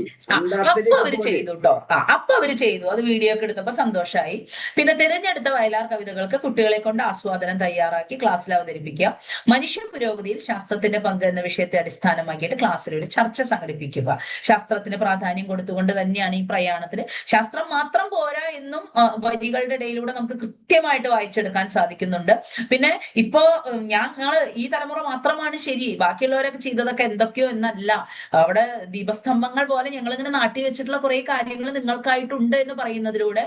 അപ്പൊ അവര് ചെയ്തു കേട്ടോ. അപ്പൊ അവര് ചെയ്തു. അത് വീഡിയോ ഒക്കെ എടുത്തപ്പോ സന്തോഷമായി. പിന്നെ തിരഞ്ഞെടുത്ത വയലാർ കവിതകൾക്ക് കുട്ടികളെ കൊണ്ട് ആസ്വാദനം തയ്യാറാക്കി ക്ലാസ്സിൽ അവതരിപ്പിക്കുക. മനുഷ്യ പുരോഗതിയിൽ ശാസ്ത്രത്തിന്റെ പങ്ക് എന്ന വിഷയത്തെ അടിസ്ഥാനമാക്കിയിട്ട് ക്ലാസ്സിൽ ഒരു ചർച്ച സംഘടിപ്പിക്കുക. ശാസ്ത്രത്തിന് പ്രാധാന്യം കൊടുത്തുകൊണ്ട് തന്നെയാണ് ഈ പ്രയാണത്തിന്. ശാസ്ത്രം മാത്രം പോരാ എന്നും വരികളുടെ ഇടയിലൂടെ നമുക്ക് കൃത്യമായിട്ട് വായിച്ചെടുക്കാൻ സാധിക്കുന്നുണ്ട്. പിന്നെ ഇപ്പോ ഞങ്ങള് ഈ തലമുറ മാത്രമാണ് ശരി, ബാക്കിയുള്ളവരൊക്കെ ചെയ്തതൊക്കെ എന്തൊക്കെയോ എന്നല്ല. അവിടെ ദീപസ്തംഭങ്ങൾ പോലെ ഞങ്ങൾ ഇങ്ങനെ നാട്ടി വെച്ചിട്ടുള്ള കുറെ കാര്യങ്ങൾ നിങ്ങൾക്കായിട്ടുണ്ട് എന്ന് പറയുന്നതിലൂടെ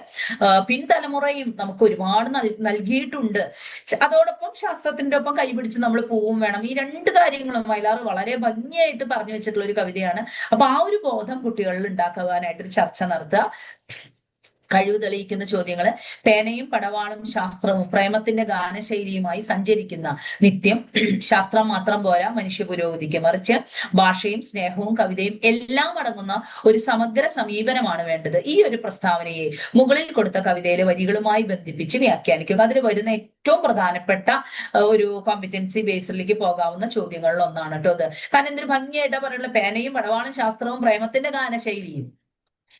പിൻതലമുറയും നമുക്ക് ഒരുപാട് നൽകിയിട്ടുണ്ട്. അതോടൊപ്പം ശാസ്ത്രത്തിന്റെ ഒപ്പം കൈപിടിച്ച് നമ്മൾ പോവും വേണം. ഈ രണ്ട് കാര്യങ്ങളും വയലാർ വളരെ ഭംഗിയായിട്ട് പറഞ്ഞു വെച്ചിട്ടുള്ള ഒരു കവിതയാണ്. അപ്പൊ ആ ഒരു ബോധം കുട്ടികളിൽ ഉണ്ടാക്കുവാനായിട്ടൊരു ചർച്ച നടത്തുക. കഴിവ് തെളിയിക്കുന്ന ചോദ്യങ്ങള്: പേനയും പടവാളും ശാസ്ത്രവും പ്രേമത്തിന്റെ ഗാനശൈലിയുമായി സഞ്ചരിക്കുന്ന നിത്യം. ശാസ്ത്രം മാത്രം പോരാ മനുഷ്യ പുരോഗതിക്ക്, മറിച്ച് ഭാഷയും സ്നേഹവും കവിതയും എല്ലാം അടങ്ങുന്ന ഒരു സമഗ്ര സമീപനമാണ് വേണ്ടത്. ഈ ഒരു പ്രസ്താവനയെ മുകളിൽ കൊടുത്ത കവിതയിലെ വരികളുമായി ബന്ധിപ്പിച്ച് വ്യാഖ്യാനിക്കുക. അതിൽ വരുന്ന ഏറ്റവും പ്രധാനപ്പെട്ട ഒരു കോമ്പിറ്റൻസി ബേസിലേക്ക് പോകാവുന്ന ചോദ്യങ്ങളിൽ ഒന്നാണ് കേട്ടോ അത്. കാരണം എന്തൊരു ഭംഗിയായിട്ടാ പറയുന്നത്, പേനയും പടവാളും ശാസ്ത്രവും പ്രേമത്തിന്റെ ഗാനശൈലിയും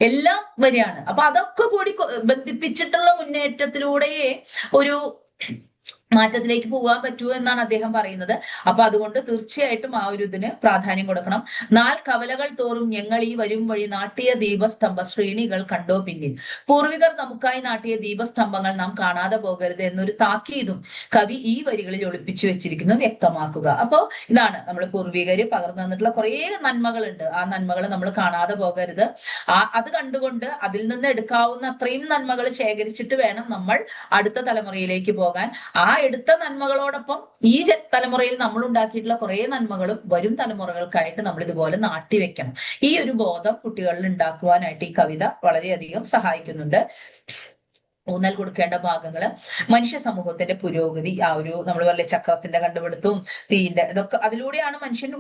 എല്ലാം വരികയാണ്. അപ്പൊ അതൊക്കെ കൂടി ബന്ധിപ്പിച്ചിട്ടുള്ള മുന്നേറ്റത്തിലൂടെ ഒരു മാറ്റത്തിലേക്ക് പോകാൻ പറ്റുമോ എന്നാണ് അദ്ദേഹം പറയുന്നത്. അപ്പൊ അതുകൊണ്ട് തീർച്ചയായിട്ടും ആ ഒരു ഇതിന് പ്രാധാന്യം കൊടുക്കണം. 4 കവലകൾ തോറും ഞങ്ങൾ ഈ വരും വഴി നാട്ടിയ ദീപസ്തംഭ ശ്രേണികൾ കണ്ടോ പിന്നിൽ. പൂർവികർ നമുക്കായി നാട്ടിയ ദീപസ്തംഭങ്ങൾ നാം കാണാതെ പോകരുത് എന്നൊരു താക്കീതും കവി ഈ വരികളിൽ ഒളിപ്പിച്ചു വെച്ചിരിക്കുന്നു, വ്യക്തമാക്കുക. അപ്പോ ഇതാണ് നമ്മൾ പൂർവികര് പകർന്നു തന്നിട്ടുള്ള കുറെ നന്മകളുണ്ട്. ആ നന്മകൾ നമ്മൾ കാണാതെ പോകരുത്. അത് കണ്ടുകൊണ്ട് അതിൽ നിന്ന് എടുക്കാവുന്ന അത്രയും നന്മകൾ ശേഖരിച്ചിട്ട് വേണം നമ്മൾ അടുത്ത തലമുറയിലേക്ക് പോകാൻ. ആ എടുത്ത നന്മകളോടൊപ്പം ഈ തലമുറയിൽ നമ്മൾ ഉണ്ടാക്കിയിട്ടുള്ള കുറെ നന്മകളും വരും തലമുറകൾക്കായിട്ട് നമ്മൾ ഇതുപോലെ നാട്ടിവെക്കണം. ഈ ഒരു ബോധം കുട്ടികളിൽ ഉണ്ടാക്കുവാനായിട്ട് ഈ കവിത വളരെയധികം സഹായിക്കുന്നുണ്ട്. ഊന്നൽ കൊടുക്കേണ്ട ഭാഗങ്ങള്: മനുഷ്യ സമൂഹത്തിന്റെ പുരോഗതി. ആ ഒരു നമ്മൾ പറഞ്ഞ ചക്രത്തിന്റെ കണ്ടുപിടുത്തവും തീന്റെ ഇതൊക്കെ അതിലൂടെയാണ് മനുഷ്യൻ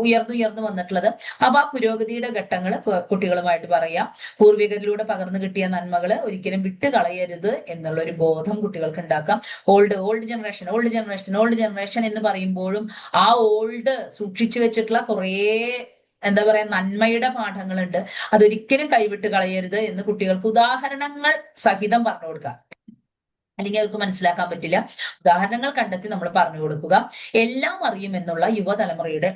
ഉയർന്നു വന്നിട്ടുള്ളത്. അപ്പൊ ആ പുരോഗതിയുടെ ഘട്ടങ്ങൾ കുട്ടികളുമായിട്ട് പറയാം. പൂർവികരിലൂടെ പകർന്നു കിട്ടിയ നന്മകള് ഒരിക്കലും വിട്ട് കളയരുത് എന്നുള്ള ഒരു ബോധം കുട്ടികൾക്ക് ഉണ്ടാക്കാം. ഓൾഡ് ജനറേഷൻ എന്ന് പറയുമ്പോഴും ആ ഓൾഡ് സൂക്ഷിച്ചു വെച്ചിട്ടുള്ള കുറേ എന്താ പറയാ നന്മയുടെ പാഠങ്ങളുണ്ട്. അതൊരിക്കലും കൈവിട്ട് കളയരുത് എന്ന് കുട്ടികൾക്ക് ഉദാഹരണങ്ങൾ സഹിതം പറഞ്ഞു കൊടുക്കുക. അല്ലെങ്കിൽ അവർക്ക് മനസ്സിലാക്കാൻ പറ്റില്ല. ഉദാഹരണങ്ങൾ കണ്ടെത്തി നമ്മൾ പറഞ്ഞു കൊടുക്കുക. എല്ലാം അറിയുമെന്നുള്ള യുവതലമുറയുടെ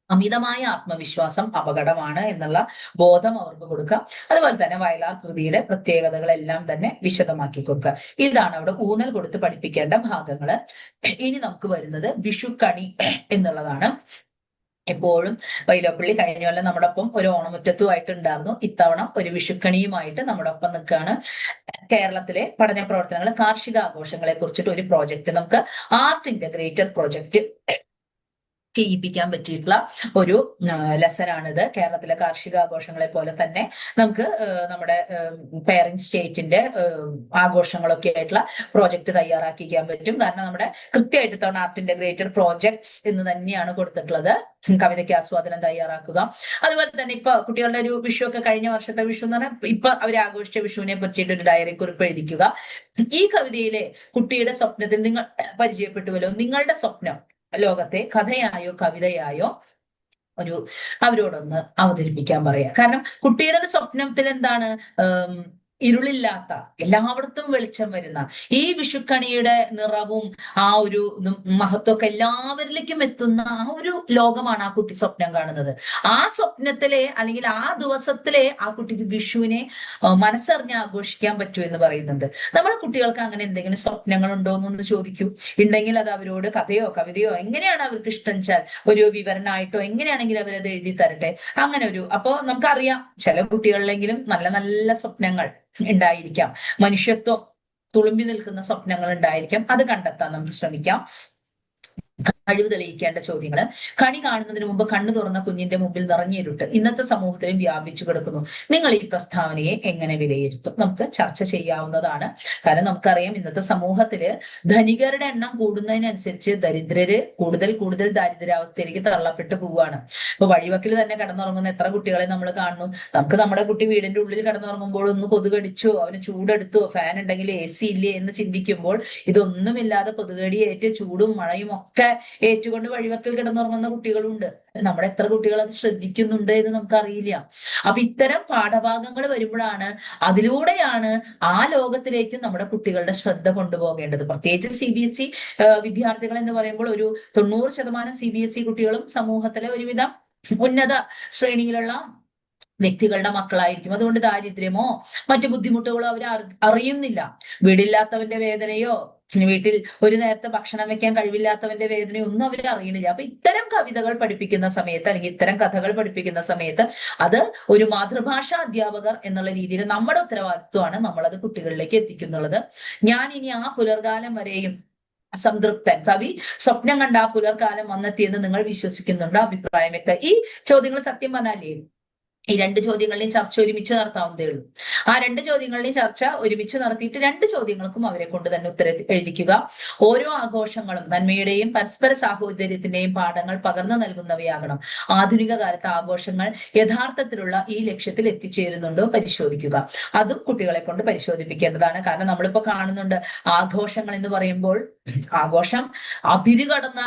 അമിതമായ ആത്മവിശ്വാസം അപകടമാണ് എന്നുള്ള ബോധം അവർക്ക് കൊടുക്കുക. അതുപോലെ തന്നെ വയലാർ കൃതിയുടെ പ്രത്യേകതകളെല്ലാം തന്നെ വിശദമാക്കി കൊടുക്കുക. ഇതാണ് അവിടെ ഊന്നൽ കൊടുത്ത് പഠിപ്പിക്കേണ്ട ഭാഗങ്ങള്. ഇനി നമുക്ക് വരുന്നത് വിഷുക്കണി എന്നുള്ളതാണ്. എപ്പോഴും വൈലോപ്പള്ളി കഴിഞ്ഞ കൊല്ലം നമ്മുടെ ഒപ്പം ഒരു ഓണമുറ്റത്തുമായിട്ട് ഉണ്ടായിരുന്നു. ഇത്തവണ ഒരു വിഷുക്കണിയുമായിട്ട് നമ്മുടെ ഒപ്പം നിൽക്കുകയാണ്. കേരളത്തിലെ പഠന പ്രവർത്തനങ്ങൾ, കാർഷിക ആഘോഷങ്ങളെ കുറിച്ചിട്ട് ഒരു പ്രോജക്റ്റ്, നമുക്ക് ആർട്ട് ഇന്റഗ്രേറ്റഡ് പ്രോജക്റ്റ് ചെയ്യിപ്പിക്കാൻ പറ്റിയിട്ടുള്ള ഒരു ലെസനാണിത്. കേരളത്തിലെ കാർഷികാഘോഷങ്ങളെ പോലെ തന്നെ നമുക്ക് നമ്മുടെ പേരന്റ് സ്റ്റേറ്റിന്റെ ആഘോഷങ്ങളൊക്കെ ആയിട്ടുള്ള പ്രോജക്റ്റ് തയ്യാറാക്കിക്കാൻ പറ്റും. കാരണം നമ്മുടെ കൃത്യമായിട്ട് തവണ ആർട്ട് ഇന്റഗ്രേറ്റഡ് പ്രോജക്ട്സ് എന്ന് തന്നെയാണ് കൊടുത്തിട്ടുള്ളത്. കവിതയ്ക്ക് ആസ്വാദനം തയ്യാറാക്കുക. അതുപോലെ തന്നെ ഇപ്പൊ കുട്ടികളുടെ ഒരു വിഷു ഒക്കെ കഴിഞ്ഞ വർഷത്തെ വിഷു എന്ന് പറഞ്ഞാൽ ഇപ്പൊ അവർ ആഘോഷിച്ച വിഷുവിനെ പറ്റിയിട്ട് ഒരു ഡയറി കുറിപ്പ് എഴുതിക്കുക. ഈ കവിതയിലെ കുട്ടിയുടെ സ്വപ്നത്തിൽ നിങ്ങൾ പരിചയപ്പെട്ടുവല്ലോ. നിങ്ങളുടെ സ്വപ്നം ലോകത്തെ കഥയായോ കവിതയായോ അവരോടൊന്ന് അവതരിപ്പിക്കാൻ പറയാ. കാരണം കുട്ടിയുടെ ഒരു സ്വപ്നത്തിൽ എന്താണ്, ഇരുളില്ലാത്ത എല്ലായിടത്തും വെളിച്ചം വരുന്ന ഈ വിഷുക്കണിയുടെ നിറവും ആ ഒരു മഹത്വമൊക്കെ എല്ലാവരിലേക്കും എത്തുന്ന ആ ഒരു ലോകമാണ് ആ കുട്ടി സ്വപ്നം കാണുന്നത്. ആ സ്വപ്നത്തിലെ അല്ലെങ്കിൽ ആ ദിവസത്തിലെ ആ കുട്ടിക്ക് വിഷുവിനെ മനസ്സറിഞ്ഞ് ആഘോഷിക്കാൻ പറ്റൂ എന്ന് പറയുന്നുണ്ട്. നമ്മുടെ കുട്ടികൾക്ക് അങ്ങനെ എന്തെങ്കിലും സ്വപ്നങ്ങൾ ഉണ്ടോ എന്നൊന്ന് ചോദിക്കൂ. ഉണ്ടെങ്കിൽ അത് അവരോട് കഥയോ കവിതയോ എങ്ങനെയാണ് അവർക്ക് ഇഷ്ടം വെച്ചാൽ ഒരു വിവരണമായിട്ടോ എങ്ങനെയാണെങ്കിലും അവരത് എഴുതി തരട്ടെ. അങ്ങനെ ഒരു അപ്പോ നമുക്കറിയാം ചില കുട്ടികളിലെങ്കിലും നല്ല നല്ല സ്വപ്നങ്ങൾ ഉണ്ടായിരിക്കാം, മനുഷ്യത്വം തുളുമ്പി നിൽക്കുന്ന സ്വപ്നങ്ങൾ ഉണ്ടായിരിക്കാം. അത് കണ്ടെത്താൻ നമുക്ക് ശ്രമിക്കാം. കഴിവ് തെളിയിക്കേണ്ട ചോദ്യങ്ങൾ. കണി കാണുന്നതിന് മുമ്പ് കണ്ണു തുറന്ന കുഞ്ഞിന്റെ മുമ്പിൽ നിറഞ്ഞിരുട്ട് ഇന്നത്തെ സമൂഹത്തിലും വ്യാപിച്ചു കിടക്കുന്നു. നിങ്ങൾ ഈ പ്രസ്താവനയെ എങ്ങനെ വിലയിരുത്തും? നമുക്ക് ചർച്ച ചെയ്യാവുന്നതാണ്. കാരണം നമുക്കറിയാം ഇന്നത്തെ സമൂഹത്തില് ധനികരുടെ എണ്ണം കൂടുന്നതിനനുസരിച്ച് ദരിദ്രര് കൂടുതൽ ദാരിദ്ര്യാവസ്ഥയിലേക്ക് തള്ളപ്പെട്ടു പോവുകയാണ്. ഇപ്പൊ വഴിവക്കിൽ തന്നെ കിടന്നുറങ്ങുന്ന എത്ര കുട്ടികളെ നമ്മൾ കാണുന്നു. നമുക്ക് നമ്മുടെ കുട്ടി വീടിന്റെ ഉള്ളിൽ കിടന്നുറങ്ങുമ്പോൾ ഒന്ന് കൊതുകടിച്ചോ, അവന് ചൂടെടുത്തോ, ഫാൻ ഉണ്ടെങ്കിൽ AC ഇല്ലേ എന്ന് ചിന്തിക്കുമ്പോൾ ഇതൊന്നുമില്ലാതെ കൊതുകടിയേറ്റ് ചൂടും മഴയും ഒക്കെ ഏറ്റുകൊണ്ട് വഴിവക്കിൽ കിടന്നുറങ്ങുന്ന കുട്ടികളുണ്ട്. നമ്മുടെ എത്ര കുട്ടികൾ അത് ശ്രദ്ധിക്കുന്നുണ്ട് എന്ന് നമുക്കറിയില്ല. അപ്പൊ ഇത്തരം പാഠഭാഗങ്ങൾ വരുമ്പോഴാണ്, അതിലൂടെയാണ് ആ ലോകത്തിലേക്കും നമ്മുടെ കുട്ടികളുടെ ശ്രദ്ധ കൊണ്ടുപോകേണ്ടത്. പ്രത്യേകിച്ച് CBSE വിദ്യാർത്ഥികൾ എന്ന് പറയുമ്പോൾ ഒരു 90% CBSE കുട്ടികളും സമൂഹത്തിലെ ഒരുവിധം ഉന്നത ശ്രേണിയിലുള്ള വ്യക്തികളുടെ മക്കളായിരിക്കും. അതുകൊണ്ട് ദാരിദ്ര്യമോ മറ്റു ബുദ്ധിമുട്ടുകളോ അവർ അറിയുന്നില്ല. വീടില്ലാത്തവന്റെ വേദനയോ വീട്ടിൽ ഒരു നേരത്തെ ഭക്ഷണം വെക്കാൻ കഴിവില്ലാത്തവന്റെ വേദനയോ ഒന്നും അവർ അറിയണില്ല. അപ്പൊ ഇത്തരം കവിതകൾ പഠിപ്പിക്കുന്ന സമയത്ത്, അല്ലെങ്കിൽ ഇത്തരം കഥകൾ പഠിപ്പിക്കുന്ന സമയത്ത് അത് ഒരു മാതൃഭാഷാ അധ്യാപകർ എന്നുള്ള രീതിയിൽ നമ്മുടെ ഉത്തരവാദിത്വമാണ് നമ്മളത് കുട്ടികളിലേക്ക് എത്തിക്കുന്നുള്ളത്. ഞാൻ ഇനി ആ പുലർകാലം വരെയും സംതൃപ്തൻ, കവി സ്വപ്നം കണ്ട ആ പുലർകാലം വന്നെത്തിയെന്ന് നിങ്ങൾ വിശ്വസിക്കുന്നുണ്ടോ? അഭിപ്രായം വ്യക്തം. ഈ ചോദ്യങ്ങൾ സത്യം പറഞ്ഞാലേ ഈ 2 ചോദ്യങ്ങളുടെയും ചർച്ച ഒരുമിച്ച് നടത്താവുന്നതേ ഉള്ളൂ. ആ 2 ചോദ്യങ്ങളുടെയും ചർച്ച ഒരുമിച്ച് നടത്തിയിട്ട് 2 ചോദ്യങ്ങൾക്കും അവരെ കൊണ്ട് തന്നെ ഉത്തരം എഴുതിക്കുക. ഓരോ ആഘോഷങ്ങളും നന്മയുടെയും പരസ്പര സാഹോദര്യത്തിന്റെയും പാഠങ്ങൾ പകർന്നു നൽകുന്നവയാകണം. ആധുനിക കാലത്തെ ആഘോഷങ്ങൾ യഥാർത്ഥത്തിലുള്ള ഈ ലക്ഷ്യത്തിൽ എത്തിച്ചേരുന്നുണ്ടോ പരിശോധിക്കുക. അതും കുട്ടികളെ കൊണ്ട് പരിശോധിപ്പിക്കേണ്ടതാണ്. കാരണം നമ്മളിപ്പോ കാണുന്നുണ്ട് ആഘോഷങ്ങൾ എന്ന് പറയുമ്പോൾ ആഘോഷം അതിരുകടന്ന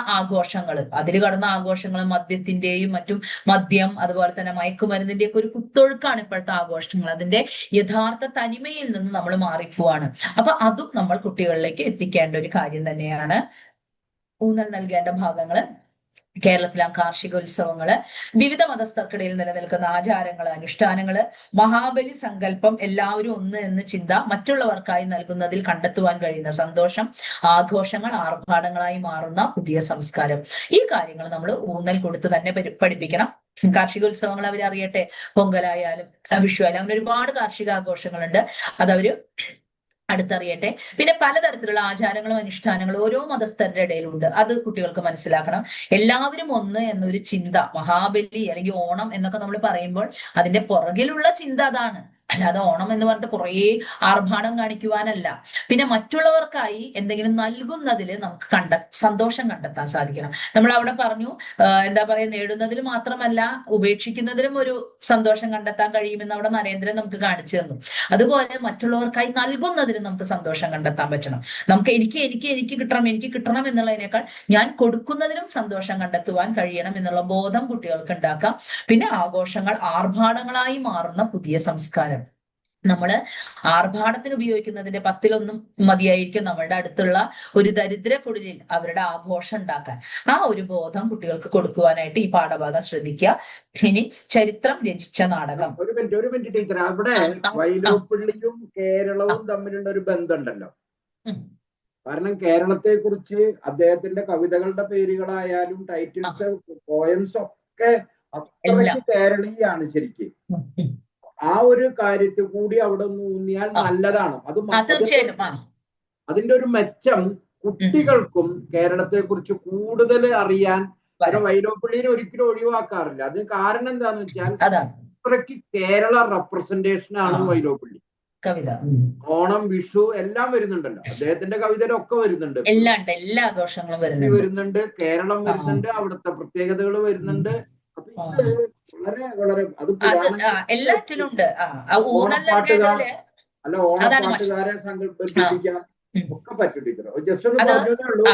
ആഘോഷങ്ങൾ മദ്യത്തിന്റെയും മറ്റും മദ്യം, അതുപോലെ തന്നെ മയക്കുമരുന്നിന്റെ ഒക്കെ ഒരു കുത്തൊഴുക്കാണ് ഇപ്പോഴത്തെ ആഘോഷങ്ങൾ. അതിന്റെ യഥാർത്ഥ തനിമയിൽ നിന്ന് നമ്മൾ മാറിപ്പോവാണ്. അപ്പൊ അതും നമ്മൾ കുട്ടികളിലേക്ക് എത്തിക്കേണ്ട ഒരു കാര്യം തന്നെയാണ്. ഊന്നൽ നൽകേണ്ട ഭാഗങ്ങള് കേരളത്തിലെ കാർഷിക ഉത്സവങ്ങള്, വിവിധ മതസ്ഥർക്കിടയിൽ നിലനിൽക്കുന്ന ആചാരങ്ങള്, അനുഷ്ഠാനങ്ങള്, മഹാബലി സങ്കല്പം, എല്ലാവരും ഒന്ന് എന്ന ചിന്ത, മറ്റുള്ളവർക്കായി നൽകുന്നതിൽ കണ്ടെത്തുവാൻ കഴിയുന്ന സന്തോഷം, ആഘോഷങ്ങൾ ആർഭാടങ്ങളായി മാറുന്ന പുതിയ സംസ്കാരം. ഈ കാര്യങ്ങൾ നമ്മൾ ഊന്നൽ കൊടുത്ത് തന്നെ പഠിപ്പിക്കണം. കാർഷിക ഉത്സവങ്ങൾ അവരറിയട്ടെ. പൊങ്കലായാലും വിഷു ആയാലും അങ്ങനെ ഒരുപാട് കാർഷിക ആഘോഷങ്ങളുണ്ട്. അതവര് അടുത്തറിയട്ടെ. പിന്നെ പലതരത്തിലുള്ള ആചാരങ്ങളും അനുഷ്ഠാനങ്ങളും ഓരോ മതസ്ഥരുടെ ഇടയിലുണ്ട്. അത് കുട്ടികൾക്ക് മനസ്സിലാക്കണം. എല്ലാവരും ഒന്ന് എന്നൊരു ചിന്ത, മഹാബലി അല്ലെങ്കിൽ ഓണം എന്നൊക്കെ നമ്മൾ പറയുമ്പോൾ അതിന്റെ പുറകിലുള്ള ചിന്ത അതാണ്. അല്ലാതെ ഓണം എന്ന് പറഞ്ഞിട്ട് കുറേ ആർഭാടം കാണിക്കുവാനല്ല. പിന്നെ മറ്റുള്ളവർക്കായി എന്തെങ്കിലും നൽകുന്നതിൽ നമുക്ക് സന്തോഷം കണ്ടെത്താൻ സാധിക്കണം. നമ്മൾ അവിടെ പറഞ്ഞു, എന്താ പറയുക, നേടുന്നതിൽ മാത്രമല്ല ഉപേക്ഷിക്കുന്നതിലും ഒരു സന്തോഷം കണ്ടെത്താൻ കഴിയുമെന്ന് അവിടെ നരേന്ദ്രൻ നമുക്ക് കാണിച്ചു തന്നു. അതുപോലെ മറ്റുള്ളവർക്കായി നൽകുന്നതിന് നമുക്ക് സന്തോഷം കണ്ടെത്താൻ പറ്റണം. നമുക്ക് എനിക്ക് കിട്ടണം എന്നുള്ളതിനേക്കാൾ ഞാൻ കൊടുക്കുന്നതിനും സന്തോഷം കണ്ടെത്തുവാൻ കഴിയണം എന്നുള്ള ബോധം കുട്ടികൾക്ക് ഉണ്ടാക്കാം. പിന്നെ ആഘോഷങ്ങൾ ആർഭാടങ്ങളായി മാറുന്ന പുതിയ സംസ്കാരം. നമ്മള് ആർഭാടത്തിന് ഉപയോഗിക്കുന്നതിന്റെ 10-1 മതിയായിരിക്കും നമ്മളുടെ അടുത്തുള്ള ഒരു ദരിദ്ര കുടിലിൽ അവരുടെ ആഘോഷം ഉണ്ടാക്കാൻ. ആ ഒരു ബോധം കുട്ടികൾക്ക് കൊടുക്കുവാനായിട്ട് ഈ പാഠഭാഗം ശ്രദ്ധിക്കുക. ഇനി ചരിത്രം രചിച്ച നാടകം. ഒരു മിനിറ്റ് ടീച്ചർ, അവിടെ വൈലോപ്പിള്ളിയും കേരളവും തമ്മിലുള്ള ഒരു ബന്ധമുണ്ടല്ലോ. കാരണം കേരളത്തെ കുറിച്ച് അദ്ദേഹത്തിന്റെ കവിതകളുടെ പേരുകളായാലും ടൈറ്റിൽസ്, പോയംസ് ഒക്കെ അത്രയ്ക്ക് കേരളീയാണ് ശരിക്കും. ആ ഒരു കാര്യത്തിൽ കൂടി അവിടെ ഒന്ന് ഊന്നിയാൽ നല്ലതാണ്. അത് അതിന്റെ ഒരു മെച്ചം കുട്ടികൾക്കും കേരളത്തെ കുറിച്ച് കൂടുതൽ അറിയാൻ വൈലോപ്പിള്ളിനെ ഒരിക്കലും ഒഴിവാക്കാറില്ല. അതിന് കാരണം എന്താന്ന് വെച്ചാൽ അത്രയ്ക്ക് കേരള റെപ്രസെന്റേഷൻ ആണ് വൈലോപ്പിള്ളി. കവിത ഓണം, വിഷു എല്ലാം വരുന്നുണ്ടല്ലോ. അദ്ദേഹത്തിന്റെ കവിതയിലൊക്കെ വരുന്നുണ്ട്. എല്ലാ ആഘോഷങ്ങളും വരുന്നുണ്ട്. കേരളം വരുന്നുണ്ട്, അവിടുത്തെ പ്രത്യേകതകൾ വരുന്നുണ്ട്. വളരെ വളരെ എല്ലാറ്റിലും ഉണ്ട്. ഓണപ്പാട്ടുകാരെ സങ്കല്പിക്കാൻ ഒക്കെ പറ്റും ടീച്ചർ. ജസ്റ്റ് ഒന്ന് പറഞ്ഞതേ ഉള്ളൂ.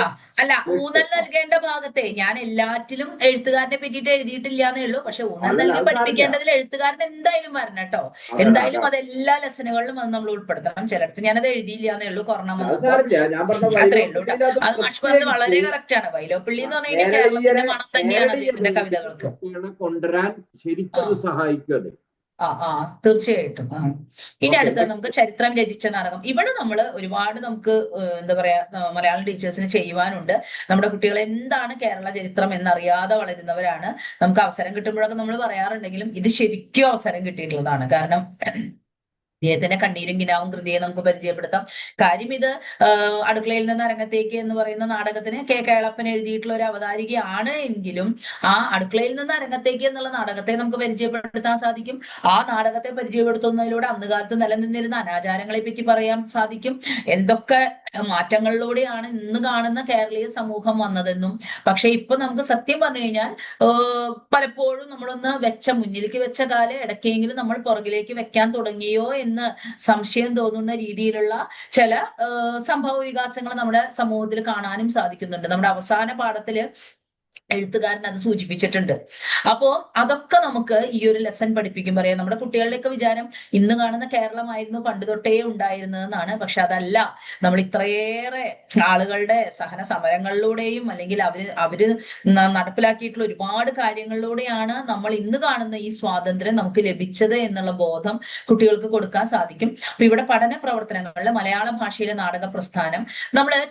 അല്ല, ഊന്നൽ നൽകേണ്ട ഭാഗത്തെ ഞാൻ എല്ലാറ്റിലും എഴുത്തുകാരനെ പറ്റിയിട്ട് എഴുതിയിട്ടില്ല എന്നേ ഉള്ളൂ. പക്ഷെ ഊന്നൽ നൽകി പഠിപ്പിക്കേണ്ടതിൽ എഴുത്തുകാരൻ എന്തായാലും വരണം കേട്ടോ. എന്തായാലും അത് എല്ലാ ലെസനുകളിലും അത് നമ്മൾ ഉൾപ്പെടുത്തണം. ചിലടത്ത് ഞാനത് എഴുതിയില്ല എന്നേ ഉള്ളൂ, കൊറോണ അത്രേ ഉള്ളൂ. അത് മാഷ് പറഞ്ഞത് വളരെ കറക്റ്റ് ആണ്. വൈലോപ്പിള്ളി എന്ന് പറഞ്ഞു കഴിഞ്ഞാൽ കേരളത്തിന്റെ മണം തന്നെയാണ് അദ്ദേഹത്തിന്റെ കവിതകൾക്ക് കൊണ്ടുവരാൻ ശരിക്കും സഹായിക്കും അത്. തീർച്ചയായിട്ടും. ഇനി അടുത്ത നമുക്ക് ചരിത്രം രചിച്ച നാടകം. ഇവിടെ നമ്മൾ ഒരുപാട് നമുക്ക് എന്താ പറയാ മലയാളം ടീച്ചേഴ്സിന് ചെയ്യുവാനുണ്ട്. നമ്മുടെ കുട്ടികൾ എന്താണ് കേരള ചരിത്രം എന്നറിയാതെ വളരുന്നവരാണ്. നമുക്ക് അവസരം കിട്ടുമ്പോഴൊക്കെ നമ്മൾ പറയാറുണ്ടെങ്കിലും ഇത് ശരിക്കും അവസരം കിട്ടിയിട്ടുള്ളതാണ്. കാരണം അദ്ദേഹത്തിന്റെ കണ്ണീരും കിനാവും കൃതിയെ നമുക്ക് പരിചയപ്പെടുത്താം. കാര്യം ഇത് അടുക്കളയിൽ നിന്ന് അരങ്ങത്തേക്ക് എന്ന് പറയുന്ന നാടകത്തിന് കെ കേളപ്പൻ എഴുതിയിട്ടുള്ള ഒരു അവതാരികയാണ് എങ്കിലും ആ അടുക്കളയിൽ നിന്ന് അരങ്ങത്തേക്ക് എന്നുള്ള നാടകത്തെ നമുക്ക് പരിചയപ്പെടുത്താൻ സാധിക്കും. ആ നാടകത്തെ പരിചയപ്പെടുത്തുന്നതിലൂടെ അന്ന് കാലത്ത് നിലനിന്നിരുന്ന അനാചാരങ്ങളെ പറ്റി പറയാൻ സാധിക്കും. എന്തൊക്കെ മാറ്റങ്ങളിലൂടെയാണ് ഇന്ന് കാണുന്ന കേരളീയ സമൂഹം വന്നതെന്നും. പക്ഷെ ഇപ്പൊ നമുക്ക് സത്യം പറഞ്ഞു കഴിഞ്ഞാൽ പലപ്പോഴും നമ്മളൊന്ന് മുന്നിലേക്ക് വെച്ച കാലം ഇടയ്ക്കെങ്കിലും നമ്മൾ പുറകിലേക്ക് വെക്കാൻ തുടങ്ങിയോ എന്ന് സംശയം തോന്നുന്ന രീതിയിലുള്ള ചില സംഭവ വികാസങ്ങൾ നമ്മുടെ സമൂഹത്തിൽ കാണാനും സാധിക്കുന്നുണ്ട്. നമ്മുടെ അവസാന പാഠത്തില് എഴുത്തുകാരൻ അത് സൂചിപ്പിച്ചിട്ടുണ്ട്. അപ്പോ അതൊക്കെ നമുക്ക് ഈ ഒരു ലെസൺ പഠിപ്പിക്കും. പറയാം നമ്മുടെ കുട്ടികളുടെയൊക്കെ വിചാരം ഇന്ന് കാണുന്ന കേരളമായിരുന്നു പണ്ട് തൊട്ടേ ഉണ്ടായിരുന്നതെന്നാണ്. പക്ഷെ അതല്ല. നമ്മൾ ഇത്രയേറെ ആളുകളുടെ സഹന സമരങ്ങളിലൂടെയും അല്ലെങ്കിൽ അവര് നടപ്പിലാക്കിയിട്ടുള്ള ഒരുപാട് കാര്യങ്ങളിലൂടെയാണ് നമ്മൾ ഇന്ന് കാണുന്ന ഈ സ്വാതന്ത്ര്യം നമുക്ക് ലഭിച്ചത് എന്നുള്ള ബോധം കുട്ടികൾക്ക് കൊടുക്കാൻ സാധിക്കും. അപ്പൊ ഇവിടെ പഠന പ്രവർത്തനങ്ങളിൽ മലയാള ഭാഷയിലെ നാടക പ്രസ്ഥാനം,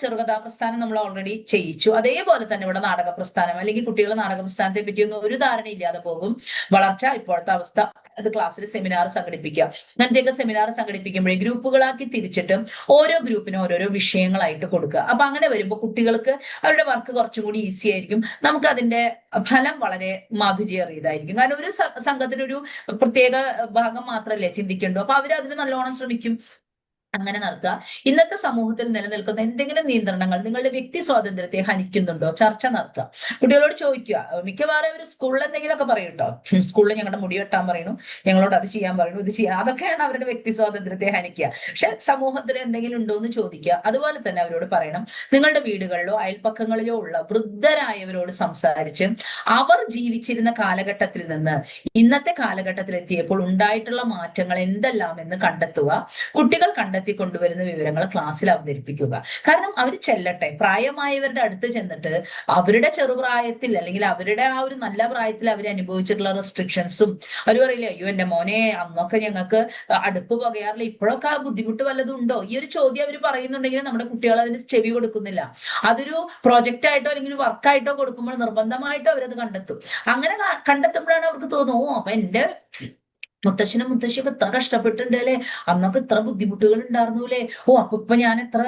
ചെറുകഥാ പ്രസ്ഥാനം നമ്മൾ ഓൾറെഡി ചെയ്യിച്ചു. അതേപോലെ തന്നെ ഇവിടെ നാടക പ്രസ്ഥാനം അല്ലെങ്കിൽ കുട്ടികളുടെ നാടക പ്രസ്ഥാനത്തെ പറ്റിയൊന്നും ഒരു ധാരണയില്ലാതെ പോകും. വളർച്ച, ഇപ്പോഴത്തെ അവസ്ഥ, അത് ക്ലാസ്സിൽ സെമിനാർ സംഘടിപ്പിക്കുക. അങ്ങനത്തെയൊക്കെ സെമിനാർ സംഘടിപ്പിക്കുമ്പോഴേ ഗ്രൂപ്പുകളാക്കി തിരിച്ചിട്ട് ഓരോ ഗ്രൂപ്പിനും ഓരോരോ വിഷയങ്ങളായിട്ട് കൊടുക്കുക. അപ്പൊ അങ്ങനെ വരുമ്പോൾ കുട്ടികൾക്ക് അവരുടെ വർക്ക് കുറച്ചും കൂടി ഈസി ആയിരിക്കും. നമുക്ക് അതിന്റെ ഫലം വളരെ മാധുര്യേറിയതായിരിക്കും. കാരണം ഒരു സംഘത്തിനൊരു പ്രത്യേക ഭാഗം മാത്രമല്ലേ ചിന്തിക്കണ്ടു. അപ്പൊ അവരതിന് നല്ലോണം ശ്രമിക്കും. അങ്ങനെ നടത്തുക. ഇന്നത്തെ സമൂഹത്തിൽ നിലനിൽക്കുന്ന എന്തെങ്കിലും നിയന്ത്രണങ്ങൾ നിങ്ങളുടെ വ്യക്തി സ്വാതന്ത്ര്യത്തെ ഹനിക്കുന്നുണ്ടോ? ചർച്ച നടത്തുക. കുട്ടികളോട് ചോദിക്കുക. മിക്കവാറും ഒരു സ്കൂളിൽ എന്തെങ്കിലുമൊക്കെ പറയും കേട്ടോ. സ്കൂളിൽ ഞങ്ങളുടെ മുടി വെട്ടാൻ പറയുന്നു, ഞങ്ങളോട് അത് ചെയ്യാൻ പറയുന്നു, ഇത് ചെയ്യാം. അതൊക്കെയാണ് അവരുടെ വ്യക്തി സ്വാതന്ത്ര്യത്തെ ഹനിക്കുക. പക്ഷെ സമൂഹത്തിൽ എന്തെങ്കിലും ഉണ്ടോ എന്ന് ചോദിക്കുക. അതുപോലെ തന്നെ അവരോട് പറയണം, നിങ്ങളുടെ വീടുകളിലോ അയൽപ്പക്കങ്ങളിലോ ഉള്ള വൃദ്ധരായവരോട് സംസാരിച്ച് അവർ ജീവിച്ചിരുന്ന കാലഘട്ടത്തിൽ നിന്ന് ഇന്നത്തെ കാലഘട്ടത്തിൽ എത്തിയപ്പോൾ ഉണ്ടായിട്ടുള്ള മാറ്റങ്ങൾ എന്തെല്ലാമെന്ന് കണ്ടെത്തുക. കുട്ടികൾ കൊണ്ടുവരുന്ന വിവരങ്ങൾ ക്ലാസ്സിൽ അവതരിപ്പിക്കുക. കാരണം അവർ ചെല്ലട്ടെ, പ്രായമായവരുടെ അടുത്ത് ചെന്നിട്ട് അവരുടെ ചെറുപ്രായത്തിൽ അല്ലെങ്കിൽ അവരുടെ ആ ഒരു നല്ല പ്രായത്തിൽ അവർ അനുഭവിച്ചിട്ടുള്ള റെസ്ട്രിക്ഷൻസും അവർ പറയില്ലേ, അയ്യോ എന്റെ മോനെ അന്നൊക്കെ ഞങ്ങൾക്ക് അടുപ്പ് പുകയാറില്ല, ഇപ്പോഴൊക്കെ ആ ബുദ്ധിമുട്ട് വല്ലതും ഉണ്ടോ? ഈ ഒരു ചോദ്യം അവർ പറയുന്നുണ്ടെങ്കിൽ നമ്മുടെ കുട്ടികൾ അതിന് ചെവി കൊടുക്കുന്നില്ല. അതൊരു പ്രോജക്റ്റ് ആയിട്ടോ അല്ലെങ്കിൽ ഒരു വർക്കായിട്ടോ കൊടുക്കുമ്പോൾ നിർബന്ധമായിട്ടും അവരത് കണ്ടെത്തും. അങ്ങനെ കണ്ടെത്തുമ്പോഴാണ് അവർക്ക് തോന്നുന്നു, അപ്പൊ എന്റെ മുത്തശ്ശനും മുത്തശ്ശിയൊക്കെ ഇത്ര കഷ്ടപ്പെട്ടിട്ടുണ്ട് അല്ലെ, അന്നൊക്കെ ഇത്ര ബുദ്ധിമുട്ടുകൾ ഉണ്ടായിരുന്നു അല്ലേ, അപ്പൊ ഇപ്പൊ ഞാൻ എത്ര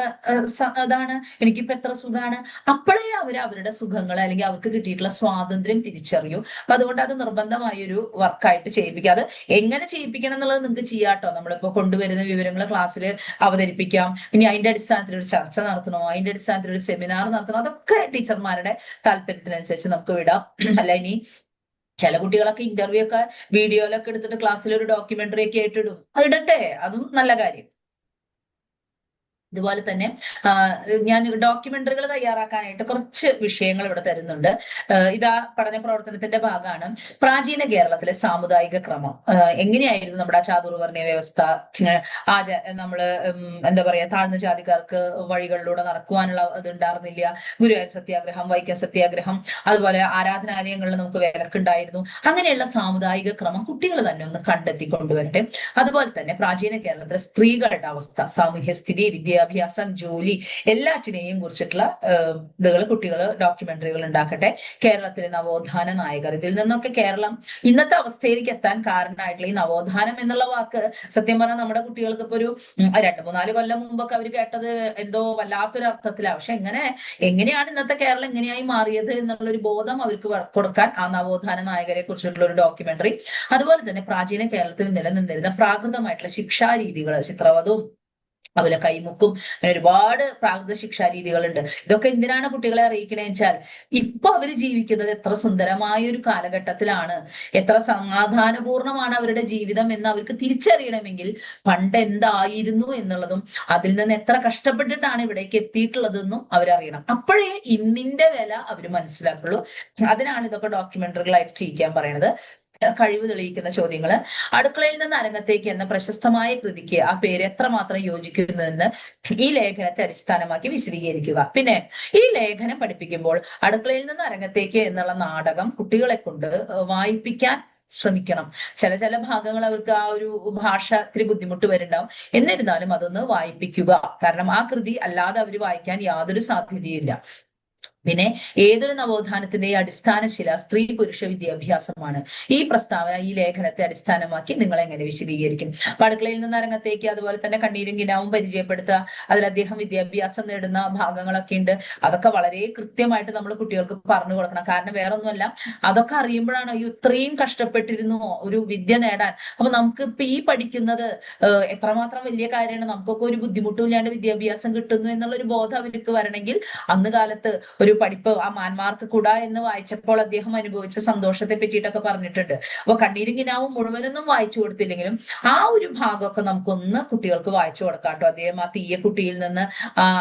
ഇതാണ്, എനിക്കിപ്പോ എത്ര സുഖമാണ്. അപ്പോഴേ അവരുടെ സുഖങ്ങൾ അല്ലെങ്കിൽ അവർക്ക് കിട്ടിയിട്ടുള്ള സ്വാതന്ത്ര്യം തിരിച്ചറിയും. അപ്പൊ അതുകൊണ്ട് അത് നിർബന്ധമായ ഒരു വർക്കായിട്ട് ചെയ്യിപ്പിക്കുക. അത് എങ്ങനെ ചെയ്യിപ്പിക്കണം എന്നുള്ളത് നിങ്ങൾക്ക് ചെയ്യാട്ടോ. നമ്മളിപ്പോ കൊണ്ടുവരുന്ന വിവരങ്ങൾ ക്ലാസ്സിൽ അവതരിപ്പിക്കാം. ഇനി അതിന്റെ അടിസ്ഥാനത്തിൽ ഒരു ചർച്ച നടത്തണോ, അതിന്റെ അടിസ്ഥാനത്തിൽ ഒരു സെമിനാർ നടത്തണോ, അതൊക്കെ ടീച്ചർമാരുടെ താല്പര്യത്തിനനുസരിച്ച് നമുക്ക് വിടാം. അല്ല ഇനി ചില കുട്ടികളൊക്കെ ഇന്റർവ്യൂ ഒക്കെ വീഡിയോയിലൊക്കെ എടുത്തിട്ട് ക്ലാസ്സിൽ ഒരു ഡോക്യുമെന്ററി ഒക്കെ ആയിട്ടിടും. അതിടട്ടെ, അതും നല്ല കാര്യം. ഇതുപോലെ തന്നെ ഞാൻ ഡോക്യുമെന്ററികൾ തയ്യാറാക്കാനായിട്ട് കുറച്ച് വിഷയങ്ങൾ ഇവിടെ തരുന്നുണ്ട്. ഇതാ പഠന പ്രവർത്തനത്തിന്റെ ഭാഗമാണ്. പ്രാചീന കേരളത്തിലെ സാമുദായിക ക്രമം എങ്ങനെയായിരുന്നു? നമ്മുടെ ചാതുർവർണ്ണയ വ്യവസ്ഥ, നമ്മള് എന്താ പറയാ, താഴ്ന്ന ജാതിക്കാർക്ക് വഴികളിലൂടെ നടക്കുവാനുള്ള ഇത് ഉണ്ടായിരുന്നില്ല. ഗുരുവായൂർ സത്യാഗ്രഹം, വൈക്കം സത്യാഗ്രഹം, അതുപോലെ ആരാധനാലയങ്ങളിൽ നമുക്ക് വിലക്കുണ്ടായിരുന്നു. അങ്ങനെയുള്ള സാമുദായിക ക്രമം കുട്ടികൾ തന്നെ ഒന്ന് കണ്ടെത്തി കൊണ്ടുവരട്ടെ. അതുപോലെ തന്നെ പ്രാചീന കേരളത്തിലെ സ്ത്രീകളുടെ അവസ്ഥ, സാമൂഹ്യ സ്ഥിതി, വിദ്യാഭ്യാസം, ജോലി, എല്ലാറ്റിനെയും കുറിച്ചിട്ടുള്ള ഇതുകൾ കുട്ടികൾ ഡോക്യുമെന്ററികൾ ഉണ്ടാക്കട്ടെ. കേരളത്തിലെ നവോത്ഥാന നായകർ, ഇതിൽ നിന്നൊക്കെ കേരളം ഇന്നത്തെ അവസ്ഥയിലേക്ക് എത്താൻ കാരണമായിട്ടുള്ള ഈ നവോത്ഥാനം എന്നുള്ള വാക്ക് സത്യം പറഞ്ഞാൽ നമ്മുടെ കുട്ടികൾക്ക് ഇപ്പൊ ഒരു 2-3-4 കൊല്ലം മുമ്പൊക്കെ അവർ കേട്ടത് എന്തോ വല്ലാത്തൊരു അർത്ഥത്തിലാണ്. പക്ഷെ എങ്ങനെയാണ് ഇന്നത്തെ കേരളം എങ്ങനെയായി മാറിയത് എന്നുള്ളൊരു ബോധം അവർക്ക് കൊടുക്കാൻ ആ നവോത്ഥാന നായകരെ കുറിച്ചിട്ടുള്ള ഒരു ഡോക്യുമെന്ററി. അതുപോലെ തന്നെ പ്രാചീന കേരളത്തിൽ നിലനിന്നിരുന്ന പ്രാകൃതമായിട്ടുള്ള ശിക്ഷാരീതികൾ, ചിത്രവധവും അതുപോലെ കൈമുക്കും, അങ്ങനെ ഒരുപാട് പ്രാകൃത ശിക്ഷാ രീതികളുണ്ട്. ഇതൊക്കെ എന്തിനാണ് കുട്ടികളെ അറിയിക്കണേന്ന് വെച്ചാൽ ഇപ്പൊ അവര് ജീവിക്കുന്നത് എത്ര സുന്ദരമായ ഒരു കാലഘട്ടത്തിലാണ്, എത്ര സമാധാനപൂർണമാണ് അവരുടെ ജീവിതം എന്ന് അവർക്ക് തിരിച്ചറിയണമെങ്കിൽ പണ്ട് എന്തായിരുന്നു എന്നുള്ളതും അതിൽ നിന്ന് എത്ര കഷ്ടപ്പെട്ടിട്ടാണ് ഇവിടേക്ക് എത്തിയിട്ടുള്ളതെന്നും അവരറിയണം. അപ്പോഴേ ഇന്നിന്റെ വില അവർ മനസ്സിലാക്കുള്ളൂ. അതിനാണ് ഇതൊക്കെ ഡോക്യുമെന്ററികളായിട്ട് ചെയ്യിക്കാൻ പറയുന്നത്. കഴിവ് തെളിയിക്കുന്ന ചോദ്യങ്ങൾ. അടുക്കളയിൽ നിന്ന് അരങ്ങത്തേക്ക് എന്ന പ്രശസ്തമായ കൃതിക്ക് ആ പേര് എത്രമാത്രം യോജിക്കുന്നുവെന്ന് ഈ ലേഖനത്തെ അടിസ്ഥാനമാക്കി വിശദീകരിക്കുക. പിന്നെ ഈ ലേഖനം പഠിപ്പിക്കുമ്പോൾ അടുക്കളയിൽ നിന്ന് അരങ്ങത്തേക്ക് എന്നുള്ള നാടകം കുട്ടികളെ കൊണ്ട് വായിപ്പിക്കാൻ ശ്രമിക്കണം. ചില ഭാഗങ്ങൾ അവർക്ക് ആ ഒരു ഭാഷ ഇത്തിരി ബുദ്ധിമുട്ട് വരുന്നുണ്ടാവും. എന്നിരുന്നാലും അതൊന്ന് വായിപ്പിക്കുക. കാരണം ആ കൃതി അല്ലാതെ അവർ വായിക്കാൻ യാതൊരു സാധ്യതയില്ല. പിന്നെ ഏതൊരു നവോത്ഥാനത്തിന്റെയും അടിസ്ഥാന ശില സ്ത്രീ പുരുഷ വിദ്യാഭ്യാസമാണ്. ഈ പ്രസ്താവന, ഈ ലേഖനത്തെ അടിസ്ഥാനമാക്കി നിങ്ങൾ എങ്ങനെ വിശദീകരിക്കും? അടുക്കളയിൽ നിന്ന് അരങ്ങത്തേക്ക്, അതുപോലെ തന്നെ കണ്ണീരും കിനാവും പരിചയപ്പെടുത്തുക, അതിൽ അദ്ദേഹം വിദ്യാഭ്യാസം നേടുന്ന ഭാഗങ്ങളൊക്കെ ഉണ്ട്. അതൊക്കെ വളരെ കൃത്യമായിട്ട് നമ്മൾ കുട്ടികൾക്ക് പറഞ്ഞു കൊടുക്കണം. കാരണം വേറെ ഒന്നുമല്ല, അതൊക്കെ അറിയുമ്പോഴാണ് ഇത്രയും കഷ്ടപ്പെട്ടിരുന്നു ഒരു വിദ്യ നേടാൻ. അപ്പൊ നമുക്ക് ഇപ്പൊ ഈ പഠിക്കുന്നത് എത്രമാത്രം വലിയ കാര്യമാണ്, നമുക്കൊക്കെ ഒരു ബുദ്ധിമുട്ടും ഇല്ലാണ്ട് വിദ്യാഭ്യാസം കിട്ടുന്നു എന്നുള്ളൊരു ബോധം അവർക്ക് വരണമെങ്കിൽ അന്ന് കാലത്ത് ഒരു പഠിപ്പ് ആ മാന്മാർക്ക് കൂടാ എന്ന് വായിച്ചപ്പോൾ അദ്ദേഹം അനുഭവിച്ച സന്തോഷത്തെ പറ്റിയിട്ടൊക്കെ പറഞ്ഞിട്ടുണ്ട്. അപ്പൊ കണ്ണീരും കിനാവും മുഴുവനൊന്നും വായിച്ചു കൊടുത്തില്ലെങ്കിലും ആ ഒരു ഭാഗമൊക്കെ നമുക്കൊന്ന് കുട്ടികൾക്ക് വായിച്ചു കൊടുക്കാം കേട്ടോ. അദ്ദേഹം ആ തീയക്കുട്ടിയിൽ നിന്ന്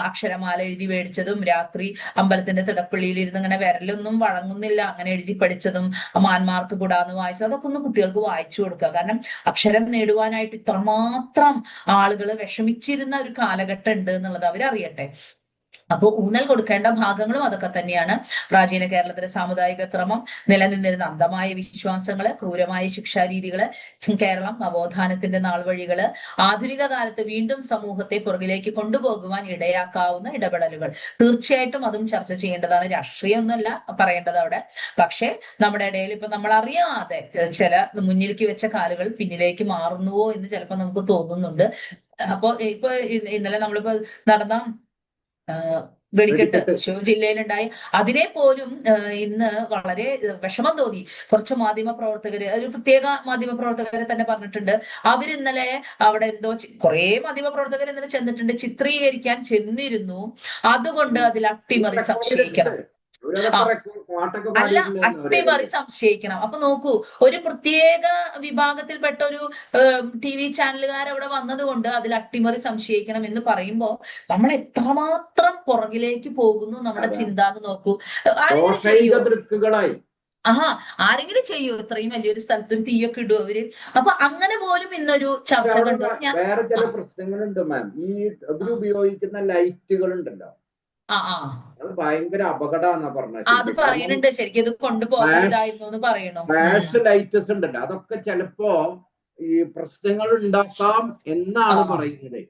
അക്ഷരമാല എഴുതി മേടിച്ചതും, രാത്രി അമ്പലത്തിന്റെ തിടപ്പള്ളിയിൽ ഇരുന്ന് ഇങ്ങനെ വിരലൊന്നും വഴങ്ങുന്നില്ല അങ്ങനെ എഴുതി പഠിച്ചതും, മാന്മാർക്ക് കൂടാന്ന് വായിച്ചത്, അതൊക്കെ ഒന്ന് കുട്ടികൾക്ക് വായിച്ചു കൊടുക്കുക. കാരണം അക്ഷരം നേടുവാനായിട്ട് ഇത്രമാത്രം ആളുകൾ വിഷമിച്ചിരുന്ന ഒരു കാലഘട്ടം ഉണ്ട് എന്നുള്ളത് അവരറിയട്ടെ. അപ്പോൾ ഊന്നൽ കൊടുക്കേണ്ട ഭാഗങ്ങളും അതൊക്കെ തന്നെയാണ്. പ്രാചീന കേരളത്തിലെ സാമുദായിക ക്രമം, നിലനിന്നിരുന്ന അന്ധമായ വിശ്വാസങ്ങള്, ക്രൂരമായ ശിക്ഷാരീതികള്, കേരളം നവോത്ഥാനത്തിന്റെ നാൾവഴികള്, ആധുനിക കാലത്ത് വീണ്ടും സമൂഹത്തെ പുറകിലേക്ക് കൊണ്ടുപോകുവാൻ ഇടയാക്കാവുന്ന ഇടപെടലുകൾ, തീർച്ചയായിട്ടും അതും ചർച്ച ചെയ്യേണ്ടതാണ്. രാഷ്ട്രീയമൊന്നുമല്ല പറയേണ്ടത് അവിടെ. പക്ഷെ നമ്മുടെ ഇടയിൽ ഇപ്പൊ നമ്മൾ അറിയാതെ ചില മുന്നിലേക്ക് വെച്ച കാലുകൾ പിന്നിലേക്ക് മാറുന്നുവോ എന്ന് ചിലപ്പോൾ നമുക്ക് തോന്നുന്നുണ്ട്. അപ്പൊ ഇപ്പൊ ഇന്നലെ നമ്മളിപ്പോ നടന്ന വെടിക്കെട്ട് തൃശ്ശൂർ ജില്ലയിലുണ്ടായി. അതിനെ പോലും ഇന്ന് വളരെ വിഷമം തോന്നി. കുറച്ച് മാധ്യമ പ്രവർത്തകര്, ഒരു പ്രത്യേക മാധ്യമ പ്രവർത്തകരെ തന്നെ പറഞ്ഞിട്ടുണ്ട്, അവരിന്നലെ അവിടെ എന്തോ കുറെ മാധ്യമ പ്രവർത്തകർ ഇന്നലെ ചെന്നിട്ടുണ്ട്, ചിത്രീകരിക്കാൻ ചെന്നിരുന്നു, അതുകൊണ്ട് അതിൽ അട്ടിമറി സംശയിക്കണം. അല്ല, അട്ടിമറി സംശയിക്കണം. അപ്പൊ നോക്കൂ, ഒരു പ്രത്യേക വിഭാഗത്തിൽപ്പെട്ട ഒരു TV ചാനലുകാർ അവിടെ വന്നത് കൊണ്ട് അതിൽ അട്ടിമറി സംശയിക്കണം എന്ന് പറയുമ്പോ നമ്മൾ എത്രമാത്രം പുറകിലേക്ക് പോകുന്നു നമ്മുടെ ചിന്ത എന്ന് നോക്കൂ. ആരെങ്കിലും ചെയ്യൂ? ഇത്രയും വലിയൊരു സ്ഥലത്ത് ഒരു തീയൊക്കെ ഇടുവോ അവര്? അപ്പൊ അങ്ങനെ പോലും ഇന്നൊരു ചർച്ച കണ്ടു. വേറെ ചില പ്രശ്നങ്ങളുണ്ട് മാം. ഈ ഉപയോഗിക്കുന്ന ലൈറ്റുകൾ ഉണ്ടല്ലോ, അത് ഭയങ്കര അപകടമാണെന്നാ പറഞ്ഞത്. അത് പറയുന്നുണ്ട്, ശരിക്കും ഇത് കൊണ്ടുപോകുന്നതായിരുന്നു എന്ന് പറയണു. ഫ്ലാഷ് ലൈറ്റ്സ് ഉണ്ടല്ലോ, അതൊക്കെ ചിലപ്പോ ഈ പ്രശ്നങ്ങൾ ഉണ്ടാക്കാം എന്നാണ് പറയുന്നത്.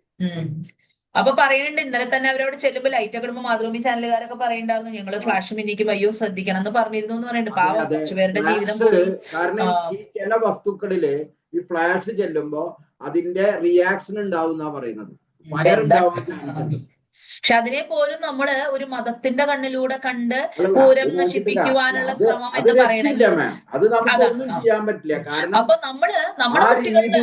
അപ്പൊ പറയുന്നുണ്ട്, ഇന്നലെ തന്നെ അവരവിടെ ചെല്ലുമ്പോ ലൈറ്റ് ഒക്കെ ഇടുമ്പോ മാതൃഭൂമി ചാനലുകാരൊക്കെ പറയുന്നുണ്ടായിരുന്നു, ഞങ്ങള് ഫ്ലാഷ് മിന്നിക്കും അയ്യോ ശ്രദ്ധിക്കണം എന്ന് പറഞ്ഞിരുന്നു എന്ന് പറയുന്നുണ്ട്. പാവം കുറച്ചുപേരുടെ ജീവിതം പോയി. കാരണം ഈ ചില വസ്തുക്കളില് ഈ ഫ്ലാഷ് ചെല്ലുമ്പോ അതിന്റെ റിയാക്ഷൻ ഉണ്ടാവും പറയുന്നത്. പക്ഷെ അതിനെ പോലും നമ്മള് ഒരു മതത്തിന്റെ കണ്ണിലൂടെ കണ്ട് പൂരം നശിപ്പിക്കുവാനുള്ള ശ്രമം എന്ന് പറയണത്. അപ്പൊ നമ്മള് നമ്മുടെ കുട്ടികളുടെ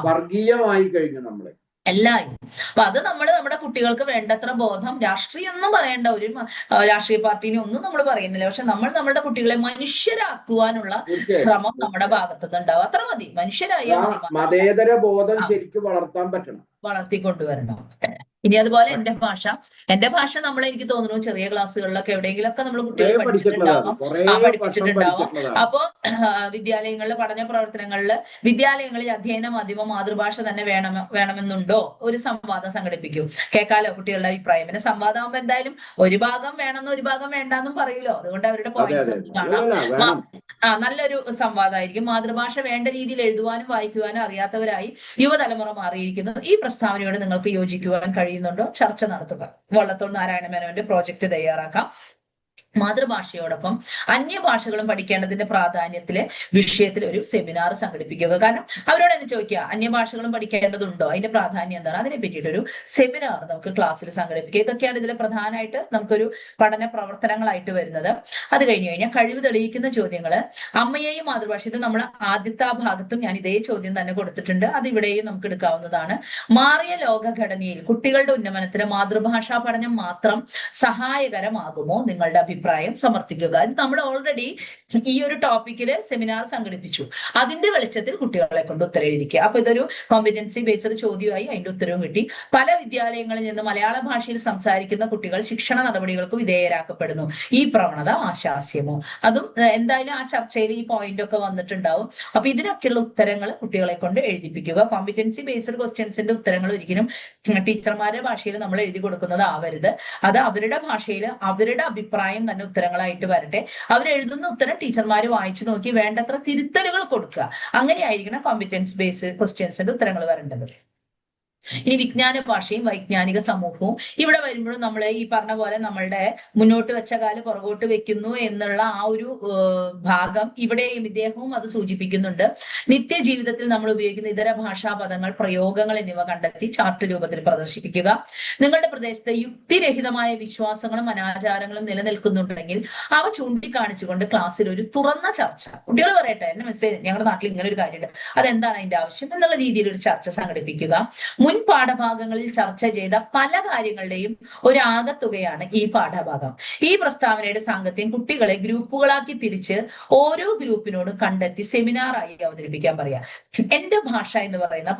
വർഗീയമായി കഴിഞ്ഞു നമ്മള് എല്ലായും. അപ്പൊ അത് നമ്മൾ നമ്മുടെ കുട്ടികൾക്ക് വേണ്ടത്ര ബോധം, രാഷ്ട്രീയം ഒന്നും പറയേണ്ട, ഒരു രാഷ്ട്രീയ പാർട്ടിനെ ഒന്നും നമ്മൾ പറയുന്നില്ല, പക്ഷെ നമ്മൾ നമ്മുടെ കുട്ടികളെ മനുഷ്യരാക്കുവാനുള്ള ശ്രമം നമ്മുടെ ഭാഗത്തുനിന്ന് ഉണ്ടാവും. അത്ര മതി, മനുഷ്യരായാൽ മതി. മതേതര ബോധം ശരിക്കും വളർത്താൻ പറ്റണം, വളർത്തിക്കൊണ്ടുവരണം. ഇനി അതുപോലെ എന്റെ ഭാഷ നമ്മൾ, എനിക്ക് തോന്നുന്നു ചെറിയ ക്ലാസ്സുകളിലൊക്കെ എവിടെയെങ്കിലൊക്കെ നമ്മൾ കുട്ടികളെ പഠിപ്പിച്ചിട്ടുണ്ടാവും. അപ്പോ വിദ്യാലയങ്ങളിലെ പഠന പ്രവർത്തനങ്ങളില് വിദ്യാലയങ്ങളിൽ അധ്യയന മാധ്യമ മാതൃഭാഷ തന്നെ വേണമെന്നുണ്ടോ? ഒരു സംവാദം സംഘടിപ്പിക്കും, കേൾക്കാലോ കുട്ടികളുടെ അഭിപ്രായം. പിന്നെ സംവാദമാകുമ്പോ എന്തായാലും ഒരു ഭാഗം വേണമെന്നും ഒരു ഭാഗം വേണ്ടാന്നും പറയൂലോ, അതുകൊണ്ട് അവരുടെ പോയിന്റ്സ് കാണാം. നല്ലൊരു സംവാദമായിരിക്കും. മാതൃഭാഷ വേണ്ട രീതിയിൽ എഴുതുവാനും വായിക്കുവാനും അറിയാത്തവരായി യുവതലമുറ മാറിയിരിക്കുന്നു. ഈ പ്രസ്താവനയോട് നിങ്ങൾക്ക് യോജിക്കുവാൻ കഴിയുന്നുണ്ടോ? ചർച്ച നടത്തുക. വള്ളത്തോൾ നാരായണ മേനോന്റെ പ്രോജക്റ്റ് തയ്യാറാക്കാം. മാതൃഭാഷയോടൊപ്പം അന്യഭാഷകളും പഠിക്കേണ്ടതിന്റെ പ്രാധാന്യത്തിലെ വിഷയത്തിൽ ഒരു സെമിനാർ സംഘടിപ്പിക്കുക. കാരണം അവരോട് തന്നെ ചോദിക്കുക, അന്യഭാഷകളും പഠിക്കേണ്ടതുണ്ടോ, അതിന്റെ പ്രാധാന്യം എന്താണ്, അതിനെ പറ്റിയിട്ടൊരു സെമിനാർ നമുക്ക് ക്ലാസ്സിൽ സംഘടിപ്പിക്കുക. ഇതൊക്കെയാണ് ഇതിൽ പ്രധാനമായിട്ട് നമുക്കൊരു പഠന പ്രവർത്തനങ്ങളായിട്ട് വരുന്നത്. അത് കഴിഞ്ഞാൽ കഴിവ് തെളിയിക്കുന്ന ചോദ്യങ്ങള്, അമ്മയെയും മാതൃഭാഷ, ഇത് നമ്മൾ ആദ്യത്തെ ആ ഭാഗത്തും ഞാൻ ഇതേ ചോദ്യം തന്നെ കൊടുത്തിട്ടുണ്ട്, അത് ഇവിടെയും നമുക്ക് എടുക്കാവുന്നതാണ്. മാറിയ ലോകഘടനയിൽ കുട്ടികളുടെ ഉന്നമനത്തിന് മാതൃഭാഷാ പഠനം മാത്രം സഹായകരമാകുമോ? നിങ്ങളുടെ അഭിപ്രായം സമർത്ഥിക്കുക. ഇത് നമ്മൾ ഓൾറെഡി ഈ ഒരു ടോപ്പിക്കില് സെമിനാർ സംഘടിപ്പിച്ചു. അതിന്റെ വെളിച്ചത്തിൽ കുട്ടികളെ കൊണ്ട് ഉത്തരം എഴുതിക്കുക. അപ്പൊ ഇതൊരു കോമ്പിറ്റൻസി ബേസ്ഡ് ചോദ്യമായി, അതിന്റെ ഉത്തരവും കിട്ടി. പല വിദ്യാലയങ്ങളിൽ നിന്ന് മലയാള ഭാഷയിൽ സംസാരിക്കുന്ന കുട്ടികൾ ശിക്ഷണ നടപടികൾക്ക് വിധേയരാക്കപ്പെടുന്നു. ഈ പ്രവണത ആശാസ്യമോ? അതും എന്തായാലും ആ ചർച്ചയിൽ ഈ പോയിന്റ് ഒക്കെ വന്നിട്ടുണ്ടാവും. അപ്പൊ ഇതിനൊക്കെയുള്ള ഉത്തരങ്ങൾ കുട്ടികളെ കൊണ്ട് എഴുതിപ്പിക്കുക. കോമ്പിറ്റൻസി ബേസ്ഡ് ക്വസ്റ്റ്യൻസിന്റെ ഉത്തരങ്ങൾ ഒരിക്കലും ടീച്ചർമാരുടെ ഭാഷയിൽ നമ്മൾ എഴുതി കൊടുക്കുന്നത് ആവരുത്. അത് അവരുടെ ഭാഷയിൽ അവരുടെ അഭിപ്രായം തന്നെ ഉത്തരങ്ങളായിട്ട് വരട്ടെ. അവരെഴുതുന്ന ഉത്തരം ടീച്ചർമാർ വായിച്ചു നോക്കി വേണ്ടത്ര തിരുത്തലുകൾ കൊടുക്കുക. അങ്ങനെയായിരിക്കണം കോമ്പിറ്റൻസ് ബേസ്ഡ് ക്വസ്റ്റ്യൻസിന്റെ ഉത്തരങ്ങൾ വരേണ്ടത്. ഇനി വിജ്ഞാന ഭാഷയും വൈജ്ഞാനിക സമൂഹവും ഇവിടെ വരുമ്പോഴും നമ്മൾ ഈ പറഞ്ഞ പോലെ നമ്മളുടെ മുന്നോട്ട് വെച്ച കാല് പുറകോട്ട് വെക്കുന്നു എന്നുള്ള ആ ഒരു ഭാഗം ഇവിടെയും ഇദ്ദേഹവും അത് സൂചിപ്പിക്കുന്നുണ്ട്. നിത്യജീവിതത്തിൽ നമ്മൾ ഉപയോഗിക്കുന്ന ഇതര ഭാഷാ പദങ്ങൾ, പ്രയോഗങ്ങൾ എന്നിവ കണ്ടെത്തി ചാർട്ട് രൂപത്തിൽ പ്രദർശിപ്പിക്കുക. നിങ്ങളുടെ പ്രദേശത്ത് യുക്തിരഹിതമായ വിശ്വാസങ്ങളും അനാചാരങ്ങളും നിലനിൽക്കുന്നുണ്ടെങ്കിൽ അവ ചൂണ്ടിക്കാണിച്ചുകൊണ്ട് ക്ലാസ്സിൽ ഒരു തുറന്ന ചർച്ച, കുട്ടികൾ പറയട്ടെ എന്നെ മെസ്സേജ് ഞങ്ങളുടെ നാട്ടിൽ ഇങ്ങനെ ഒരു കാര്യമുണ്ട്, അതെന്താണ് അതിന്റെ ആവശ്യം എന്നുള്ള രീതിയിൽ ഒരു ചർച്ച സംഘടിപ്പിക്കുക. മുൻ പാഠഭാഗങ്ങളിൽ ചർച്ച ചെയ്ത പല കാര്യങ്ങളുടെയും ഒരു ആകത്തുകയാണ് ഈ പാഠഭാഗം. ഈ പ്രസ്താവനയുടെ സാങ്കത്യം കുട്ടികളെ ഗ്രൂപ്പുകളാക്കി തിരിച്ച് ഓരോ ഗ്രൂപ്പിനോടും കണ്ടെത്തി സെമിനാറായി അവതരിപ്പിക്കാൻ പറയാം. എന്റെ ഭാഷ എന്ന് പറയുന്ന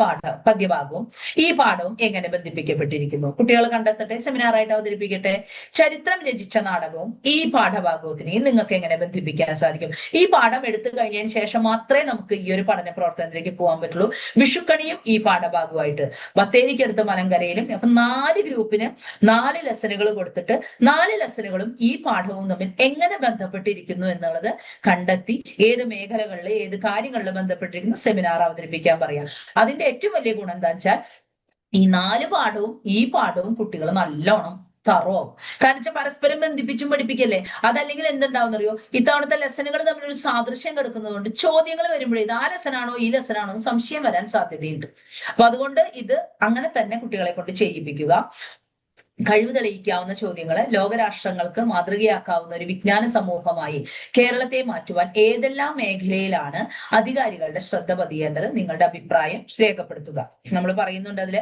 പദ്യഭാഗവും ഈ പാഠവും എങ്ങനെ ബന്ധിപ്പിക്കപ്പെട്ടിരിക്കുന്നു? കുട്ടികൾ കണ്ടെത്തട്ടെ, സെമിനാറായിട്ട് അവതരിപ്പിക്കട്ടെ. ചരിത്രം രചിച്ച നാടകവും ഈ പാഠഭാഗത്തിനെയും നിങ്ങൾക്ക് എങ്ങനെ ബന്ധിപ്പിക്കാൻ സാധിക്കും? ഈ പാഠം എടുത്തു കഴിഞ്ഞതിന് ശേഷം മാത്രമേ നമുക്ക് ഈ ഒരു പഠന പ്രവർത്തനത്തിലേക്ക് പോകാൻ പറ്റുള്ളൂ. വിഷുക്കണിയും ഈ പാഠഭാഗമായിട്ട് ബത്തേരിക്കടുത്ത് മലങ്കരയിലും. അപ്പൊ 4 ഗ്രൂപ്പിന് 4 ലെസനുകൾ കൊടുത്തിട്ട് 4 ലെസനുകളും ഈ പാഠവും തമ്മിൽ എങ്ങനെ ബന്ധപ്പെട്ടിരിക്കുന്നു എന്നുള്ളത് കണ്ടെത്തി ഏത് മേഖലകളിൽ ഏത് കാര്യങ്ങളിൽ ബന്ധപ്പെട്ടിരിക്കുന്നു സെമിനാർ അവതരിപ്പിക്കാൻ പറയാം. അതിന്റെ ഏറ്റവും വലിയ ഗുണം എന്താ വെച്ചാൽ ഈ 4 പാഠവും ഈ പാഠവും കുട്ടികൾ നല്ലോണം തറവാവും. കാരണം വെച്ചാൽ പരസ്പരം ബന്ധിപ്പിച്ചും പഠിപ്പിക്കല്ലേ. അതല്ലെങ്കിൽ എന്തുണ്ടാവുന്നറിയോ, ഇത്തവണത്തെ ലെസനുകൾ തമ്മിലൊരു സാദൃശ്യം കിടക്കുന്നതുകൊണ്ട് ചോദ്യങ്ങൾ വരുമ്പോഴേ ഇത് ആ ലെസനാണോ ഈ ലെസനാണോ എന്ന് സംശയം വരാൻ സാധ്യതയുണ്ട്. അപ്പൊ അതുകൊണ്ട് ഇത് അങ്ങനെ തന്നെ കുട്ടികളെ കൊണ്ട് ചെയ്യിപ്പിക്കുക. കഴിവ് തെളിയിക്കാവുന്ന ചോദ്യങ്ങളെ ലോകരാഷ്ട്രങ്ങൾക്ക് മാതൃകയാക്കാവുന്ന ഒരു വിജ്ഞാന സമൂഹമായി കേരളത്തെ മാറ്റുവാൻ ഏതെല്ലാം മേഖലയിലാണ് അധികാരികളുടെ ശ്രദ്ധ പതിയേണ്ടത്? നിങ്ങളുടെ അഭിപ്രായം രേഖപ്പെടുത്തുക. നമ്മൾ പറയുന്നുണ്ട് അതില്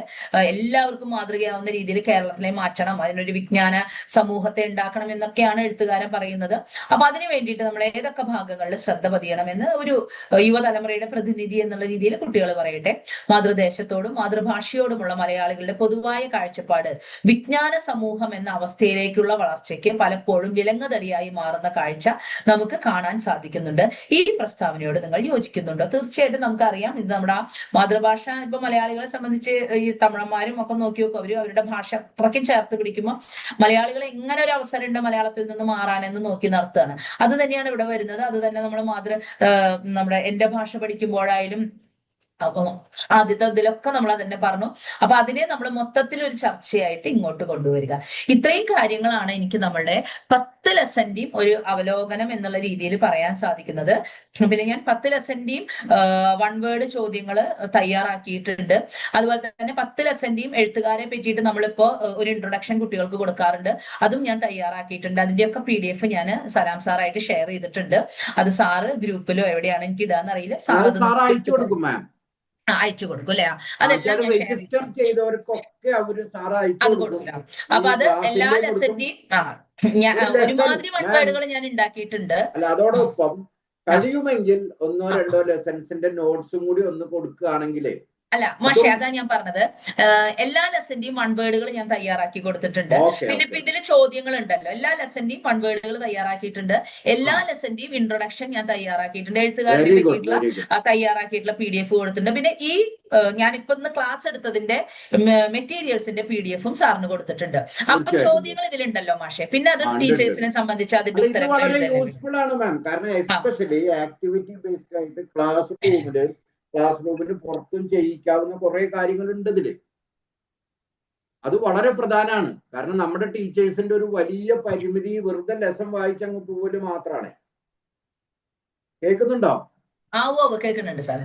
എല്ലാവർക്കും മാതൃകയാവുന്ന രീതിയിൽ കേരളത്തിലെ മാറ്റണം, അതിനൊരു വിജ്ഞാന സമൂഹത്തെ ഉണ്ടാക്കണം എന്നൊക്കെയാണ് എഴുത്തുകാരൻ പറയുന്നത്. അപ്പൊ അതിനു വേണ്ടിയിട്ട് നമ്മൾ ഏതൊക്കെ ഭാഗങ്ങളിൽ ശ്രദ്ധ പതിയണമെന്ന് ഒരു യുവതലമുറയുടെ പ്രതിനിധി എന്നുള്ള രീതിയിൽ കുട്ടികൾ പറയട്ടെ. മാതൃദേശത്തോടും മാതൃഭാഷയോടുമുള്ള മലയാളികളുടെ പൊതുവായ കാഴ്ചപ്പാട് വിജ്ഞാന സമൂഹം എന്ന അവസ്ഥയിലേക്കുള്ള വളർച്ചയ്ക്ക് പലപ്പോഴും വിലങ്ങുതടിയായി മാറുന്ന കാഴ്ച നമുക്ക് കാണാൻ സാധിക്കുന്നുണ്ട്. ഈ പ്രസ്താവനയോട് നിങ്ങൾ യോജിക്കുന്നുണ്ടോ? തീർച്ചയായിട്ടും നമുക്കറിയാം ഇത് നമ്മുടെ മാതൃഭാഷ. ഇപ്പൊ മലയാളികളെ സംബന്ധിച്ച് ഈ തമിഴന്മാരും ഒക്കെ നോക്കി നോക്കും, അവരുടെ ഭാഷ അത്രയ്ക്കും ചേർത്ത് പിടിക്കുമ്പോൾ മലയാളികൾ എങ്ങനെ ഒരു അവസരം ഉണ്ട് മലയാളത്തിൽ നിന്ന് മാറാനെന്ന് നോക്കി നടത്തുകയാണ്. അത് തന്നെയാണ് ഇവിടെ വരുന്നത്. അത് തന്നെ നമ്മൾ നമ്മുടെ എന്റെ ഭാഷ പഠിക്കുമ്പോഴായാലും അപ്പൊ ആദ്യത്തെ ഇതിലൊക്കെ നമ്മൾ അതന്നെ പറഞ്ഞു. അപ്പൊ അതിനെ നമ്മൾ മൊത്തത്തിൽ ഒരു ചർച്ചയായിട്ട് ഇങ്ങോട്ട് കൊണ്ടുവരിക. ഇത്രയും കാര്യങ്ങളാണ് എനിക്ക് നമ്മളുടെ 10 ലെസന്റെയും ഒരു അവലോകനം എന്നുള്ള രീതിയിൽ പറയാൻ സാധിക്കുന്നത്. പിന്നെ ഞാൻ 10 ലെസന്റെയും 1 വേർഡ് ചോദ്യങ്ങൾ തയ്യാറാക്കിയിട്ടുണ്ട്. അതുപോലെ തന്നെ 10 ലെസന്റെയും എഴുത്തുകാരെ പറ്റിയിട്ട് നമ്മളിപ്പോ ഒരു ഇൻട്രൊഡക്ഷൻ കുട്ടികൾക്ക് കൊടുക്കാറുണ്ട്, അതും ഞാൻ തയ്യാറാക്കിയിട്ടുണ്ട്. അതിന്റെയൊക്കെ PDF ഞാൻ സലാം സാറായിട്ട് ഷെയർ ചെയ്തിട്ടുണ്ട്. അത് സാറ് ഗ്രൂപ്പിലോ എവിടെയാണ് എനിക്ക് ഇടാന്ന് അറിയില്ല, സാർ അയച്ചു കൊടുക്കും അല്ലേ? അതെല്ലാം അത് കൊടുക്കാം. അപ്പൊ അത് എല്ലാ ലെസന്റെയും ഒരുമാതിരി വൺവേർഡുകൾ ഞാൻ ഉണ്ടാക്കിയിട്ടുണ്ട്. അല്ല, അതോടൊപ്പം കഴിയുമെങ്കിൽ 1-2 ലെസൺസിന്റെ നോട്ട്സും കൂടി ഒന്ന് കൊടുക്കുകയാണെങ്കിലേ. അല്ല മാഷെ, അതാ ഞാൻ പറഞ്ഞത്, എല്ലാ ലെസന്റെയും 1 വേർഡുകൾ ഞാൻ തയ്യാറാക്കി കൊടുത്തിട്ടുണ്ട്. പിന്നെ ഇപ്പൊ ഇതില് ചോദ്യങ്ങൾ ഉണ്ടല്ലോ, എല്ലാ ലെസന്റെയും 1 വേർഡുകൾ തയ്യാറാക്കിയിട്ടുണ്ട്. എല്ലാ ലെസന്റെയും ഇൻട്രൊഡക്ഷൻ ഞാൻ തയ്യാറാക്കിയിട്ടുണ്ട്. എഴുത്തുകാരനെ പറ്റിയിട്ടുള്ള തയ്യാറാക്കിയിട്ടുള്ള PDF കൊടുത്തിട്ടുണ്ട്. പിന്നെ ഈ ഞാനിപ്പോ ഇന്ന് ക്ലാസ് എടുത്തതിന്റെ മെറ്റീരിയൽസിന്റെ PDF സാറിന് കൊടുത്തിട്ടുണ്ട്. അപ്പൊ ചോദ്യങ്ങൾ ഇതിലുണ്ടല്ലോ മാഷെ. പിന്നെ അത് ടീച്ചേഴ്സിനെ സംബന്ധിച്ച് അതിന്റെ ഉത്തരം വളരെ യൂസ്ഫുൾ ആണ് മാം. കാരണം എസ്പെഷ്യലി ആക്ടിവിറ്റി ബേസ്ഡ് ആയിട്ട് ക്ലാസ് റൂമിന് പുറത്തും ചെയ്യിക്കാവുന്ന കുറെ കാര്യങ്ങളുണ്ട് ഇതില്. അത് വളരെ പ്രധാനമാണ്. കാരണം നമ്മുടെ ടീച്ചേഴ്സിന്റെ ഒരു വലിയ പരിമിതി വെറുതെ ലെസൺ വായിച്ചങ്ങ് പോലും മാത്രമാണ്. കേൾക്കുന്നുണ്ടോ? കേൾക്കുന്നുണ്ട് സാർ.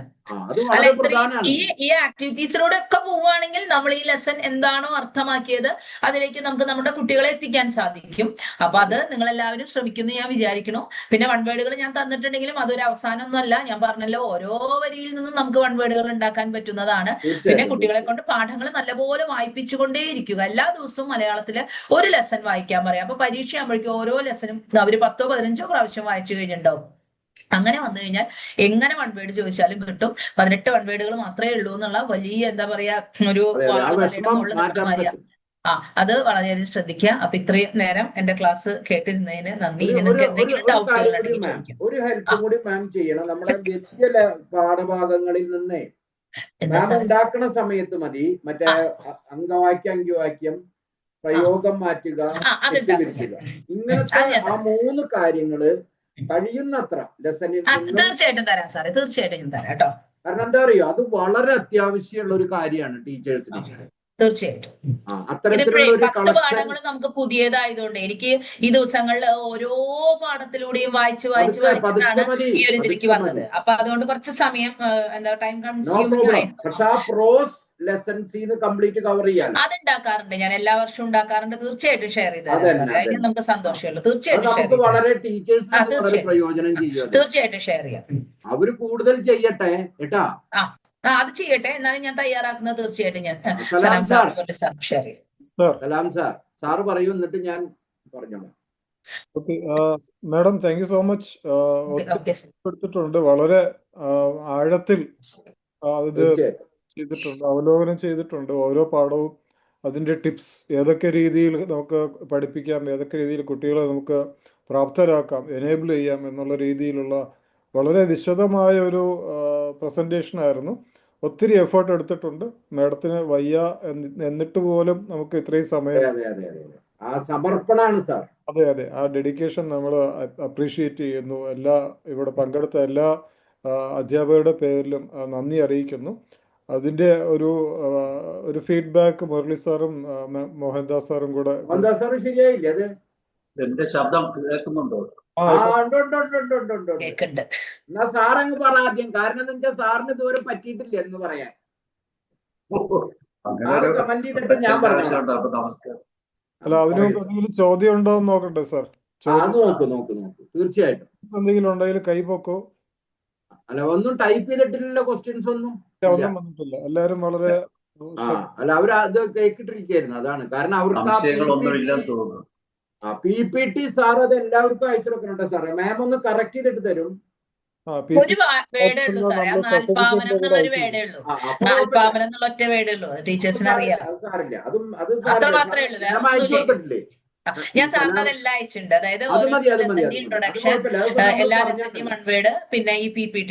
വളരെ പ്രധാനമാണ്. ഈ ആക്ടിവിറ്റീസിലൂടെ ഒക്കെ പോവുകയാണെങ്കിൽ നമ്മൾ ഈ ലെസൺ എന്താണോ അർത്ഥമാക്കിയത് അതിലേക്ക് നമുക്ക് നമ്മുടെ കുട്ടികളെ എത്തിക്കാൻ സാധിക്കും. അപ്പൊ അത് നിങ്ങൾ എല്ലാവരും ശ്രമിക്കുന്നു ഞാൻ വിചാരിക്കുന്നു. പിന്നെ 1 വേർഡുകൾ ഞാൻ തന്നിട്ടുണ്ടെങ്കിലും അതൊരു അവസാനമൊന്നുമല്ല. ഞാൻ പറഞ്ഞല്ലോ, ഓരോ വരിയിൽ നിന്നും നമുക്ക് 1 വേർഡുകൾ ഉണ്ടാക്കാൻ പറ്റുന്നതാണ്. പിന്നെ കുട്ടികളെ കൊണ്ട് പാഠങ്ങൾ നല്ലപോലെ വായിപ്പിച്ചുകൊണ്ടേയിരിക്കുക. എല്ലാ ദിവസവും മലയാളത്തില് ഒരു ലെസൺ വായിക്കാൻ പറയാം. അപ്പൊ പരീക്ഷ ആകുമ്പോഴേക്കും ഓരോ ലെസനും അവര് 10-15 പ്രാവശ്യം വായിച്ചു കഴിഞ്ഞിട്ടുണ്ടാവും. അങ്ങനെ വന്നു കഴിഞ്ഞാൽ എങ്ങനെ 1 വേർഡ് ചോദിച്ചാലും കിട്ടും. 18 1 വേർഡുകൾ മാത്രമേ ഉള്ളൂ എന്നുള്ള വലിയ എന്താ പറയാ ഒരു അത് വളരെയധികം ശ്രദ്ധിക്കുക. അപ്പൊ ഇത്രയും നേരം എന്റെ ക്ലാസ് കേട്ടിരുന്നതിന് നന്ദി. നിങ്ങൾക്ക് എന്തെങ്കിലും ഡൗട്ടുകൾ ഉണ്ടെങ്കിൽ ചോദിക്കാം. ഒരു ഹെൽപ്പ് കൂടി മാം ചെയ്യണം. നമ്മുടെ വ്യക്തിഗത പാഠഭാഗങ്ങളിൽ നിന്ന് മാം ഉണ്ടാക്കുന്ന സമയത്ത് മതി മറ്റേ അങ്കവാക്യം പ്രയോഗം മാറ്റുക, ഇങ്ങനത്തെ ആ 3 കാര്യങ്ങള് കഴിയുന്നത്ര ലെസണിൽ തീർച്ചയായിട്ടും തരാം സാറേ, തീർച്ചയായിട്ടും ഞാൻ തരാം കേട്ടോ. കാരണം എന്താ അറിയോ, അത് വളരെ അത്യാവശ്യമുള്ള ഒരു കാര്യമാണ് ടീച്ചേഴ്സിന്. തീർച്ചയായിട്ടും. ഇപ്പോഴേ അത്തരത്തിലുള്ള ഒരു 10 കളക്ഷൻ. പാഠങ്ങളും നമുക്ക് പുതിയതായതുകൊണ്ട് എനിക്ക് ഈ ദിവസങ്ങളിൽ ഓരോ പാഠത്തിലൂടെയും പതുക്കെ വായിച്ചിട്ടാണ് മതി, ഈ ഒരു ഇതിലേക്ക് പതുക്കെ വന്നത്. മതി. അപ്പൊ അതുകൊണ്ട് കുറച്ച് സമയം ടൈം നോ കൺസ്യൂമിംഗ് പ്രോബ്ലം. ആയിരുന്നു. പക്ഷെ ആ പ്രോസ് ലെസൺസ് കംപ്ലീറ്റ് കവർ ചെയ്യാൻ അതുണ്ടാക്കാറുണ്ട്, ഞാൻ എല്ലാ വർഷവും ഉണ്ടാക്കാറുണ്ട്. തീർച്ചയായിട്ടും ഷെയർ ചെയ്ത് തരാം അതന്നെ, സാർ. അതിന് അതന്നെ. നമുക്ക് സന്തോഷമുള്ളൂ. അത് തീർച്ചയായിട്ടും ഷെയർ നമുക്ക് ചെയ്ത് വളരെ തരാം. ടീച്ചേഴ്സിന് വളരെ തീർച്ചയായിട്ടും പ്രയോജനം ചെയ്യും അത്. തീർച്ചയായിട്ടും ഷെയർ ചെയ്യാം. അവര് കൂടുതൽ ചെയ്യട്ടെ കേട്ടാ. അത് ചെയ്യട്ടെ. എന്നാലും ഞാൻ തയ്യാറാക്കുന്നത് തീർച്ചയായിട്ടും ഞാൻ സലാം സാർ സാർ. സാർ ഷെയർ ചെയ്യും. സാർ സലാം സാർ. സാറ് പറയൂ, എന്നിട്ട് ഞാൻ പറഞ്ഞോളാം. Okay madam, thank you so much. Okay sir. എടുത്തിട്ടുണ്ട്, വളരെ ആഴത്തിൽ ഇത് തീർച്ചയായിട്ടും. ചെയ്തിട്ടുണ്ട്, അവലോകനം ചെയ്തിട്ടുണ്ട്. ഓരോ പാഠവും അതിൻ്റെ ടിപ്സ്, ഏതൊക്കെ രീതിയിൽ നമുക്ക് പഠിപ്പിക്കാം, ഏതൊക്കെ രീതിയിൽ കുട്ടികളെ നമുക്ക് പ്രാപ്തരാക്കാം, എനേബിൾ ചെയ്യാം എന്നുള്ള രീതിയിലുള്ള വളരെ വിശദമായ ഒരു പ്രസൻറ്റേഷൻ ആയിരുന്നു. ഒത്തിരി എഫേർട്ട് എടുത്തിട്ടുണ്ട് മാഡത്തിന്. വയ്യ എന്നിട്ട് പോലും നമുക്ക് ഇത്രയും സമയം. അതെ അതെ അതെ അതെ, ആ സമർപ്പണാണ് സാർ. അതെ അതെ, ആ ഡെഡിക്കേഷൻ നമ്മൾ അപ്രീഷിയേറ്റ് ചെയ്യുന്നു. ഇവിടെ പങ്കെടുത്ത എല്ലാ അധ്യാപകരുടെ പേരിലും നന്ദി അറിയിക്കുന്നു. അതിൻ്റെ ഒരു ഫീഡ്ബാക്ക് മുരളി സാറും മോഹൻദാസ് സാറും കൂടെ. മോഹൻദാസ് സാറ് ശരിയായില്ലേ അത്? എന്റെ ശബ്ദം കേൾക്കുന്നുണ്ടോ? കേൾക്കുന്നുണ്ട്. എന്നാ സാറങ്ങ് പറ ആദ്യം. കാരണം എന്താ വെച്ചാൽ സാറിന് ഇതുവരെ പറ്റിയിട്ടില്ല എന്ന് പറയാൻ. സാറ് കമന്റ് ചെയ്തിട്ട് ഞാൻ പറഞ്ഞു. അപ്പൊ നമസ്കാരം. അല്ല, അതിന് മുമ്പ് എന്തെങ്കിലും ചോദ്യം ഉണ്ടോ എന്ന് നോക്കട്ടെ സാർ. നോക്കൂ തീർച്ചയായിട്ടും. എന്തെങ്കിലും ഉണ്ടെങ്കിൽ കൈ പൊക്കോ. അല്ല, ഒന്നും ടൈപ്പ് ചെയ്തിട്ടില്ലല്ലോ, ക്വസ്റ്റ്യൻസ് ഒന്നും വന്നിട്ടില്ല. എല്ലാരും വളരെ അല്ല, അവർ അത് കേട്ടിട്ടിരിക്കായിരുന്നു. അതാണ് കാരണം അവർക്ക് PPT സാർ അത് എല്ലാവർക്കും അയച്ചു കൊടുക്കുന്നുണ്ട് സാറേ. മാം ഒന്ന് കറക്റ്റ് ചെയ്തിട്ട് തരും. ഒരു വേടേ ഉള്ളൂ സാറേ, നാൽപ്പാമനം എന്നുള്ളൊരു വേടേ ഉള്ളൂ. നാൽപ്പാമനം എന്നുള്ള ഒറ്റ വേടേ ഉള്ളൂ. ടീച്ചേഴ്സിന് അറിയാം. സാറില്ല, അത്ര മാത്രമേ ഉള്ളൂ. വേറെ കൊടുത്തിട്ടില്ലേ? ഞാൻ സാറിന് അതെല്ലാം അയച്ചിട്ടുണ്ട്. അതായത് ഇൻട്രൊഡക്ഷൻ, എല്ലാ ലെസന്റെയും വൺ വേർഡ്, പിന്നെ ഈ PPT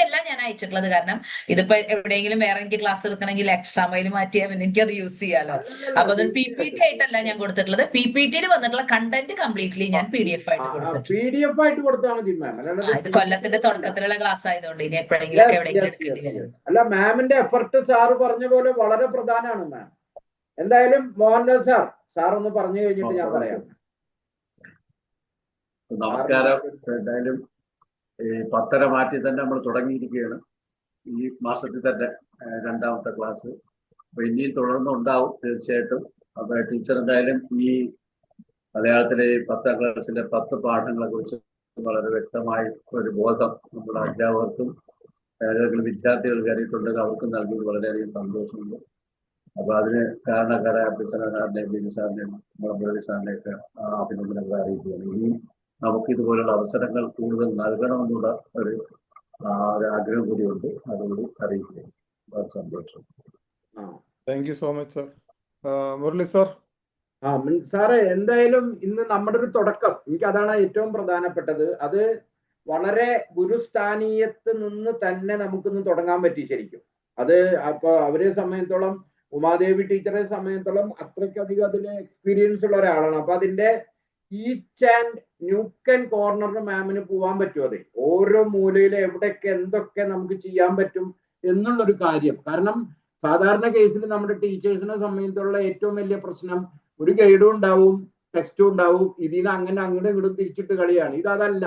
എല്ലാം ഞാൻ അയച്ചിട്ടുള്ളത്. കാരണം ഇതിപ്പോ എവിടെയെങ്കിലും വേറെ എനിക്ക് ക്ലാസ് എടുക്കണമെങ്കിൽ എക്സ്ട്രാ മൈൽ മാറ്റിയാൽ പിന്നെ എനിക്ക് അത് യൂസ് ചെയ്യാലോ. അപ്പൊ അത് PPT ആയിട്ടല്ല ഞാൻ കൊടുത്തിട്ടുള്ളത്. PPTയിൽ വന്നിട്ടുള്ള കണ്ടന്റ് കംപ്ലീറ്റ്ലി ഞാൻ PDF ആയിട്ട് കൊടുത്തിട്ടുണ്ട്. ഇത് കൊല്ലത്തിന്റെ തുടക്കത്തിലുള്ള ക്ലാസ് ആയതുകൊണ്ട് ഇനി എപ്പോഴെങ്കിലും എവിടെയെങ്കിലും എടുക്കേണ്ടി വരും. അല്ല, മാമിന്റെ എഫർട്ട് സാറ് പറഞ്ഞ പോലെ വളരെ പ്രധാനമാണ് മാം. എന്തായാലും മോഹൻദാസ് സാർ ഒന്ന് പറഞ്ഞു കഴിഞ്ഞിട്ട് ഞാൻ പറയാം. നമസ്കാരം. എന്തായാലും ഈ 10:30 മാറ്റി തന്നെ നമ്മൾ തുടങ്ങിയിരിക്കുകയാണ്. ഈ മാസത്തിൽ തന്നെ 2ാമത്തെ ക്ലാസ്. അപ്പൊ ഇനിയും തുടർന്നുണ്ടാവും തീർച്ചയായിട്ടും. അപ്പൊ ടീച്ചർ എന്തായാലും ഈ മലയാളത്തിലെ 10ാം ക്ലാസ്സിലെ 10 പാഠങ്ങളെ കുറിച്ച് വളരെ വ്യക്തമായി ഒരു ബോധം നമ്മുടെ അധ്യാപകർക്കും വിദ്യാർത്ഥികൾക്ക് അറിയിട്ടുണ്ടെങ്കിൽ അവർക്കും നൽകിയത് വളരെയധികം സന്തോഷമുണ്ട്. അപ്പൊ അതിന് കാരണക്കാരായ അബ്ദുസലാമിന്റെയും ബിജു സാറിന്റെയും മുളമ്പുഴ സാറിന്റെയൊക്കെ അഭിനന്ദനങ്ങൾ അറിയിക്കുകയാണ്. ഇനിയും നമുക്ക് ഇതുപോലുള്ള അവസരങ്ങൾ കൂടുതൽ നൽകണമെന്നുള്ള ഒരു ആഗ്രഹം കൂടിയുണ്ട്. അതുകൂടി അറിയിക്കുകയാണ്. വളരെ സന്തോഷം. Thank you so much sir. Murali sir. സാറേ, എന്തായാലും ഇന്ന് നമ്മുടെ ഒരു തുടക്കം, എനിക്ക് അതാണ് ഏറ്റവും പ്രധാനപ്പെട്ടത്. അത് വളരെ ഗുരുസ്ഥാനീയത്ത് നിന്ന് തന്നെ നമുക്കിന്ന് തുടങ്ങാൻ പറ്റി ശരിക്കും. അത് അപ്പൊ അവരെ സംബന്ധിച്ചോളം, ഉമാദേവി ടീച്ചറെ സംബന്ധിച്ചോളം അത്രയ്ക്കധികം അതിൽ എക്സ്പീരിയൻസ് ഉള്ള ഒരാളാണ്. അപ്പൊ അതിന്റെ ഈച്ച് ആൻഡ് ന്യൂക്ക് ആൻഡ് കോർണറിന് മാമിന് പോകാൻ പറ്റും. അതെ, ഓരോ മൂലയിൽ എവിടെയൊക്കെ എന്തൊക്കെ നമുക്ക് ചെയ്യാൻ പറ്റും എന്നുള്ളൊരു കാര്യം. കാരണം സാധാരണ കേസിൽ നമ്മുടെ ടീച്ചേഴ്സിനെ സംബന്ധിച്ചുള്ള ഏറ്റവും വലിയ പ്രശ്നം, ഒരു ഗൈഡും ഉണ്ടാവും, ടെക്സ്റ്റും ഉണ്ടാവും, ഇതിൽ നിന്ന് അങ്ങനെ അങ്ങോട്ടും ഇങ്ങോട്ടും തിരിച്ചിട്ട് കളിയാണ്. ഇതല്ല,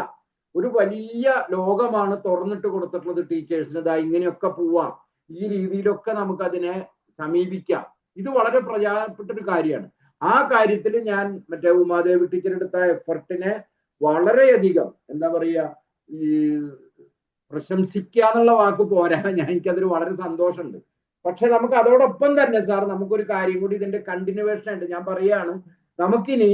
ഒരു വലിയ ലോകമാണ് തുറന്നിട്ട് കൊടുത്തിട്ടുള്ളത് ടീച്ചേഴ്സിന്. ഇതാ ഇങ്ങനെയൊക്കെ പോവാം, ഈ രീതിയിലൊക്കെ നമുക്ക് അതിനെ സമീപിക്കാം. ഇത് വളരെ പ്രധാനപ്പെട്ട ഒരു കാര്യമാണ്. ആ കാര്യത്തിൽ ഞാൻ മറ്റേ ഉമാദേവി ടീച്ചർ എടുത്ത എഫർട്ടിനെ വളരെയധികം എന്താ പറയുക, ഈ പ്രശംസിക്കാന്നുള്ള വാക്ക് പോരാ, എനിക്കതിൽ വളരെ സന്തോഷമുണ്ട്. പക്ഷെ നമുക്ക് അതോടൊപ്പം തന്നെ സാർ നമുക്കൊരു കാര്യം കൂടി ഇതിന്റെ കണ്ടിന്യൂവേഷൻ ആയിട്ട് ഞാൻ പറയാണ്, നമുക്കിനി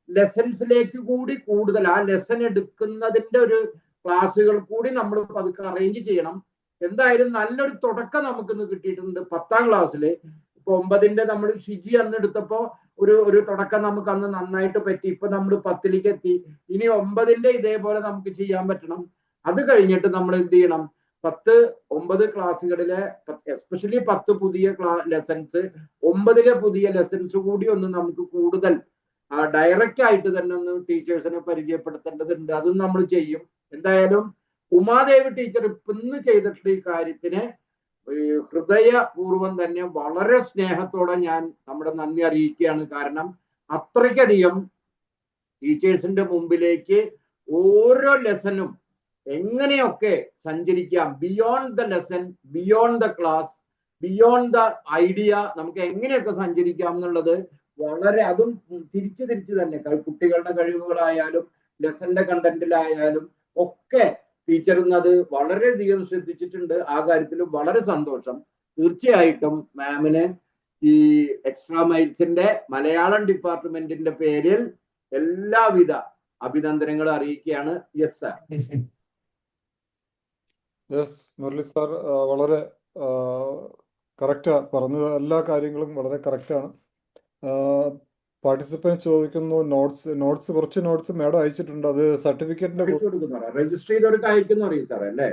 ലെസൺസിലേക്ക് കൂടി കൂടുതൽ ആ ലെസൺ എടുക്കുന്നതിന്റെ ഒരു ക്ലാസ്സുകൾ കൂടി നമ്മൾ പതുക്കെ അറേഞ്ച് ചെയ്യണം. എന്തായാലും നല്ലൊരു തുടക്കം നമുക്കിന്ന് കിട്ടിയിട്ടുണ്ട് 10ാം ക്ലാസ്സിൽ. ഇപ്പൊ 9ന്റെ നമ്മൾ ഷിജി അന്ന് എടുത്തപ്പോ ഒരു തുടക്കം നമുക്ക് അന്ന് നന്നായിട്ട് പറ്റി. ഇപ്പൊ നമ്മൾ 10ലേക്ക് എത്തി. ഇനി 9ന്റെ ഇതേപോലെ നമുക്ക് ചെയ്യാൻ പറ്റണം. അത് കഴിഞ്ഞിട്ട് നമ്മൾ എന്ത് ചെയ്യണം, 9 ക്ലാസ്സുകളിലെ എസ്പെഷ്യലി 10 പുതിയ ലെസൺസ്, 9ലെ പുതിയ ലെസൺസ് കൂടി ഒന്ന് നമുക്ക് കൂടുതൽ ഡയറക്റ്റ് ആയിട്ട് തന്നെ ഒന്ന് ടീച്ചേഴ്സിനെ പരിചയപ്പെടുത്തേണ്ടതുണ്ട്. അതും നമ്മൾ ചെയ്യും. എന്തായാലും ഉമാദേവി ടീച്ചർ ഇന്ന് ചെയ്തിട്ടുള്ള ഈ കാര്യത്തിന് ഹൃദയപൂർവ്വം തന്നെ വളരെ സ്നേഹത്തോടെ ഞാൻ നമ്മുടെ നന്ദി അറിയിക്കുകയാണ്. കാരണം അത്രയ്ക്കധികം ടീച്ചേഴ്സിന്റെ മുമ്പിലേക്ക് ഓരോ ലെസനും എങ്ങനെയൊക്കെ സഞ്ചരിക്കാം, beyond the lesson, beyond the class, beyond the idea, നമുക്ക് എങ്ങനെയൊക്കെ സഞ്ചരിക്കാം എന്നുള്ളത് വളരെ, അതും തിരിച്ച് തന്നെ കുട്ടികളുടെ കഴിവുകളായാലും ലെസന്റെ കണ്ടന്റിലായാലും ഒക്കെ ടീച്ചർ അത് വളരെയധികം ശ്രദ്ധിച്ചിട്ടുണ്ട്. ആ കാര്യത്തിൽ വളരെ സന്തോഷം. തീർച്ചയായിട്ടും മാമിന് ഈ എക്സ്ട്രാ മൈൽസിന്റെ മലയാളം ഡിപ്പാർട്ട്മെന്റിന്റെ പേരിൽ എല്ലാവിധ അഭിനന്ദനങ്ങളും അറിയിക്കുകയാണ്. Yes sir. Yes, Murali sir വളരെ കറക്റ്റാ പറഞ്ഞത്. എല്ലാ കാര്യങ്ങളും വളരെ കറക്റ്റാണ്. പാർട്ടിസിപ്പൻറ്റ് ചോദിക്കുന്നു, നോട്ട്സ് കുറച്ച് നോട്ട്സ് മാഡം അയച്ചിട്ടുണ്ട്. അത് സർട്ടിഫിക്കറ്റിന്റെ രജിസ്റ്റർ ചെയ്തവർക്ക് അയക്കുന്നു അറിയും സാർ അല്ലേ?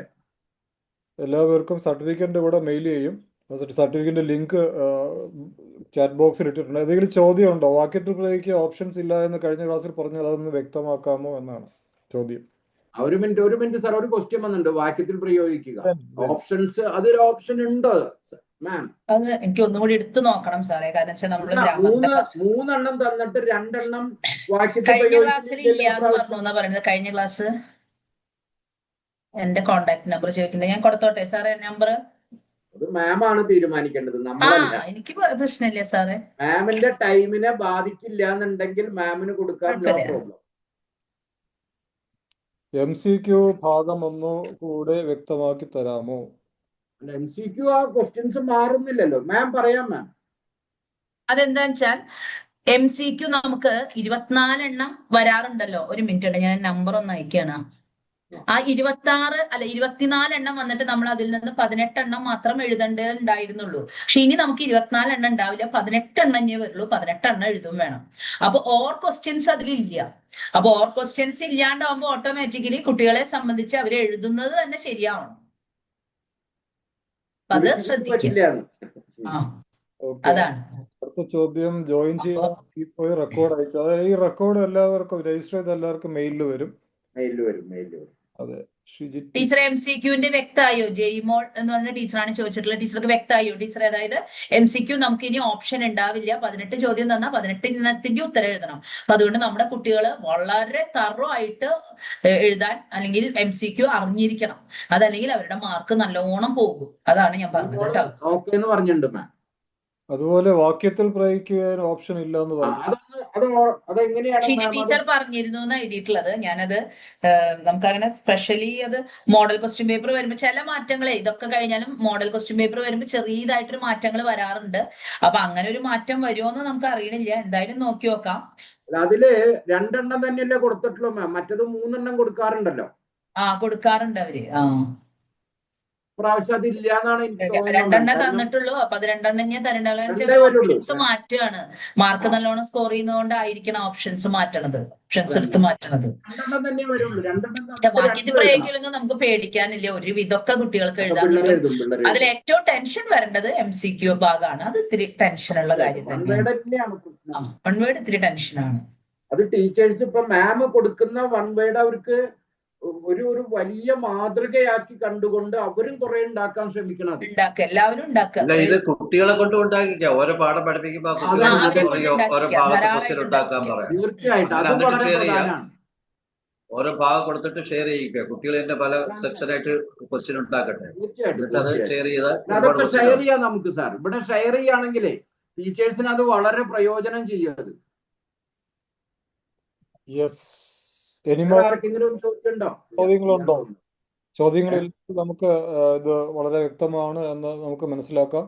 എല്ലാവർക്കും സർട്ടിഫിക്കറ്റിന്റെ കൂടെ മെയിൽ ചെയ്യും. സർട്ടിഫിക്കറ്റിന്റെ ലിങ്ക് ചാറ്റ് ബോക്സിൽ ഇട്ടിട്ടുണ്ട്. ഏതെങ്കിലും ചോദ്യം ഉണ്ടോ? വാക്യത്തിൽ പ്രയോഗിക്കുക ഓപ്ഷൻസ് ഇല്ല എന്ന് കഴിഞ്ഞ ക്ലാസ്സിൽ പറഞ്ഞാൽ അതൊന്ന് വ്യക്തമാക്കാമോ എന്നാണ് ചോദ്യം. ഒരു മിനിറ്റ് സാർ, ഒരു ക്വസ്റ്റ്യൻ വന്നിട്ടുണ്ട്. വാക്യത്തിൽ പ്രയോഗിക്കുക ഓപ്ഷൻസ്, അതൊരു ഓപ്ഷൻ ഉണ്ടോ മാം? അത് എനിക്ക് ഒന്നും കൂടി എടുത്തു നോക്കണം സാറേ. കാരണം വെച്ചാൽ നമ്മള് മൂന്നെണ്ണം തന്നിട്ട് 2 എണ്ണം കഴിഞ്ഞ ക്ലാസ്സിൽ ഇല്ലാന്ന് പറഞ്ഞു എന്നാ പറയുന്നത്. കഴിഞ്ഞ ക്ലാസ് എന്റെ കോണ്ടാക്ട് നമ്പർ ചോദിക്കുന്നത് ഞാൻ കൊടുത്തോട്ടെ സാറേ നമ്പർ? അത് മാം ആണ് തീരുമാനിക്കേണ്ടത്, നമ്മളല്ല. എനിക്ക് പ്രശ്നമില്ല സാറേ. മാമിന്റെ ടൈമിനെ ബാധിക്കില്ല എന്നുണ്ടെങ്കിൽ മാമിന് കൊടുക്കാൻ നോ പ്രോബ്ലം. MCQ ഭാഗം ഒന്നുകൂടെ വ്യക്തമാക്കി തരാമോ? MCQ ആ ക്വസ്റ്റ്യൻസ് മാറുന്നില്ലല്ലോ മാം, പറയാം മാം. അതെന്താന്ന് വെച്ചാൽ MCQ നമുക്ക് 24 എണ്ണം വരാറുണ്ടല്ലോ. ഒരു മിനിറ്റ്, ഞാൻ നമ്പർ ഒന്ന് അയക്കാണ്. ആ 24 എണ്ണം വന്നിട്ട് നമ്മൾ അതിൽ നിന്ന് 18 എണ്ണം മാത്രം എഴുതേണ്ടതുണ്ടായിരുന്നുള്ളൂ. പക്ഷെ ഇനി നമുക്ക് 24 എണ്ണം ഉണ്ടാവില്ല, 18 എണ്ണേ വരുള്ളൂ. 18 എണ്ണം എഴുതും വേണം. അപ്പൊ ഓർ ക്വസ്റ്റ്യൻസ് അതിലില്ല. അപ്പൊ ഓർ ക്വസ്റ്റ്യൻസ് ഇല്ലാണ്ടാവുമ്പോ ഓട്ടോമാറ്റിക്കലി കുട്ടികളെ സംബന്ധിച്ച് അവർ എഴുതുന്നത് തന്നെ ശരിയാവണം. അത് ശ്രദ്ധിക്കുക. അതാണ് അടുത്ത ചോദ്യം. ജോയിൻ ചെയ്യാൻ റെക്കോർഡ് അയച്ചു. അതായത് ഈ റെക്കോർഡ് എല്ലാവർക്കും രജിസ്റ്റർ ചെയ്ത എല്ലാവർക്കും മെയിലിൽ വരും. അതെ. ടീച്ചർ MCQന്റെ വ്യക്തമായോ? ജെയ്മോൾ എന്ന് പറഞ്ഞ ടീച്ചറാണ് ചോദിച്ചിട്ടുള്ളത്. ടീച്ചർക്ക് വ്യക്തമായോ ടീച്ചർ? അതായത് MCQ നമുക്ക് ഇനി ഓപ്ഷൻ ഉണ്ടാവില്ല. 18 ചോദ്യം തന്നാൽ 18 ഇനത്തിന്റെ ഉത്തരം എഴുതണം. അപ്പൊ അതുകൊണ്ട് നമ്മുടെ കുട്ടികൾ വളരെ തറോ ആയിട്ട് എഴുതാൻ അല്ലെങ്കിൽ MCQ അറിഞ്ഞിരിക്കണം. അതല്ലെങ്കിൽ അവരുടെ മാർക്ക് നല്ലോണം പോകും. അതാണ് ഞാൻ പറഞ്ഞത് കേട്ടോ. അതുപോലെ വാക്യത്തിൽ പ്രയോഗിക്കാൻ ഓപ്ഷൻ ഇല്ല എന്ന് പറഞ്ഞു. ടീച്ചർ പറഞ്ഞിരുന്നു എന്ന് എഴുതിയിട്ടുള്ളത്. ഞാനത് നമുക്കങ്ങനെ സ്പെഷ്യലി അത് മോഡൽ ക്വസ്റ്റ്യൻ പേപ്പർ വരുമ്പോൾ ചില മാറ്റങ്ങളെ, ഇതൊക്കെ കഴിഞ്ഞാലും മോഡൽ ക്വസ്റ്റ്യൻ പേപ്പർ വരുമ്പോൾ ചെറിയതായിട്ടൊരു മാറ്റങ്ങൾ വരാറുണ്ട്. അപ്പൊ അങ്ങനെ ഒരു മാറ്റം വരുമോന്ന് നമുക്ക് അറിയണില്ല. എന്തായാലും നോക്കി നോക്കാം. അതില് 2 എണ്ണം തന്നെയല്ലേ കൊടുത്തിട്ടുള്ളൂ മാം, മറ്റത് 3 എണ്ണം കൊടുക്കാറുണ്ടല്ലോ. കൊടുക്കാറുണ്ട് അവര്. പ്രാവശ്യം അതില്ല എന്നാണ് എനിക്ക് തോന്നുന്നത്. 2 എണ്ണം തന്നിട്ടുള്ളൂ. അപ്പൊ അത് 2 എണ്ണം ഞാൻ തരേണ്ടത് ഓപ്ഷൻസ് മാറ്റുകയാണ്. മാർക്ക് നല്ലോണം സ്കോർ ചെയ്യുന്നതുകൊണ്ടായിരിക്കണം ഓപ്ഷൻസ് മാറ്റണത്, ഓപ്ഷൻസ് എടുത്ത് മാറ്റണത്. വാക്യത്തിൽ പ്രയോഗിക്കലെങ്കിൽ നമുക്ക് പേടിക്കാനില്ല. ഒരു വിധമൊക്കെ കുട്ടികൾക്ക് എഴുതാൻ. അതിൽ ഏറ്റവും ടെൻഷൻ വരേണ്ടത് MCQ ഭാഗമാണ്. അത് ഇത്തിരി ടെൻഷനുള്ള കാര്യം തന്നെയാണ്. വൺ വേർഡ് ഇത്തിരി ടെൻഷനാണ്. അത് ടീച്ചേഴ്സ് ഇപ്പൊ മാം കൊടുക്കുന്ന വൺ വേർഡ് അവർക്ക് ഒരു വലിയ മാതൃകയാക്കി കണ്ടുകൊണ്ട് അവരും കുറെ ഉണ്ടാക്കാൻ ശ്രമിക്കണം. എല്ലാവരും ഉണ്ടാക്കുക. ഇത് കുട്ടികളെ കൊണ്ട് ഉണ്ടാക്കിക്കാം. ഓരോ പാഠം പഠിപ്പിക്കുമ്പോ തീർച്ചയായിട്ടും അത് വളരെ പ്രധാനമാണ്. ഓരോ ഭാഗം കൊടുത്തിട്ട് ഷെയർ ചെയ്യിക്കുക. കുട്ടികൾ തന്നെ പല സെക്ഷനായിട്ട് ക്വസ്റ്റ്യൻ ഉണ്ടാക്കട്ടെ. അതൊക്കെ ഷെയർ ചെയ്യാം നമുക്ക് സാർ. ഇവിടെ ഷെയർ ചെയ്യുകയാണെങ്കിലേ ടീച്ചേഴ്സിന് അത് വളരെ പ്രയോജനം ചെയ്യും. അത് ചോദ്യങ്ങളുണ്ടോ? ചോദ്യങ്ങളിൽ നമുക്ക് ഇത് വളരെ വ്യക്തമാണ് എന്ന് നമുക്ക് മനസ്സിലാക്കാം.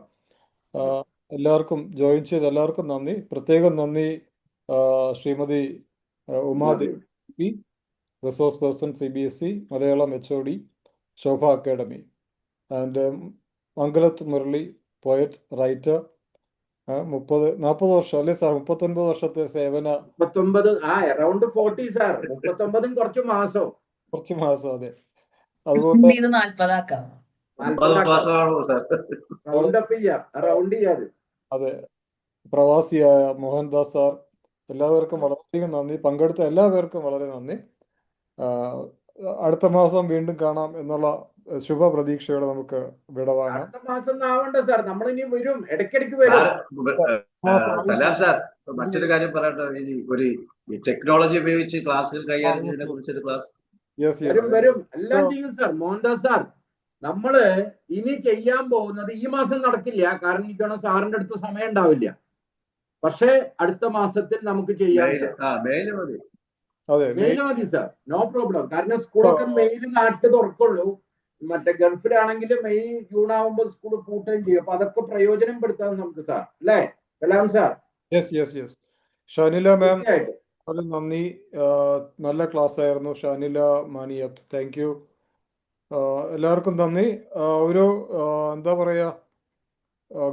എല്ലാവർക്കും ജോയിൻ ചെയ്ത് എല്ലാവർക്കും നന്ദി. പ്രത്യേകം നന്ദി Shrimati Umadevi, resource person CBSE Malayalam HOD Shobha academy, and Mangalath Murali, poet writer. 40 വർഷം അല്ലേ സാർ? 39 വർഷത്തെ സേവന. 39 40 സാർ. 39 കുറച്ച് മാസം. അതെ. അതുപോലെ അതെ, പ്രവാസിയായ മോഹൻദാസ് സാർ, എല്ലാവർക്കും വളരെയധികം നന്ദി. പങ്കെടുത്ത എല്ലാവർക്കും വളരെ നന്ദി. അടുത്ത മാസം വീണ്ടും കാണാം എന്നുള്ള ശുഭപ്രതീക്ഷയോടെ നമുക്ക് വിടവാങ്ങാം. അടുത്ത മാസം ഒന്നും ആവണ്ട സാർ, നമ്മളിനി വരും, ഇടയ്ക്കിടയ്ക്ക് വരും. സലാം സാർ, മറ്റൊരു കാര്യം പറയട്ടെ, ഒരു ടെക്നോളജി ഉപയോഗിച്ച് ക്ലാസ്സുകൾ കൈകാര്യം ചെയ്യുന്നതിനെ കുറിച്ചൊരു ക്ലാസ് വരും എല്ലാം ചെയ്യും സാർ. മോഹൻദാസ് സാർ, നമ്മള് ഇനി ചെയ്യാൻ പോകുന്നത് ഈ മാസം നടക്കില്ല, കാരണം എനിക്കാണ് സാറിന്റെ അടുത്ത് സമയം ഉണ്ടാവില്ല. പക്ഷേ അടുത്ത മാസത്തിൽ നമുക്ക് ചെയ്യാം. മെയില് മതി, മെയില് മതി സാർ, നോ പ്രോബ്ലം. കാരണം സ്കൂളൊക്കെ മെയില് നാട്ടിൽ തുറക്കുള്ളൂ. മറ്റേ ഗൾഫിലാണെങ്കിൽ മെയ് ജൂൺ ആവുമ്പോൾ സ്കൂൾ പൂട്ടുകയും ചെയ്യും. അപ്പൊ അതൊക്കെ പ്രയോജനപ്പെടുത്താം നമുക്ക് സാർ, അല്ലേ സലാം സാർ? ഷാനില മാം, വളരെ നന്ദി. നല്ല ക്ലാസ് ആയിരുന്നു ഷാനില മാനിയത്ത്. Thank you. എല്ലാവർക്കും നന്ദി. ഒരു എന്താ പറയുക,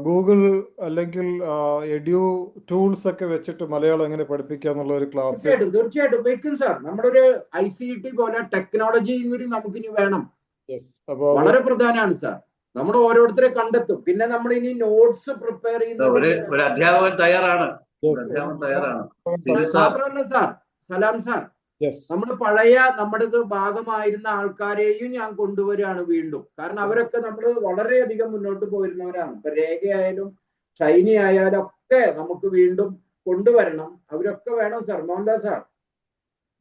ഗൂഗിൾ അല്ലെങ്കിൽ എഡ്യൂ ടൂൾസ് ഒക്കെ വെച്ചിട്ട് മലയാളം എങ്ങനെ പഠിപ്പിക്കുക എന്നുള്ള ഒരു ക്ലാസ് തീർച്ചയായിട്ടും വെക്കും സാർ. നമ്മുടെ ഒരു ICT പോലെ ടെക്നോളജിയും കൂടി നമുക്കിനി വേണം. വളരെ പ്രധാനമാണ് സാർ. നമ്മൾ ഓരോരുത്തരെ കണ്ടെത്തും. പിന്നെ നമ്മൾ ഇനി നോട്ട്സ് പ്രിപ്പയർ ചെയ്യുന്നത് ഒരു അധ്യാപകൻ തയ്യാറാണ്. മാത്രമല്ല സാർ, സലാം സാർ, നമ്മൾ പഴയ നമ്മുടെ ഭാഗമായിരുന്ന ആൾക്കാരെയും ഞാൻ കൊണ്ടുവരികയാണ് വീണ്ടും. കാരണം അവരൊക്കെ നമ്മൾ വളരെയധികം മുന്നോട്ട് പോയിരുന്നവരാണ്. ഇപ്പൊ രേഖയായാലും ഷൈനി ആയാലും ഒക്കെ നമുക്ക് വീണ്ടും കൊണ്ടുവരണം. അവരൊക്കെ വേണം സാർ, മോഹൻദാസ് സാർ.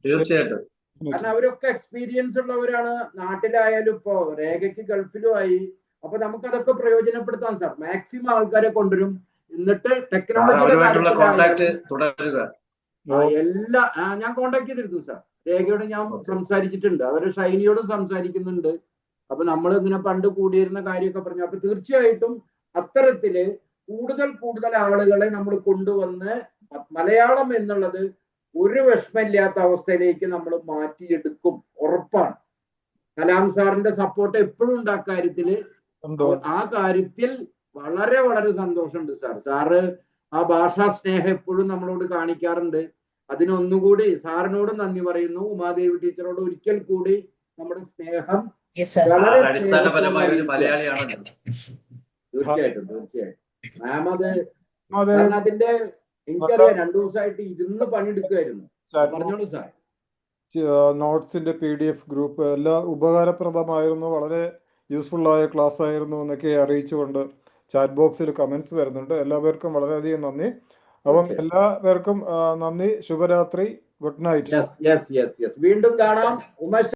തീർച്ചയായിട്ടും. കാരണം അവരൊക്കെ എക്സ്പീരിയൻസ് ഉള്ളവരാണ്. നാട്ടിലായാലും ഇപ്പോ രേഖയ്ക്ക് ഗൾഫിലും ആയി. അപ്പൊ നമുക്കതൊക്കെ പ്രയോജനപ്പെടുത്താം സാർ. മാക്സിമം ആൾക്കാരെ കൊണ്ടുവരും. എന്നിട്ട് ടെക്നോളജിയുടെ എല്ലാ ഞാൻ കോണ്ടാക്ട് ചെയ്തിരുന്നു സാർ. രേഖയോട് ഞാൻ സംസാരിച്ചിട്ടുണ്ട്, അവര് ഷൈനിയോടും സംസാരിക്കുന്നുണ്ട്. അപ്പൊ നമ്മൾ ഇങ്ങനെ പണ്ട് കൂടിയിരുന്ന കാര്യമൊക്കെ പറഞ്ഞു. അപ്പൊ തീർച്ചയായിട്ടും അത്തരത്തില് കൂടുതൽ ആളുകളെ നമ്മൾ കൊണ്ടുവന്ന് മലയാളം എന്നുള്ളത് ഒരു വിഷമമില്ലാത്ത അവസ്ഥയിലേക്ക് നമ്മൾ മാറ്റിയെടുക്കും, ഉറപ്പാണ്. കലാം സാറിന്റെ സപ്പോർട്ട് എപ്പോഴും ഉണ്ട് ആ കാര്യത്തില്. ആ കാര്യത്തിൽ വളരെ വളരെ സന്തോഷമുണ്ട് സാർ. സാറ് ആ ഭാഷാ സ്നേഹം എപ്പോഴും നമ്മളോട് കാണിക്കാറുണ്ട്. അതിനൊന്നുകൂടി സാറിനോട് നന്ദി പറയുന്നു. ഉമാദേവി ടീച്ചറോട് ഒരിക്കൽ കൂടി നമ്മുടെ സ്നേഹം. തീർച്ചയായിട്ടും മാം, അത് കാരണം അതിന്റെ എനിക്കറിയാം 2 ദിവസമായിട്ട് ഇരുന്ന് പണിയെടുക്കുമായിരുന്നു. പറഞ്ഞോളൂ സാർ. നോട്ട്സിന്റെ PDF ഗ്രൂപ്പ് എല്ലാം ഉപകാരപ്രദമായിരുന്നു, വളരെ യൂസ്ഫുൾ ആയ ക്ലാസ് ആയിരുന്നു എന്നൊക്കെ അറിയിച്ചുകൊണ്ട് ചാറ്റ് ബോക്സിൽ കമന്റ്സ് വരുന്നുണ്ട്. എല്ലാവർക്കും വളരെയധികം നന്ദി. അപ്പം എല്ലാവർക്കും നന്ദി. ശുഭരാത്രി. Good night. വീണ്ടും കാണാം. ഉമേഷ്